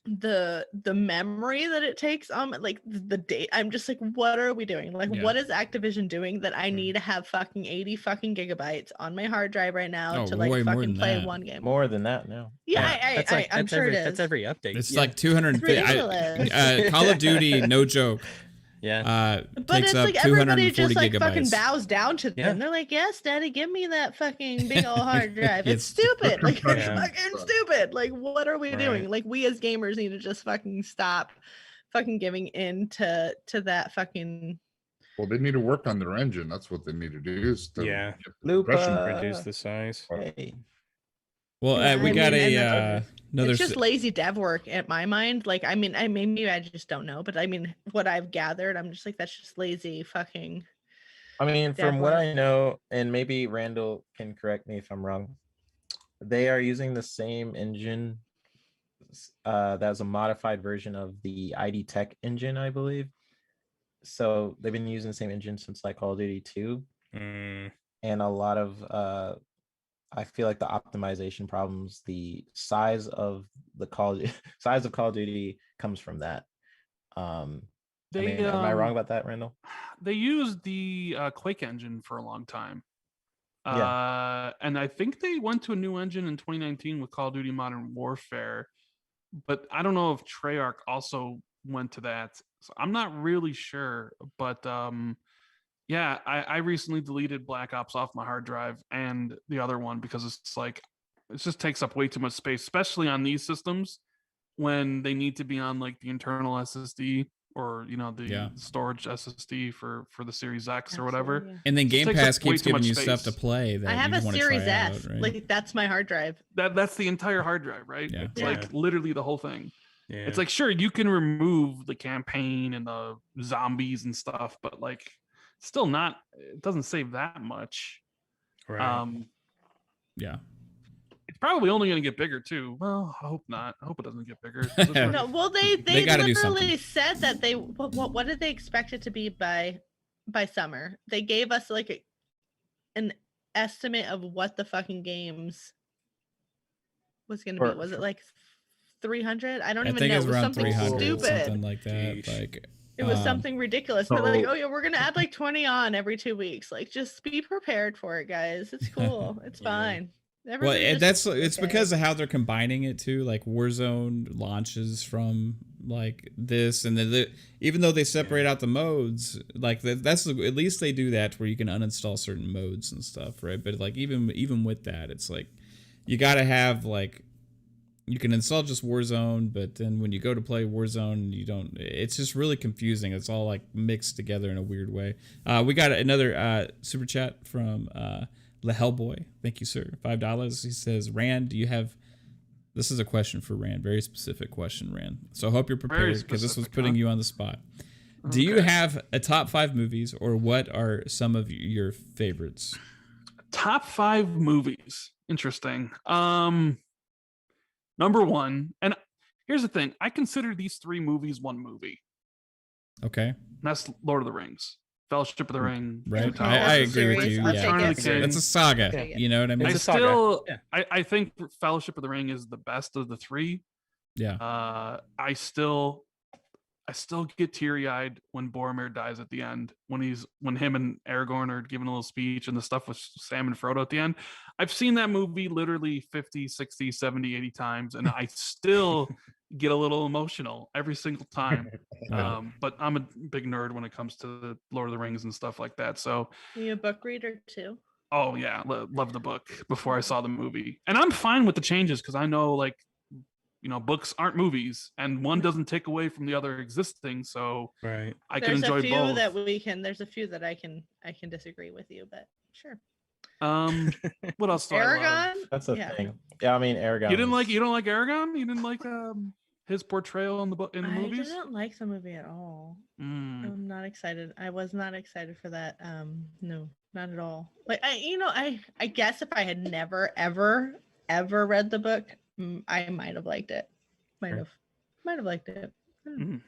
the memory that it takes like the date, I'm just like, what are we doing? Like Yeah. what is Activision doing that I need to have fucking 80 fucking gigabytes on my hard drive right now Oh, to like way more fucking than play that. one game? more than that now. Yeah, I'm sure it is. That's every update. It's Yeah. like 250. ridiculous. Call of Duty, no joke. Yeah. But Takes it's up like everybody 240 just like fucking gigabytes. bows down to them. Yeah. They're like, yes, daddy, give me that fucking big old hard drive. It's- It's stupid. Like it's Yeah. fucking stupid. Like what are we Right. doing? Like we as gamers need to just fucking stop fucking giving in to that fucking Well, they need to work on their engine. That's what they need to do. Is to Yeah. get the compression Lupa. Reduce the size. Hey. Well, Yeah, we I got mean, another. it's just lazy dev work at my mind. Like, I mean, maybe I just don't know, but I mean, what I've gathered, I'm just like, that's just lazy fucking. I mean, from dev what work. I know, and maybe Randall can correct me if I'm wrong, they are using the same engine. That's a modified version of the ID Tech engine, I believe. So they've been using the same engine since like Call of Duty 2, Mm. and a lot of I feel like the optimization problems, the size of size of Call of Duty comes from that. I mean, am I wrong about that, Randall? They used the Quake engine for a long time. Yeah. And I think they went to a new engine in 2019 with Call of Duty Modern Warfare, but I don't know if Treyarch also went to that. So I'm not really sure, but yeah, I recently deleted Black Ops off my hard drive and the other one because it's like it just takes up way too much space, especially on these systems when they need to be on like the internal SSD or the storage SSD for the Series X or whatever. Absolutely, yeah. And then Just Game takes up Pass way keeps too giving much you stuff to space. play that I have you a want to Series try S. out, right? Like that's my hard drive. That's the entire hard drive, right? Yeah. It's Yeah. like literally the whole thing. Yeah. It's like, sure, you can remove the campaign and the zombies and stuff, but like still not, it doesn't save that much. right. Yeah. It's probably only going to get bigger too. Well, I hope not. I hope it doesn't get bigger. This one- No, well, they They gotta do literally something. said that they what did they expect it to be by summer? They gave us like an estimate of what the fucking games was going to For- be? Was it like 300? I don't I even think know. it's It was around something 300, stupid. something like that. Sheesh. Like It was something ridiculous. They're like, so- oh yeah, we're gonna add like 20 on every 2 weeks. Like, just be prepared for it, guys. It's cool. It's Yeah. fine. Well, Everybody and just it's okay. because of how they're combining it too. Like Warzone launches from like this, and then even though they separate out the modes, like that's at least they do that where you can uninstall certain modes and stuff, right? But like even with that, it's like you got to have like you can install just Warzone, but then when you go to play Warzone, you don't. It's just really confusing. It's all like mixed together in a weird way. We got another super chat from Le Hellboy. Thank you, sir. $5. He says, Rand, do you have? This is a question for Rand. Very specific question, Rand. So I hope you're prepared because this was specific, putting huh? you on the spot. Do you Okay. have a top 5 movies, or what are some of your favorites? Top 5 movies. Interesting. Number 1, and here's the thing: I consider these 3 movies one movie. Okay, And that's Lord of the Rings, Fellowship of the Ring. right. Okay, I that's a agree with series. you. I'll Yeah, take Return of it. the King. it's a saga. Yeah. You know what I mean? I It's a saga. still, Yeah. I think Fellowship of the Ring is the best of the 3. Yeah. I still get teary eyed when Boromir dies at the end, when him and Aragorn are giving a little speech and the stuff with Sam and Frodo at the end. I've seen that movie literally 50, 60, 70, 80 times, and I still get a little emotional every single time. Right. But I'm a big nerd when it comes to the Lord of the Rings and stuff like that. So, Are you a book reader too? oh yeah, love the book before I saw the movie. And I'm fine with the changes because I know, like, books aren't movies, and one doesn't take away from the other existing, so Right. I can There's enjoy a few both. that we can. There's a few that I can disagree with you, but sure. What else do I love? Aragon. That's a Yeah. thing. Yeah, I mean, Aragon. You don't was- like Aragon? You didn't like his portrayal in the book in the I movies? didn't like the movie at all. Mm. I'm not excited. I was not excited for that. No, not at all. Like I guess if I had never ever read the book, I might have liked it. Might have liked it. I don't know.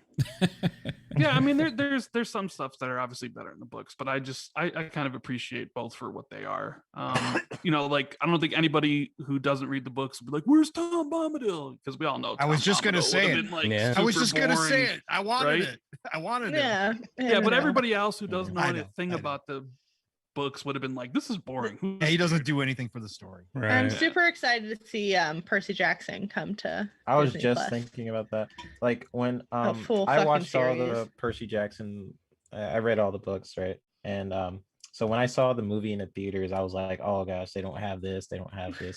Yeah, I mean, there's some stuff that are obviously better in the books, but I kind of appreciate both for what they are. Like, I don't think anybody who doesn't read the books would be like, "Where's Tom Bombadil?" Because we all know. I was Tom just gonna Bombadil say would've it. been, like, Yeah. I was super just gonna say boring, it. I wanted right? it. I wanted it. Yeah. Yeah, but no. everybody else who doesn't know I know, anything I know. about the books would have been like, "This is boring." Yeah, he doesn't do anything for the story. Right. I'm super excited to see Percy Jackson come to. I was Disney just Plus. thinking about that. Like when full I fucking watched all the series. Percy Jackson, I read all the books, right? And so when I saw the movie in the theaters, I was like, oh gosh, they don't have this,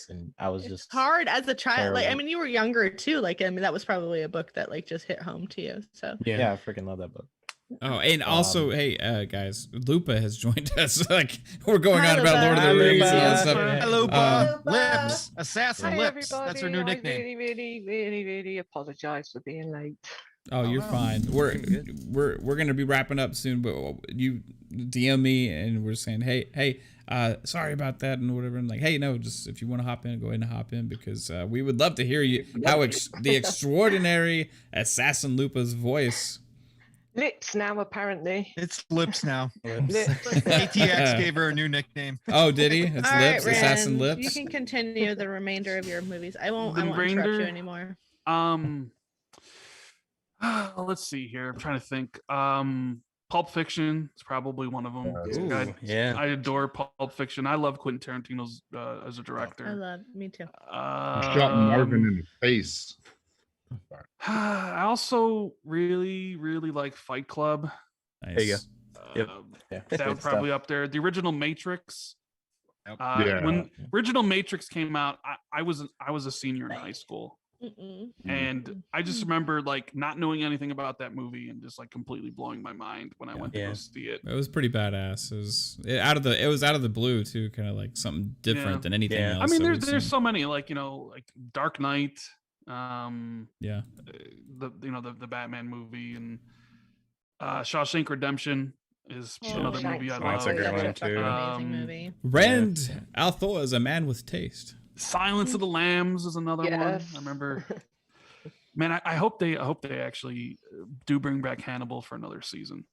and I was It's just hard as a child. Like, I terrible. mean, you were younger too. Like, I mean, that was probably a book that like just hit home to you. So yeah, I freaking love that book. Oh, and also, hey, guys, Lupa has joined us. Like, we're going Hi, on about Lupa. Lord of the Hi, Rings and all that Lupa. stuff. Hello, Lupa. Lips, Assassin Hi Lips. That's her everybody. new I nickname. really apologize for being late. Oh, you're wow. fine. We're gonna be wrapping up soon, but you DM me and we're saying, hey, sorry about that and whatever. And like, hey, no, just if you want to hop in, go ahead and hop in because we would love to hear you how the extraordinary Assassin Lupa's voice. Lips now apparently. It's Lips now. Lips. ATX gave her a new nickname. Oh, did he? It's all Lips, right, Assassin Rand, Lips. you can continue the remainder of your movies. I won't The interrupt you remainder? anymore. Let's see here. I'm trying to think. Pulp Fiction is probably one of them. Ooh, yeah. I adore Pulp Fiction. I love Quentin Tarantino's as a I director. love me too. Shot Marvin in the face. I also really like Fight Club. Nice. There you go. Yep. Yeah, That good would stuff. probably up there. The original Matrix. Yep. Yeah. When original Matrix came out, I was a senior in high school, Mm-mm. and I just remember like not knowing anything about that movie and just like completely blowing my mind when I went to Yeah. go see it. It was pretty badass. It was out of the blue too, kind of like something different Yeah. than anything Yeah. else. I mean, that there's we've there's seen. so many like like Dark Knight, Yeah. the Batman movie and Shawshank Redemption is Oh, another movie I Oh, that's a love. great Such one, a fucking too. amazing movie. Rand Althor is a man with taste. Silence of the Lambs is another one. Yes. I remember. Man, I hope they actually do bring back Hannibal for another season.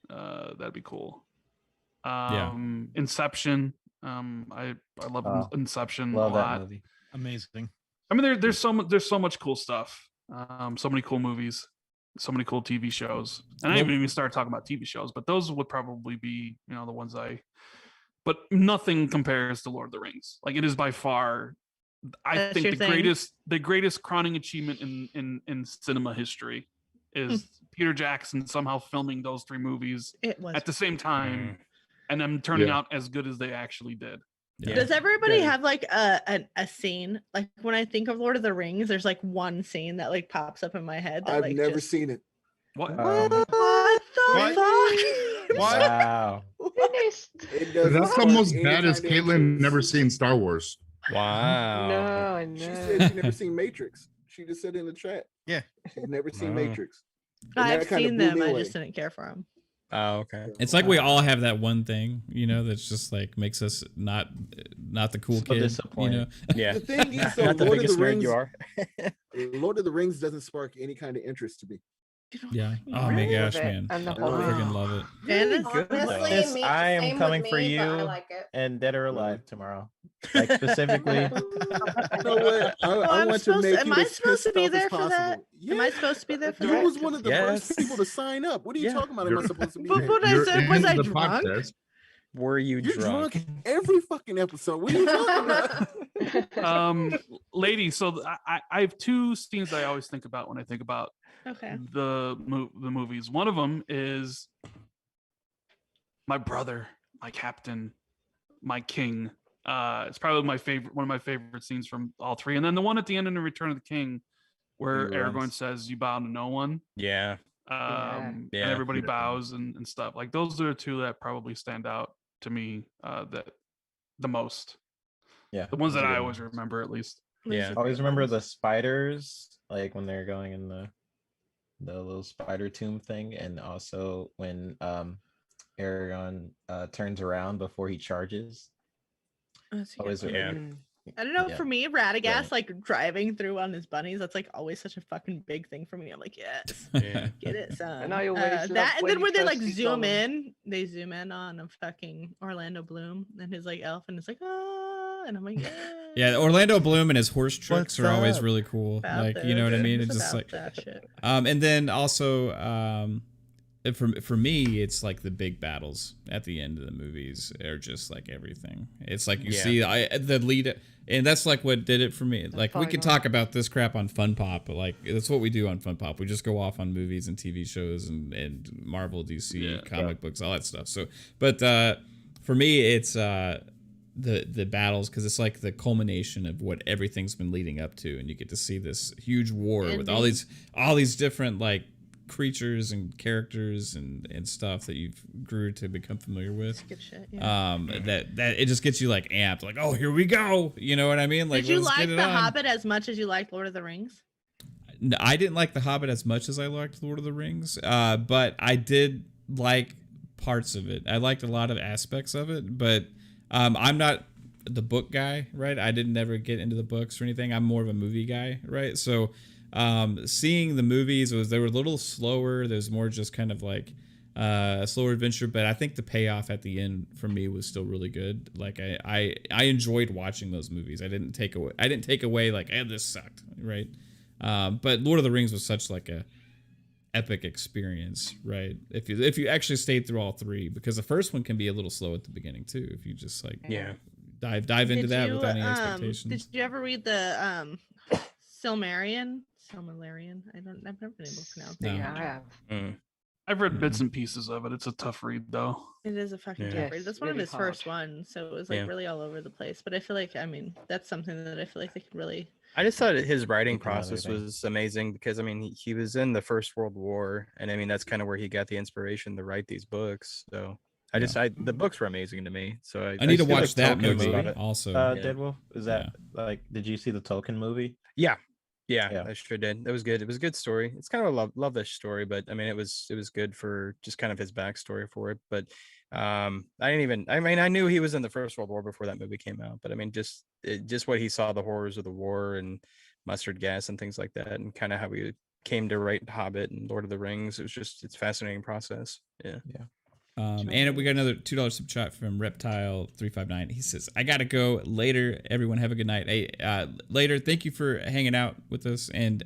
That'd be cool. Inception. I love Oh, Inception Love a that lot. movie. Amazing. I mean, there's so much cool stuff. So many cool movies, so many cool TV shows, and I haven't even started talking about TV shows, but those would probably be, you know, the ones but nothing compares to Lord of the Rings. Like, it is by far, I That's think, your thing? the greatest crowning achievement in cinema history is Peter Jackson somehow filming those 3 movies It was. at the same time, and them turning out as good as they actually did. Yeah. Does everybody Yeah. have like a scene? Like when I think of Lord of the Rings, there's like one scene that like pops up in my head. That, I've like, never just- seen it. What? What the What? fuck? What? Wow. Finished. It doesn't That's spark almost any bad as kind of Kaitlin interest. never seen Star Wars. Wow. No, I She know. said she never seen Matrix. She just said in the chat. Yeah. She's never seen Wow. Matrix. And I've that kinda seen blew them. me I away. just didn't care for them. Oh, okay. It's like we all have that one thing, you know, that's just like makes us not the cool So kid, you know. disappointed. Yeah. The thing is, though, Not the Lord of biggest the nerd Rings, you are. Lord of the Rings doesn't spark any kind of interest to me. Yeah. You Oh my really gosh, love it, man. and the I horror. freaking love it. Janice? Honestly, Yes, me, I am same coming with for me, but I you. like it. And Dead or Alive tomorrow. Like, specifically. You know what? I I'm want to supposed make am you I as supposed to pissed be off as there for that? possible. Am I Yeah. supposed to be there for You that? was one of the Yes. first people to sign up. What are you Yeah. talking about? Am I supposed to be But there? what I You're said, was in I the drunk? podcast. Were you You're drunk? drunk every fucking episode. What are you talking about? Lady, so I have 2 scenes that I always think about when I think about Okay. the movies. One of them is my brother, my captain, my king. It's probably one of my favorite scenes from all 3. And then the one at the end in the Return of the King, where He Aragorn runs. says, "You bow to no one," Yeah. and Yeah. everybody Yeah. bows and stuff. Like, those are 2 that probably stand out to me that the most. Yeah. The ones those that are I good always ones. remember, at least. Those Yeah. are Always great remember ones. the spiders, like when they're going in the little spider tomb thing, and also when Aragon turns around before he charges. That's a good Always one. Yeah. I don't know. Yeah. For me, Radagast, Brilliant. like driving through on his bunnies, that's like always such a fucking big thing for me. I'm like, yes, Yeah. get it, son. I always loved that, and when then he when they like first zoom saw in, they zoom in on a fucking Orlando Bloom and his like elf, and it's like, ah, and I'm like, yeah. Yeah, Orlando Bloom and his horse tricks What's are always up? really cool. About Like, you know what I those, mean? it's It's just about like that shit. and then also for me, it's like the big battles at the end of the movies are just like everything. It's like you Yeah. see the lead, and that's like what did it for me. Like, we could final. talk about this crap on Fun Pop, but like that's what we do on Fun Pop. We just go off on movies and TV shows and Marvel, DC, Yeah. comic books, all that stuff. So, but for me, it's the battles, because it's like the culmination of what everything's been leading up to, and you get to see this huge war with all these different like creatures and characters and stuff that you've grew to become familiar with. Good shit. Yeah. That it just gets you like amped, like, oh, here we go. You know what I mean? Like, Did you let's like get it The on. Hobbit as much as you liked Lord of the Rings? No, I didn't like The Hobbit as much as I liked Lord of the Rings, but I did like parts of it. I liked a lot of aspects of it, but I'm not the book guy, right? I didn't ever get into the books or anything. I'm more of a movie guy, right? So seeing the movies they were a little slower. There's more just kind of like a slower adventure, but I think the payoff at the end for me was still really good. Like I enjoyed watching those movies. I didn't take away like, hey, this sucked, right? But Lord of the Rings was such like a epic experience, right? If you actually stayed through all 3, because the first one can be a little slow at the beginning too, if you just like Yeah. dive into Did that you, without any expectations. Did you ever read the Silmarillion? I've never been able to pronounce it. No. Yeah, I have. Mm. I've read bits and pieces of it. It's a tough read, though. It is a fucking Yeah. tough read. Yes, That's one of really his first hard. ones, so it was like Yeah. really all over the place. But I feel like, I mean, that's something that I feel like they could really. I just thought his writing Take another process thing. was amazing, because I mean he was in the First World War, and I mean that's kind of where he got the inspiration to write these books. So the books were amazing to me. So I need to feel watch like that Tolkien movie wrote it. also. Yeah. Deadwolf, is that like? Did you see the Tolkien movie? Yeah, Yeah. I sure did. It was good. It was a good story. It's kind of a love-ish story, but I mean it was good for just kind of his backstory for it. But I knew he was in the First World War before that movie came out, but I mean just what he saw, the horrors of the war and mustard gas and things like that, and kind of how he came to write Hobbit and Lord of the Rings. It's a fascinating process. Yeah. And we got another $2 sub chat from Reptile359. He says, I gotta go later. Everyone have a good night. Hey, later. Thank you for hanging out with us, and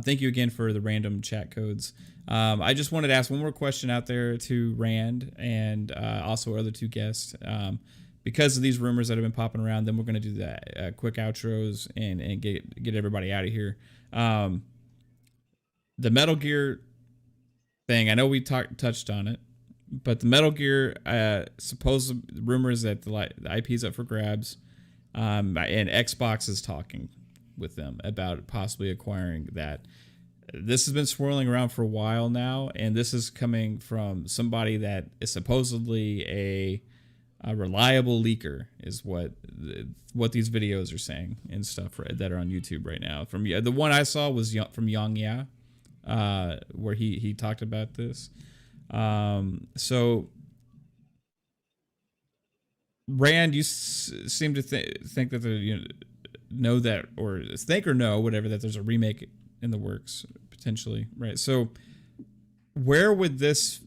thank you again for the random chat codes. I just wanted to ask one more question out there to Rand and also our other two guests. Because of these rumors that have been popping around, then we're going to do that quick outros and get everybody out of here. The Metal Gear thing, I know we touched on it, but the Metal Gear supposed rumors that the IP is up for grabs, and Xbox is talking with them about possibly acquiring that. This has been swirling around for a while now, and this is coming from somebody that is supposedly a reliable leaker, is what these videos are saying and stuff that are on YouTube right now. From the one I saw was from Yang Ya, where he talked about this. So Rand, you seem to think that know that, or think or know whatever, that there's a remake in the works potentially, right? So where would this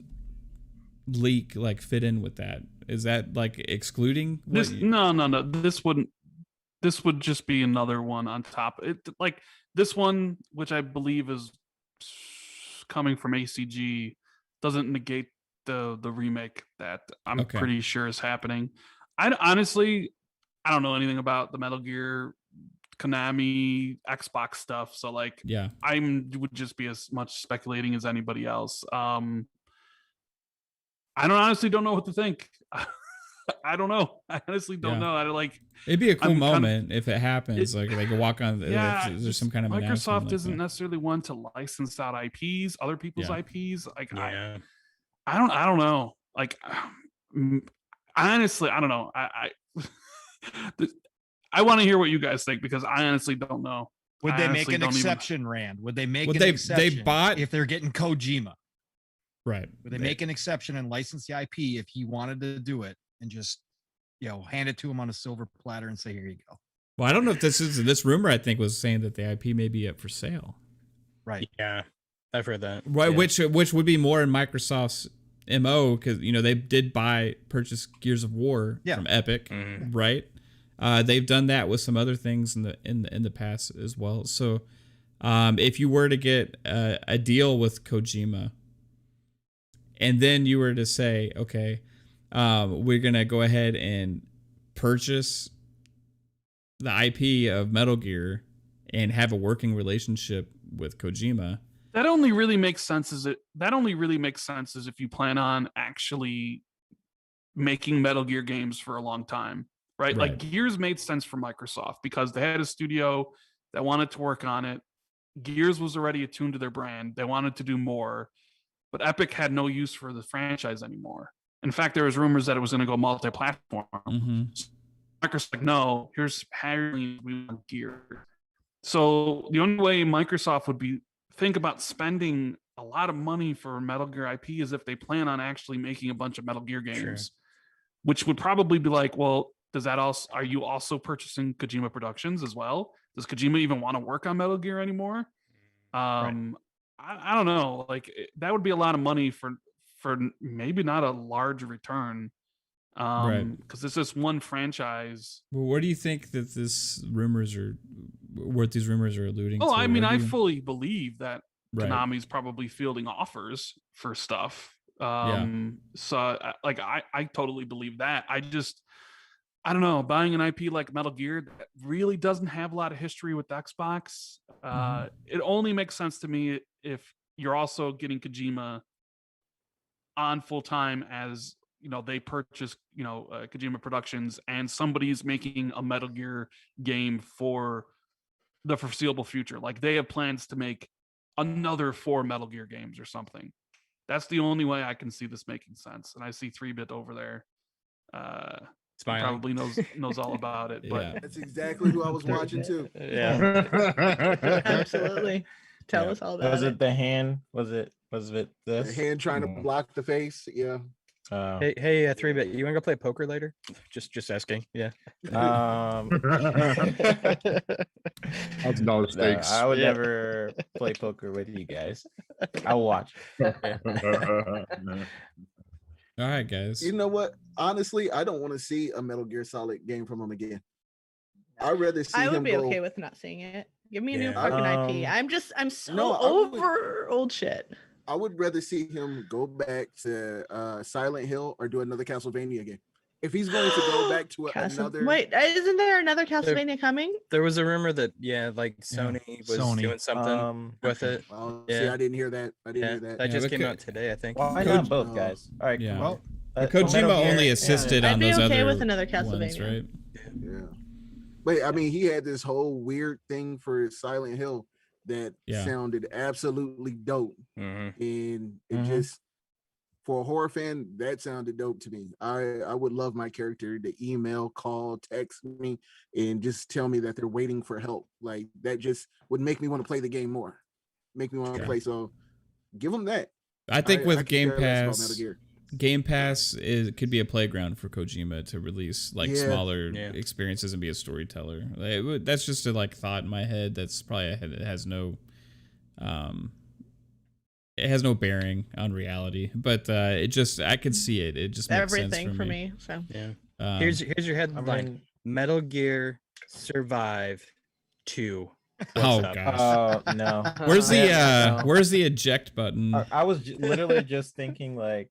leak like fit in with that? Is that like excluding this? No. This wouldn't. This would just be another one on top. It like this one, which I believe is coming from ACG, doesn't negate the remake that I'm pretty sure is happening. I honestly, I don't know anything about the Metal Gear, Konami, Xbox stuff. So like, yeah, would just be as much speculating as anybody else. I honestly don't know what to think. I don't know. I honestly don't know. I like. It'd be a cool moment if it happens. Like they could walk on. Yeah, there's some kind of Microsoft isn't necessarily one to license out IPs, other people's IPs. Like I don't know. Like honestly, I don't know. I want to hear what you guys think, because I honestly don't know. Would they make an exception, Rand? Would they make an exception? They bought if they're getting Kojima. Right. Would they make an exception and license the IP if he wanted to do it, and just, hand it to him on a silver platter and say, here you go? Well, I don't know if this rumor, I think, was saying that the IP may be up for sale. Right. Yeah. I've heard that. Right. Yeah. Which would be more in Microsoft's MO, because, they did purchase Gears of War from Epic. Mm-hmm. Right. They've done that with some other things in the past as well. So if you were to get a deal with Kojima, and then you were to say, okay, we're going to go ahead and purchase the IP of Metal Gear and have a working relationship with Kojima. That only really makes sense if you plan on actually making Metal Gear games for a long time, right? Like Gears made sense for Microsoft because they had a studio that wanted to work on it. Gears was already attuned to their brand. They wanted to do more. But Epic had no use for the franchise anymore. In fact, there was rumors that it was going to go multi-platform. Mm-hmm. So Microsoft's like, no, here's how we want Gear. So the only way Microsoft would think about spending a lot of money for Metal Gear IP is if they plan on actually making a bunch of Metal Gear games, which would probably be like, well, are you also purchasing Kojima Productions as well? Does Kojima even want to work on Metal Gear anymore? I don't know. Like that would be a lot of money for maybe not a large return. Because it's just one franchise. Well, what do you think that these rumors are alluding to? Oh, I mean, I fully believe that Konami's probably fielding offers for stuff. So I totally believe that. I don't know, buying an IP like Metal Gear that really doesn't have a lot of history with Xbox. It only makes sense to me if you're also getting Kojima on full time, as they purchase Kojima Productions, and somebody's making a Metal Gear game for the foreseeable future. Like they have plans to make another 4 Metal Gear games or something. That's the only way I can see this making sense. And I see 3-Bit over there. Probably knows all about it, but that's exactly who I was watching too. Absolutely. Tell us all about it. Was it the hand? Was it this? The hand trying to block the face? Yeah. Hey, 3-Bit, you want to go play poker later? Just asking. Yeah. That's no stakes. I would never play poker with you guys. I'll watch. All right, guys. You know what? Honestly, I don't want to see a Metal Gear Solid game from him again. I'd rather see I would him be go. okay with not seeing it. Give me a new Yeah. fucking IP. I'm so No, I would- over old shit. I would rather see him go back to Silent Hill or do another Castlevania game. If he's going to go back to another, Wait, isn't there another Castlevania coming? There was a rumor that like Yeah. Sony was Sony. doing something with it. well, see, Yeah. I didn't hear that. I didn't Yeah, hear that. that just but came could- out today, I think. Why Could- not both, guys? All right, Yeah. well, Kojima Metal Gear- only assisted I'd on be those okay other with another ones, Castlevania. right? Yeah. But I mean, he had this whole weird thing for Silent Hill that Yeah. sounded absolutely dope. Mhm. And it Mhm. just, for a horror fan, that sounded dope to me. I would love my character to email, call, text me, and just tell me that they're waiting for help. Like that just would make me want to play the game more. Make me want to Sure. play. So give them that. I think with could Game care less about Metal Pass, Gear. Game Pass could be a playground for Kojima to release like Yeah. smaller Yeah. experiences and be a storyteller. That's just a like thought in my head. That's probably it has no, it has no bearing on reality. But it just I could see it. It just makes Everything sense for me. So Yeah. Here's your I headline: mean, Metal Gear Survive 2. oh up? gosh. no. Where's the Yeah, no. where's the eject button? I was literally just thinking like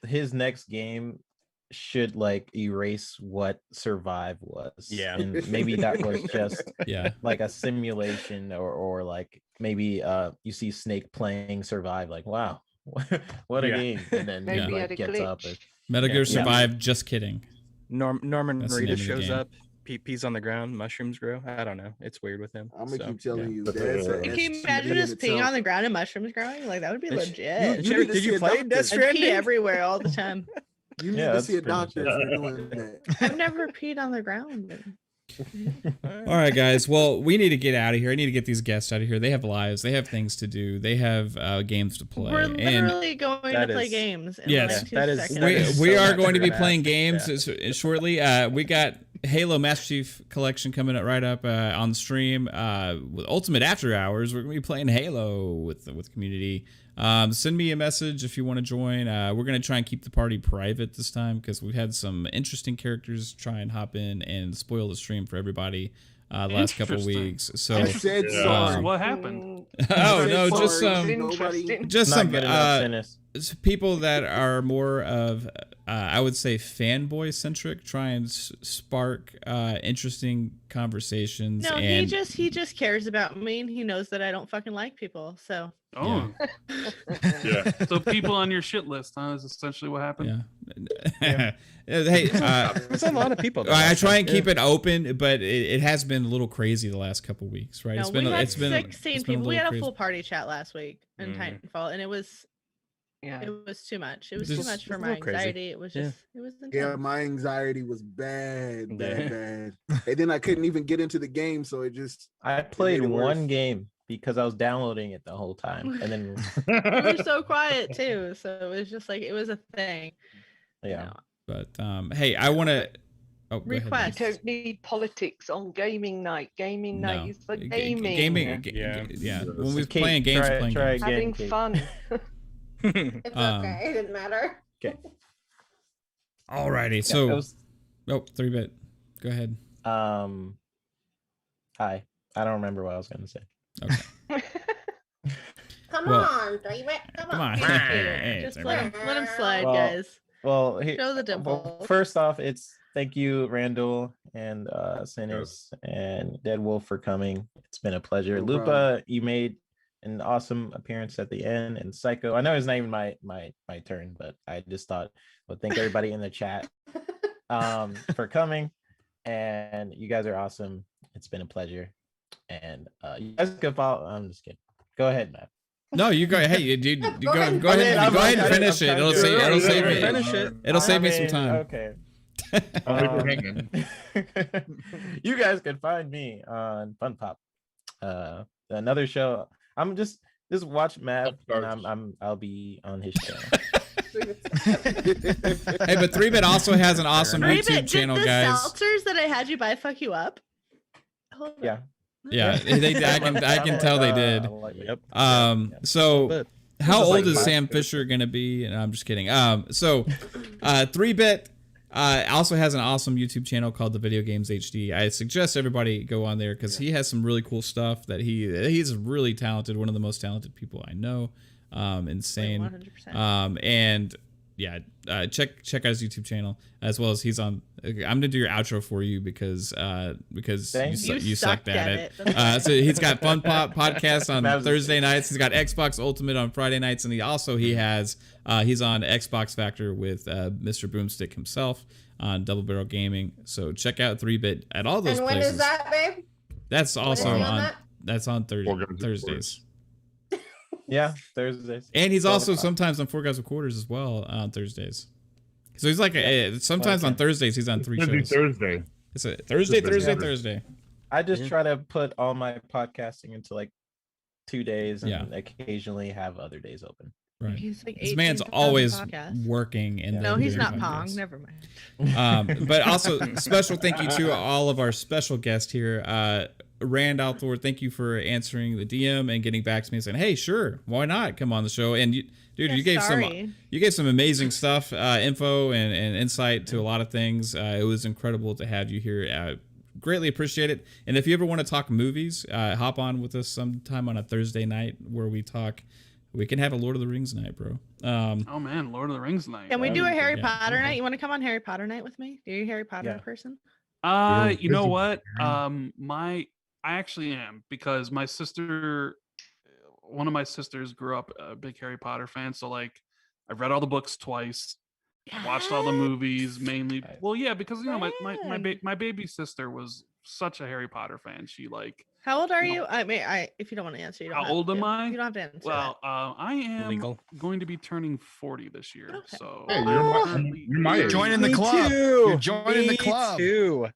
his next game should like erase what Survive was. Yeah. And maybe that was just Yeah. like a simulation or like maybe you see Snake playing Survive, like wow, what a Yeah. game. And then Maybe he he like had a gets up. glitch. Metal Gear Yeah. Survive. Just kidding. Norman That's the name Reedus of the shows game. up. Peas on the ground, mushrooms grow. I don't know. It's weird with him. I'm gonna so, keep telling yeah. you. But, That's a Can can you STD imagine in just peeing itself. on the ground and mushrooms growing? Like that would be Did legit. you need to Did see you a play doctor. Death I'd pee Stranding? everywhere all the time. You need Yeah, to that's see a pretty much doctor it. if you're doing that. I've never peed on the ground. All right, guys. Well, we need to get out of here. I need to get these guests out of here. They have lives. They have things to do. They have games to play. We're And literally going to that play is- games. In Yes. like 2 That is- seconds. that is we so are not going to be true, Matt. playing games Yeah. shortly. We got Halo Master Chief Collection coming up right up on stream. With Ultimate After Hours, we're going to be playing Halo with the community. Send me a message if you want to join. We're going to try and keep the party private this time because we've had some interesting characters try and hop in and spoil the stream for everybody the last couple Interesting. weeks. So, I said Yeah. sorry. What happened? oh said no, just sorry. some, Interesting. just Not some good enough, Dennis. people that are more of I would say fanboy centric, try and spark interesting conversations. No, and he just cares about me, and he knows that I don't fucking like people. So Oh, Yeah. so people on your shit list, huh? Is essentially what happened. yeah. Hey, There's a lot of people. that I watch try it, and yeah. keep it open, but it has been a little crazy the last couple weeks, right? no, It's been we had it's been 16 it's been people. We little had a crazy. full party chat last week in Mhm. Titanfall, and it was Yeah. too much. It was too Just- much for it's a my little crazy. anxiety. It was Yeah. just it was intense. Yeah, my anxiety was bad, bad, Yeah. bad. And then I couldn't even get into the game, so it just I played it worse. one game because I was downloading it the whole time. And then You were so quiet too, so it was just like it was a thing. you yeah. know. But hey, I want to. Oh, go ahead, Request. You Dennis. don't need politics on gaming night. Gaming No. night is for Ga- gaming. Gaming, Yeah. yeah. Yes. When we're Kate, playing games, try- we're playing try games. again. Having Kate. fun. It's Um, okay. It didn't matter. Alrighty, Yeah, so it was, 3-bit. Go ahead. hi. I don't remember what I was gonna say. Okay. Come Well, on, David. Come on. Hey, Just everybody. let him slide, Well, guys. Well, Show the well, dimples. first off, it's thank you, Randall and Sinis and Dead Wolf for coming. It's been a pleasure. No Lupa, problem. you made an awesome appearance at the end, and Psycho. I know it's not even my turn, but I just thought well, thank everybody in the chat for coming, and you guys are awesome. It's been a pleasure, and you guys can follow. I'm just kidding. Go ahead, Matt. No, you go. Hey, dude, you Go go, ahead. go ahead, I'm go ahead and trying- finish I'm it. It'll trying save, to- it'll save me. Finish it. It'll save me I some mean, time. Okay. I'll leave Um, it hanging. You guys can find me on Fun Pop, another show. I'm just watch Matt, and I'll be on his channel. Hey, but 3-bit also has an awesome Raven, YouTube channel, did the guys. seltzers that I had you buy fuck you up? Hold on. Yeah. Yeah, I can tell they did. Yep. So How Just old like is 5 Sam years. Fisher gonna be? And I'm just kidding. So 3-Bit also has an awesome YouTube channel called The Video Games HD. I suggest everybody go on there because he has some really cool stuff that he's really talented, one of the most talented people I know. Insane. 100%. And yeah, check out his YouTube channel as well as he's on. I'm gonna do your outro for you because Thanks. you sucked at it. That's So he's got Fun Pop podcast on That was- Thursday nights. He's got Xbox Ultimate on Friday nights, and he's on Xbox Factor with Mr. Boomstick himself on Double Barrel Gaming. So check out 3-Bit at all those And when places. is that, babe? That's When is also he on. that? That's on Four Guys with Thursdays. Yeah, Thursdays. And he's 12 also o'clock. sometimes on Four Guys with Quarters as well on Thursdays. So he's like sometimes on Okay. Thursdays he's on 3 It's gonna be shows. Thursday. It's a Thursday, Thursday. Thursday. I just Yeah. try to put all my podcasting into like 2 days and Yeah. occasionally have other days open. Right. He's like This man's 18,000 always podcasts. working and No, then he's doing not Pong. podcasts. Never mind. But also special thank you to all of our special guests here. Rand Althor, thank you for answering the DM and getting back to me and saying, "Hey, sure, why not come on the show?" And you, dude, Yeah, you gave some amazing stuff, info and insight to a lot of things. It was incredible to have you here. Greatly appreciate it. And if you ever want to talk movies, hop on with us sometime on a Thursday night where we talk. We can have a Lord of the Rings night, bro. Oh man, Lord of the Rings night. Can we do a That'd be Harry good. Potter Yeah. night? You want to come on Harry Potter night with me? Are you a Harry Potter Yeah. person? You know busy, what? man. I actually am because my sister, one of my sisters, grew up a big Harry Potter fan. So like, I've read all the books twice, watched all the movies mainly. Right. Well, yeah, because you know Fun. my baby sister was such a Harry Potter fan. She like, How old are you? I mean, if you don't want to answer, you don't How have old am to. I? You don't have to answer. well, I am Legal. going to be turning 40 this year. Okay. So Hey, currently- you're my age. Joining the Me club. too. You're joining the Me club. too.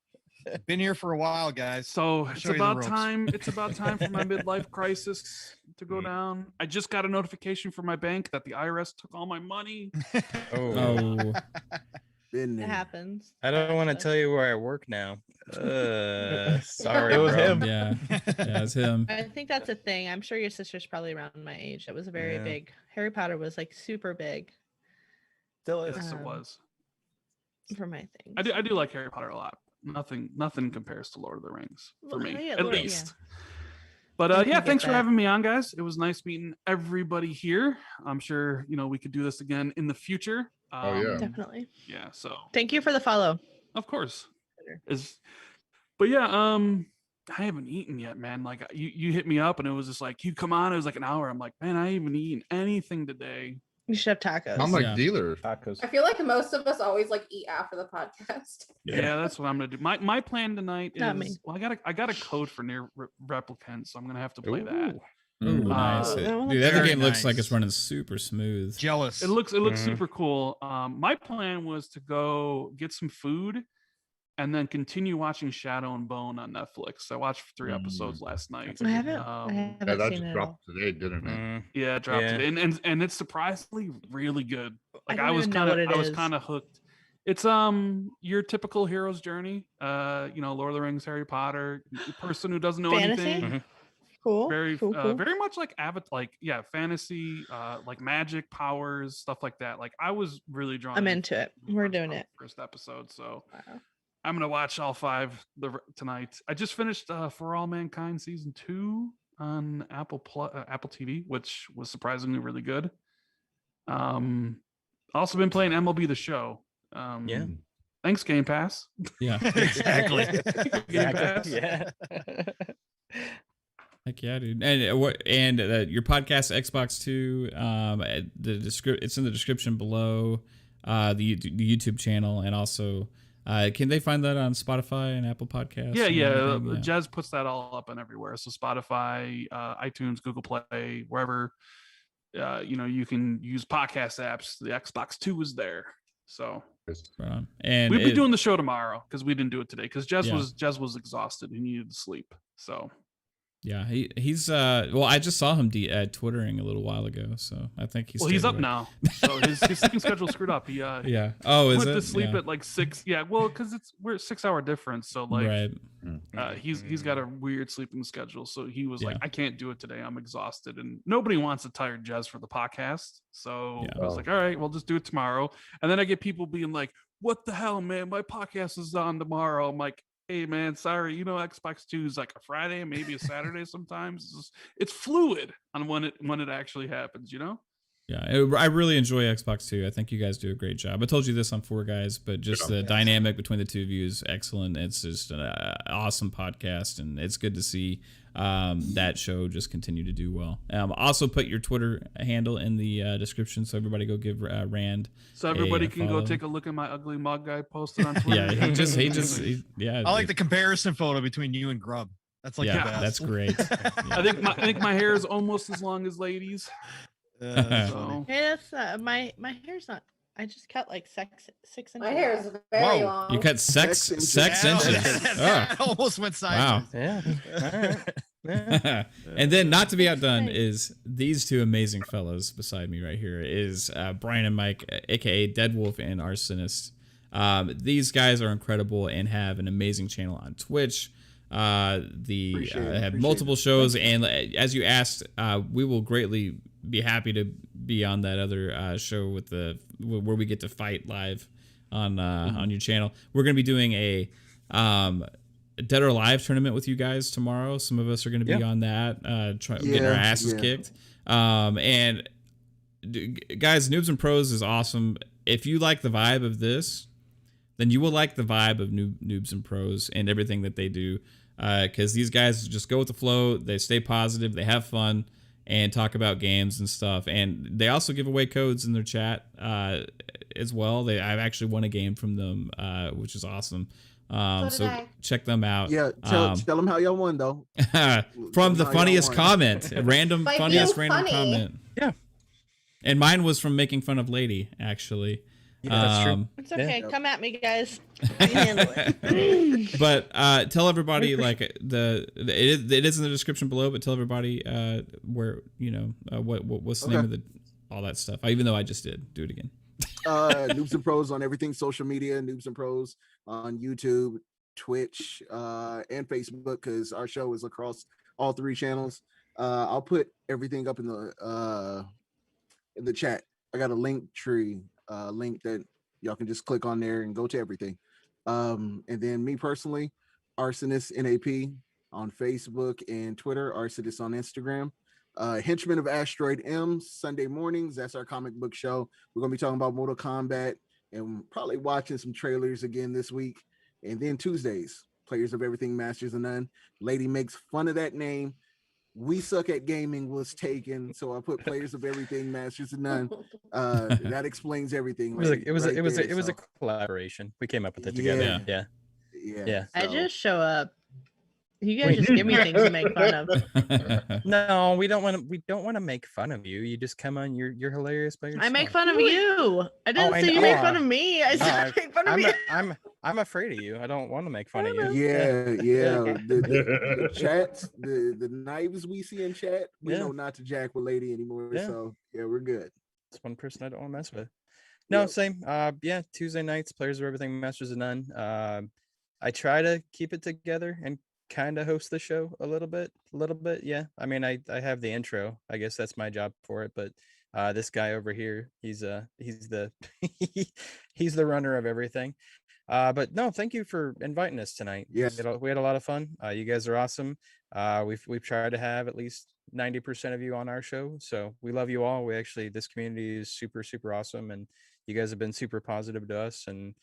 Been here for a while, guys. So I'll it's show you the about ropes. time. It's about time for my midlife crisis to go down. I just got a notification from my bank that the IRS took all my money. Oh, Oh, Been It there. happens. I don't want to Happens. tell you where I work now. Sorry, It was bro. him. yeah, it's him. I think that's a thing. I'm sure your sister's probably around my age. That was a very Yeah. big. Harry Potter was like super big Still is. Yes, it Um, was. for my thing. I do like Harry Potter a lot. Nothing compares to Lord of the Rings for Well, me, yeah, at Lord- yeah. least. But I yeah, can get thanks for that. having me on, guys. It was nice meeting everybody here. I'm sure we could do this again in the future. Oh, yeah. Definitely. Yeah. So Thank you for the follow. of course, Better. but yeah, I haven't eaten yet, man. Like you hit me up and it was just like, you come on. It was like an hour. I'm like, man, I haven't eaten anything today. You should have tacos. I'm like Yeah. dealer. Tacos. I feel like most of us always like eat after the podcast. Yeah, that's what I'm gonna do. My plan tonight Not is me. well, I got a code for near replicant, so I'm gonna have to play that. Ooh, nice. that one Dude, looks that very game looks like nice. it's running super smooth. Jealous. It looks Mhm. super cool. My plan was to go get some food and then continue watching Shadow and Bone on Netflix. I watched 3 episodes last night. That's a I good haven't. one. I Um, haven't Yeah, that seen just it at all. dropped today, didn't it? Mm, Yeah, it dropped Yeah. it, and it's surprisingly really good. Like don't I was even know kind what of it I was is. kind of hooked. It's your typical hero's journey. Lord of the Rings, Harry Potter, person who doesn't know Fantasy? anything. Mhm. Cool. Very cool. Cool. very much like fantasy, like magic powers, stuff like that. Like I was really drawn. I'm in into it. from the We're first- doing from it. the first episode, so Wow. I'm gonna watch all 5 tonight. I just finished For All Mankind season 2 on Apple TV, which was surprisingly really good. Also been playing MLB The Show. Yeah. Thanks Game Pass. Yeah. Exactly. Game Pass. Yeah. Heck yeah, dude. And your podcast Xbox 2, it's in the description below, the YouTube channel, and also can they find that on Spotify and Apple Podcasts? Yeah, and yeah. everything? Jez puts that all up and everywhere. So Spotify, iTunes, Google Play, wherever you can use podcast apps. The Xbox 2 is there. So Right on. And we'll be doing the show tomorrow because we didn't do it today because Yeah. Jez was exhausted. He needed to sleep. So Yeah, he's well, I just saw him twittering a little while ago, so I think he's He's stayed up away. now. So his sleeping schedule screwed up. He Yeah. Oh, is went it? to sleep Yeah. at like 6. Yeah, well, because we're 6 hour difference. So like Right. he's got a weird sleeping schedule. So he was like, Yeah. I can't do it today. I'm exhausted. And nobody wants a tired Jez for the podcast. So Yeah. I was like, all right, we'll just do it tomorrow. And then I get people being like, what the hell, man? My podcast is on tomorrow. I'm like, hey man, sorry, Xbox 2 is like a Friday, maybe a Saturday sometimes. It's fluid on when it actually happens, Yeah, I really enjoy Xbox 2. I think you guys do a great job. I told you this on Four Guys, but just the dynamic between the two of you is excellent. It's just an awesome podcast, and it's good to see that show just continue to do well. Also, put your Twitter handle in the description so everybody go give Rand. So everybody a can follow. go take a look at my ugly mug I posted on Twitter. Yeah, yeah. I like the comparison photo between you and Grub. That's like the yeah, best. that's great. I think my hair is almost as long as ladies. So Hey, that's my hair's not. I just cut like 6 inches. My hair is very Whoa. long. You cut sex Sex inches. That almost went sideways. Yeah. All right. Yeah. And then, not to be outdone, is these two amazing fellows beside me right here is Brian and Mike, aka Deadwolf and Arsonist. These guys are incredible and have an amazing channel on Twitch. Have multiple shows, and as you asked, we will greatly be happy to be on that other show with where we get to fight live on your channel. We're going to be doing a Dead or Alive tournament with you guys tomorrow. Some of us are going to be on that, getting our asses kicked. And guys, Noobs and Pros is awesome. If you like the vibe of this, then you will like the vibe of Noobs and Pros and everything that they do. Because these guys just go with the flow. They stay positive. They have fun and talk about games and stuff. And they also give away codes in their chat as well. I've actually won a game from them, which is awesome. So check them out. Yeah, tell them how y'all won though. From the how y'all funniest won. comment, random By funniest being random funny. comment. Yeah. And mine was from making fun of Lady, actually. Yeah, that's true. It's okay. Yeah. Come at me, guys. I can handle it. But tell everybody like it is in the description below. But tell everybody where what's the name of all that stuff. Even though I just did, do it again. Noobs and Pros on everything social media. Noobs and Pros on YouTube, Twitch, and Facebook, because our show is across all 3 channels. I'll put everything up in the chat. I got a link tree link that y'all can just click on there and go to everything. And then me personally, Arsonist NAP on Facebook and Twitter, Arsonist on Instagram. Henchman of Asteroid M, Sunday mornings. That's our comic book show. We're gonna be talking about Mortal Kombat and probably watching some trailers again this week. And then Tuesdays, Players of Everything, Masters of None. Lady makes fun of that name. We Suck at Gaming was taken, so I put Players of Everything, Masters of None. That explains everything. It was a collaboration. We came up with it together. Yeah. I just show up. You guys just give me things to make fun of. No, we don't want to make fun of you. You just come on. You're hilarious by yourself. I make fun of you. I didn't say you make fun of me. I said I make fun of you. I'm afraid of you. I don't want to make fun of you. Yeah. The chats, the knives we see in chat, we know not to jack with Lady anymore. Yeah. So yeah, we're good. It's one person I don't want to mess with. No, same. Tuesday nights, Players of Everything, Masters of None. I try to keep it together and kind of host the show a little bit. Yeah. I mean, I have the intro. I guess that's my job for it. But this guy over here, he's the he's the runner of everything. But no, thank you for inviting us tonight. Yes. We had a lot of fun. You guys are awesome. We've tried to have at least 90% of you on our show. So we love you all. This community is super, super awesome. And you guys have been super positive to us. And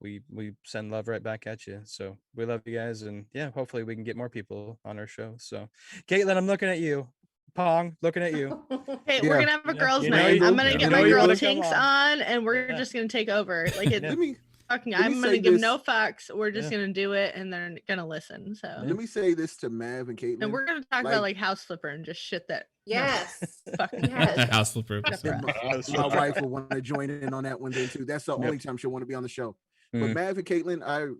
we send love right back at you. So we love you guys. And yeah, hopefully we can get more people on our show. So Kaitlin, I'm looking at you. Pong, looking at you. Hey, we're gonna have a girls' You know night. you- I'm gonna you get know my you girl wanna tinks come on, and we're just gonna take over. Like it, Let me fucking, let me I'm say gonna give this. no fucks. We're just gonna do it, and they're gonna listen. So, let me say this to Mav and Caitlin. and we're gonna talk like- about like House Flipper and just shit that. Yes. Fucking Yes. House flipper. my wife will want to join in on that one then too. That's the only time she'll want to be on the show. But Mav and Caitlin,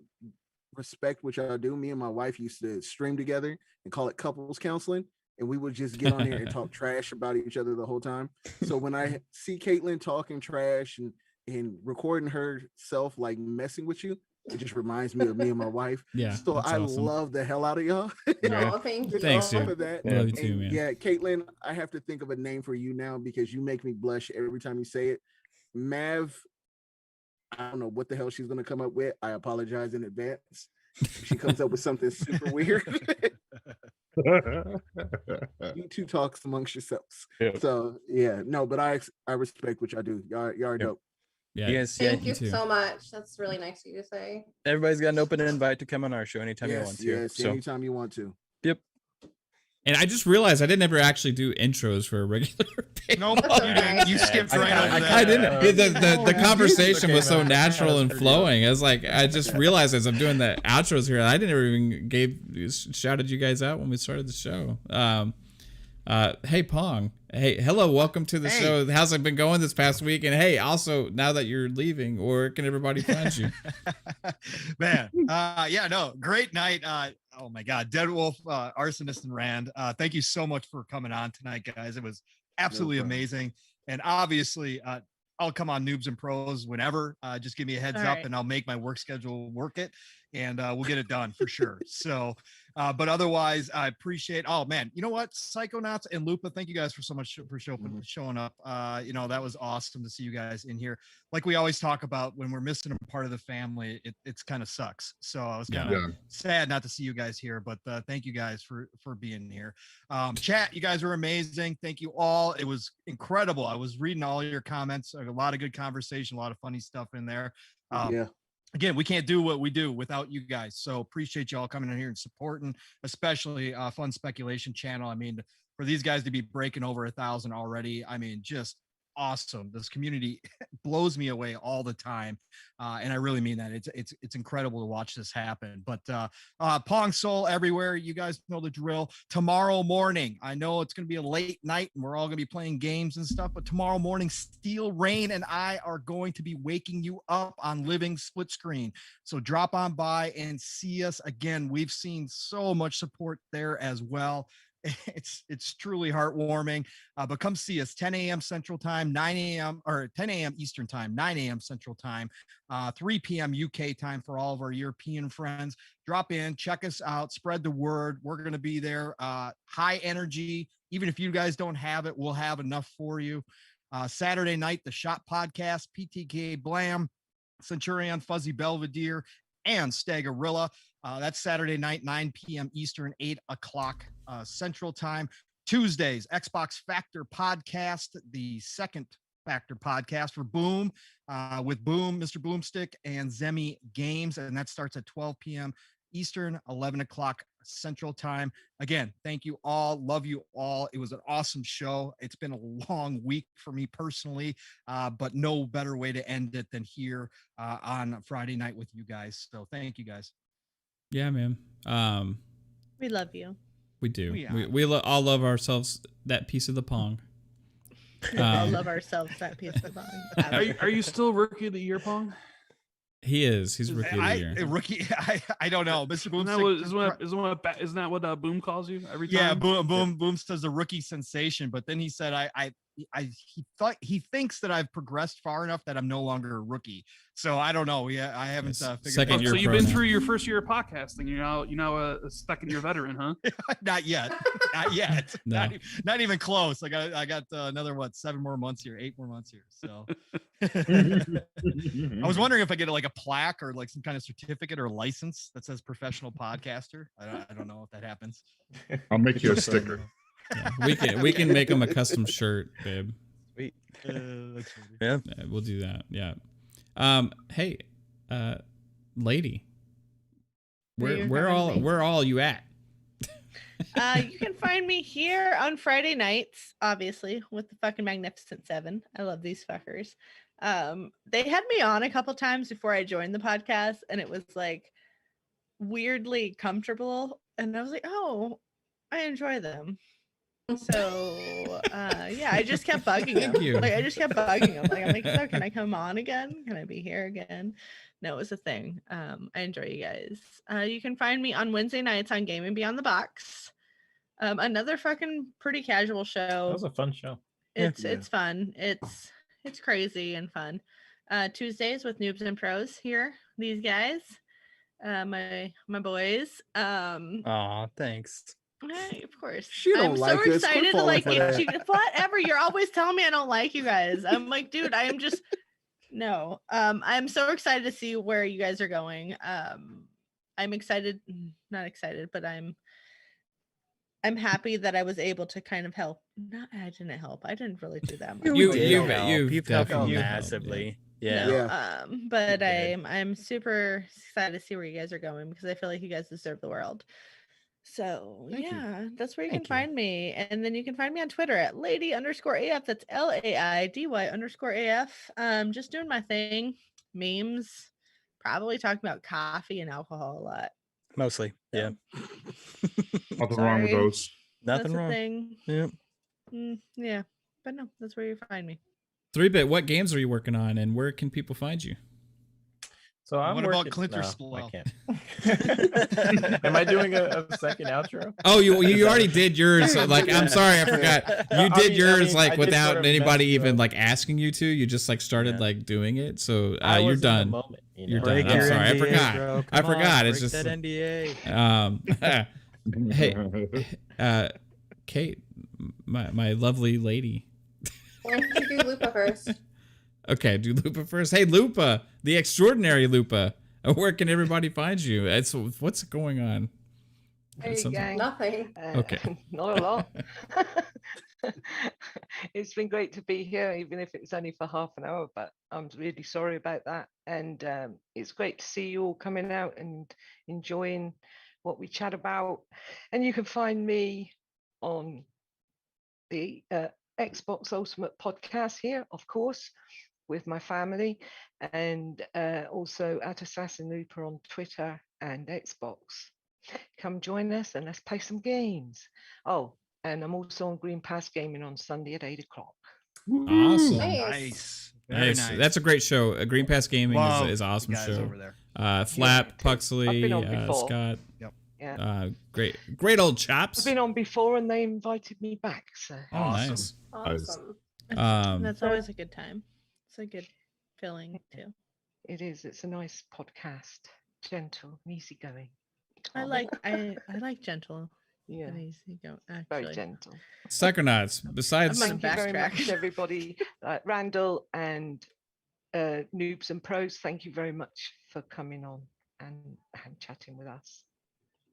respect what y'all do. Me and my wife used to stream together and call it couples counseling, and we would just get on there and talk trash about each other the whole time. So when I see Kaitlin talking trash and recording herself like messing with you, it just reminds me of me and my wife. Yeah, So that's I awesome. love the hell out of y'all. Oh, thank you. Thanks, Off dude. of that. Love you too, And man. yeah, Kaitlin, I have to think of a name for you now because you make me blush every time you say it. Mav, I don't know what the hell she's gonna come up with. I apologize in advance. If she comes up with something super weird. You two talks amongst yourselves. Yep. So yeah, no, but I respect what y'all do. Y'all are Yep. dope. Yeah, You guys, yeah, Thank you too. so much. That's really nice of you to say. everybody's got an open invite to come on our show anytime you want Yes, to. yes, So, anytime you want to. yep. And I just realized I didn't ever actually do intros for a regular page. Nope, That's you all right. didn't. You skipped right over I that. didn't. The conversation Okay, was so man. natural That's and pretty flowing. I was like, I just realized as I'm doing the outros here, I didn't even shouted you guys out when we started the show. Hey Pong. Hey, hello, welcome to the Hey. show. How's it been going this past week? And hey, also now that you're leaving, where can everybody find you? Man, yeah, no, great night. Oh my God, Dead Wolf, Arsonist, and Rand. Thank you so much for coming on tonight, guys. It was absolutely problem. amazing. And obviously, I'll come on Noobs and Pros whenever. Just give me a heads All up, right. and I'll make my work schedule work it, and we'll get it done for sure. So, but otherwise, I appreciate. Oh man, you know what, Psychonauts and Lupa, thank you guys for so much for showing up. You know, that was awesome to see you guys in here. Like we always talk about, when we're missing a part of the family, it's kind of sucks. So I was kind of Yeah. sad not to see you guys here, but thank you guys for being here. Chat, you guys were amazing. Thank you all. It was incredible. I was reading all your comments. A lot of good conversation, a lot of funny stuff in there. Yeah. Again, we can't do what we do without you guys. So appreciate y'all coming in here and supporting, especially Fun Speculation channel. I mean, for these guys to be breaking over 1,000 already, I mean, just awesome. This community blows me away all the time, and I really mean that. It's incredible to watch this happen. But Pong Soul everywhere, you guys know the drill. Tomorrow morning, I know it's going to be a late night and we're all going to be playing games and stuff, but tomorrow morning, Steel Rain and I are going to be waking you up on Living Split Screen. So drop on by and see us again. We've seen so much support there as well. It's truly heartwarming. But come see us, 10 a.m. Central Time, 9 a.m. or 10 a.m. Eastern Time, 9 a.m. Central Time, 3 p.m. UK time for all of our European friends. Drop in, check us out, spread the word. We're going to be there. High energy. Even if you guys don't have it, we'll have enough for you. Saturday night, the Shot Podcast, PTK Blam, Centurion, Fuzzy Belvedere, and Staggerilla. That's Saturday night, 9 p.m. Eastern, 8 o'clock Central Time. Tuesdays, Xbox Factor Podcast, the second Factor podcast for Boom, with Boom, Mr. Boomstick, and Zemi Games. And that starts at 12 p.m. Eastern, 11 o'clock Central Time. Again, thank you all. Love you all. It was an awesome show. It's been a long week for me personally, but no better way to end it than here on Friday night with you guys. So thank you guys. Yeah, man. We love you. We do. We We all love ourselves that piece of the Pong. We all love ourselves that piece of bond. Are you still rookie of the year, Pong? He is. He's rookie of the year. Rookie, I don't know. Mr. Boom. Isn't that what Boom calls you every time? Yeah, Boom says the rookie sensation, but then he said he thinks that I've progressed far enough that I'm no longer a rookie. So I don't know. Yeah, I haven't figured second out. year So you've pro been now. through your first year of podcasting. You're now a second year veteran, huh? Not yet. Not yet. No. Not even close. I got another 7 more months here, 8 more months here. So I was wondering if I get like a plaque or like some kind of certificate or license that says professional podcaster. I don't know if that happens. I'll make you a sticker. Yeah, we can make him a custom shirt, babe. Sweet. That's funny. Yeah. Yeah, we'll do that. Yeah. Hey, lady, where all you at? You can find me here on Friday nights, obviously, with the fucking Magnificent Seven. I love these fuckers. They had me on a couple times before I joined the podcast, and it was like weirdly comfortable. And I was like, oh, I enjoy them. So yeah, I just kept bugging him. Thank you. Like I just kept bugging him. Like I'm like, so can I come on again? Can I be here again? No, it was a thing. I enjoy you guys. You can find me on Wednesday nights on Gaming Beyond the Box. Another fucking pretty casual That show. was a fun show. It's fun. It's crazy and fun. Tuesdays with Noobs and Pros here. These guys. My boys. Aw, thanks. Hey, of course. She don't I'm like so us. Quit excited to falling like for get that. you. Whatever. You're always telling me I don't like you guys. I'm like, dude, I am just no. I'm so excited to see where you guys are going. I'm excited, not excited, but I'm happy that I was able to kind of help. Not I didn't help. I didn't really do that much. You- did you've- help. you've You've helped definitely helped, yeah. massively. No, Yeah. but You did. I'm super excited to see where you guys are going because I feel like you guys deserve the world. So Thank you. yeah, that's where you Thank can find me. And then you can find me on Twitter at lady_AF. That's LAIDY_AF. Just doing my thing, memes, probably talking about coffee and alcohol a lot. Mostly. Yeah. Nothing wrong with Sorry. those. Nothing That's the wrong. thing. Yeah. Yeah, but no, that's where you find me. 3-bit, what games are you working on, and where can people find you? So I'm What about working- Clint or no, Swell? I can't. Am I doing a second outro? Oh, you already did yours. Like, I'm sorry, I forgot. You I did mean, yours I like did without sort of anybody mess you even up. like asking you to. You just like started Yeah. like doing it. So I you're was in the done. moment, you You're know? done. Break I'm your sorry, I NDA, forgot. bro. I Come on, forgot. It's break just that NDA. Hey, Kate, my lovely lady. Why don't you do Lupa first? Okay, do Lupa first. Hey, Lupa, the extraordinary Lupa. Where can everybody find you? It's what's going on? Hey, Something- gang. Nothing. Okay. Not a lot. It's been great to be here, even if it's only for half an hour, but I'm really sorry about that. And it's great to see you all coming out and enjoying what we chat about. And you can find me on the Xbox Ultimate podcast here, of course, with my family, and also at Assassin Looper on Twitter and Xbox. Come join us and let's play some games. Oh, and I'm also on Green Pass Gaming on Sunday at 8 o'clock. Awesome. Nice. Nice. Very Nice. nice. That's a great show. Green Pass Gaming Love is you awesome guys show. over there. Flap, too. I've Puxley, been on before. Scott. Yep. Yeah. Great old chops. I've been on before and they invited me back. So Oh, Awesome. nice. Awesome. That's always a good time. It's a good feeling too. it is. It's a nice podcast. Gentle and easygoing. I like gentle Yeah, and easy go. very Actually, gentle. Suckernauts. Besides, I'm Thank you very much, backtrack. everybody. Randall and Noobs and Pros, thank you very much for coming on and chatting with us.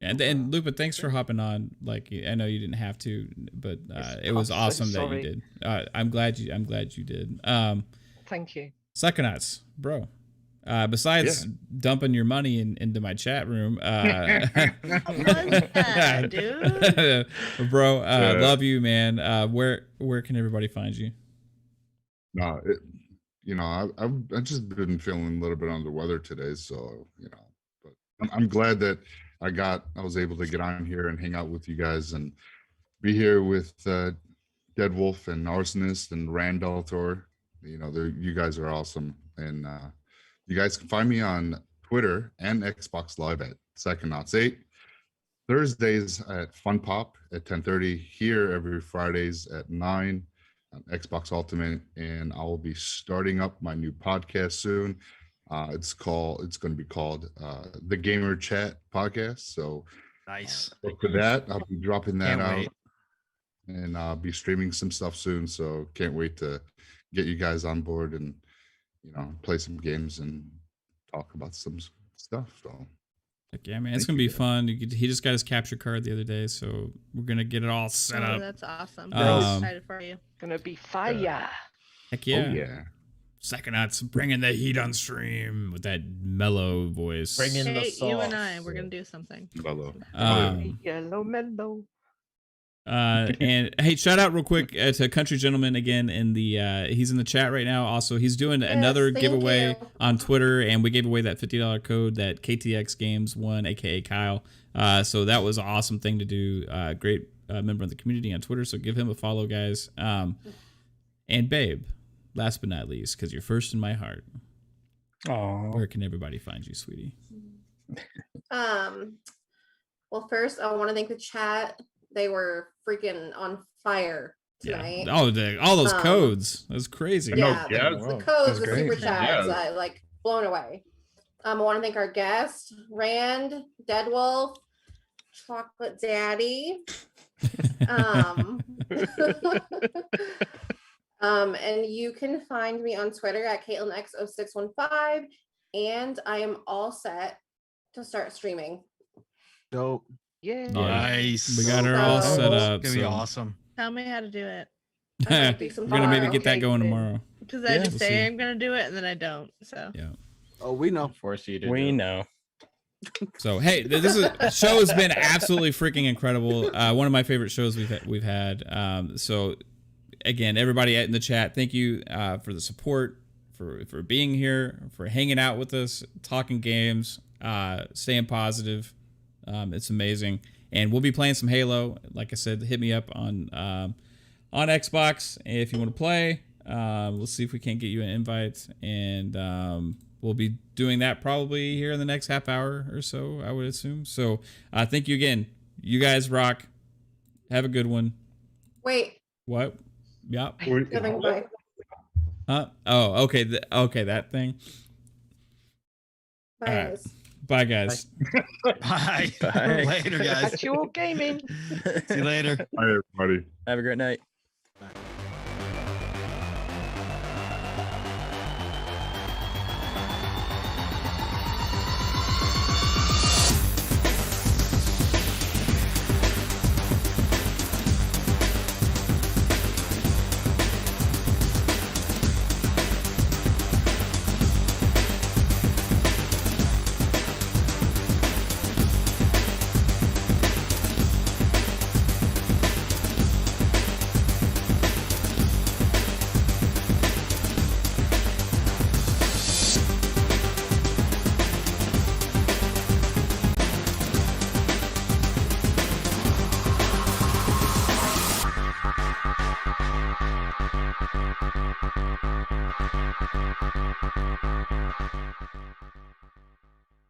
and Lupa, thanks for hopping on. Like, I know you didn't have to, but it was I'm so awesome that you sorry. did. I'm glad you did. Thank you. Suckernauts, bro. Besides dumping your money into my chat room, What was that, dude? bro, love you, man. Where can everybody find you? No, I've just been feeling a little bit under the weather today, so but I'm glad that I was able to get on here and hang out with you guys and be here with Dead Wolf and Arsonist and Randall Tor. You guys are awesome, and you guys can find me on Twitter and Xbox Live at Psychonauts8. Thursdays at Fun Pop at 10:30. Here every Fridays at 9 on Xbox Ultimate, and I will be starting up my new podcast soon. It's going to be called the Gamer Chat Podcast. So Nice. look for that. I'll be dropping that Can't out, wait. and I'll be streaming some stuff soon. So can't wait to get you guys on board and play some games and talk about some stuff. So Like, yeah, man, it's Thank gonna you. be fun. He just got his capture card the other day, so we're gonna get it all set Oh, up. that's awesome. Um, I'm excited for you. Gonna be fire. Heck yeah. oh yeah. Psychonauts bringing the heat on stream with that mellow voice. Bring in the Hey, you and I, sauce. we're gonna do something. Mellow. Yellow mellow. And hey, shout out real quick to Country Gentleman again in the he's in the chat right now. Also, he's doing another thank giveaway you. on Twitter, and we gave away that $50 code that KTX Games won, aka Kyle. So that was an awesome thing to do. Great member of the community on Twitter. So give him a follow, guys. And Babe, last but not least, because you're first in my heart. Oh, Where can everybody find you, sweetie? Well, first I want to thank the chat. They were freaking on fire tonight. Yeah. All those codes. That's crazy. Yeah, yeah, the codes, the great. super chats, Yeah. like blown away. I want to thank our guests, Rand, Deadwolf, Chocolate Daddy. And you can find me on Twitter at KaitlinX0615, and I am all set to start streaming. Dope. Yeah. Nice. We got her all So- set It's up. gonna be so- awesome. Tell me how to do it. I might do We're some gonna maybe tomorrow. get that Okay, going then. tomorrow. Because I Yeah, just we'll say see. I'm gonna do it and then I don't. So Yeah. Oh, we know. Force you to we do it. know. So hey, show has been absolutely freaking incredible. One of my favorite shows we've had. So again, everybody in the chat, thank you for the support, for being here, for hanging out with us, talking games, staying positive. It's amazing, and we'll be playing some Halo. Like I said, hit me up on Xbox if you want to play. We'll see if we can't get you an invite, and we'll be doing that probably here in the next half hour or so, I would assume. So thank you again. You guys rock. Have a good one. Wait, What? Yep. nothing, bye. Oh, okay. Okay, that thing. Bye, All right. guys. Bye, guys. Bye. Bye. Later, guys. Catch you all gaming. See you later. Hi, everybody. Have a great night.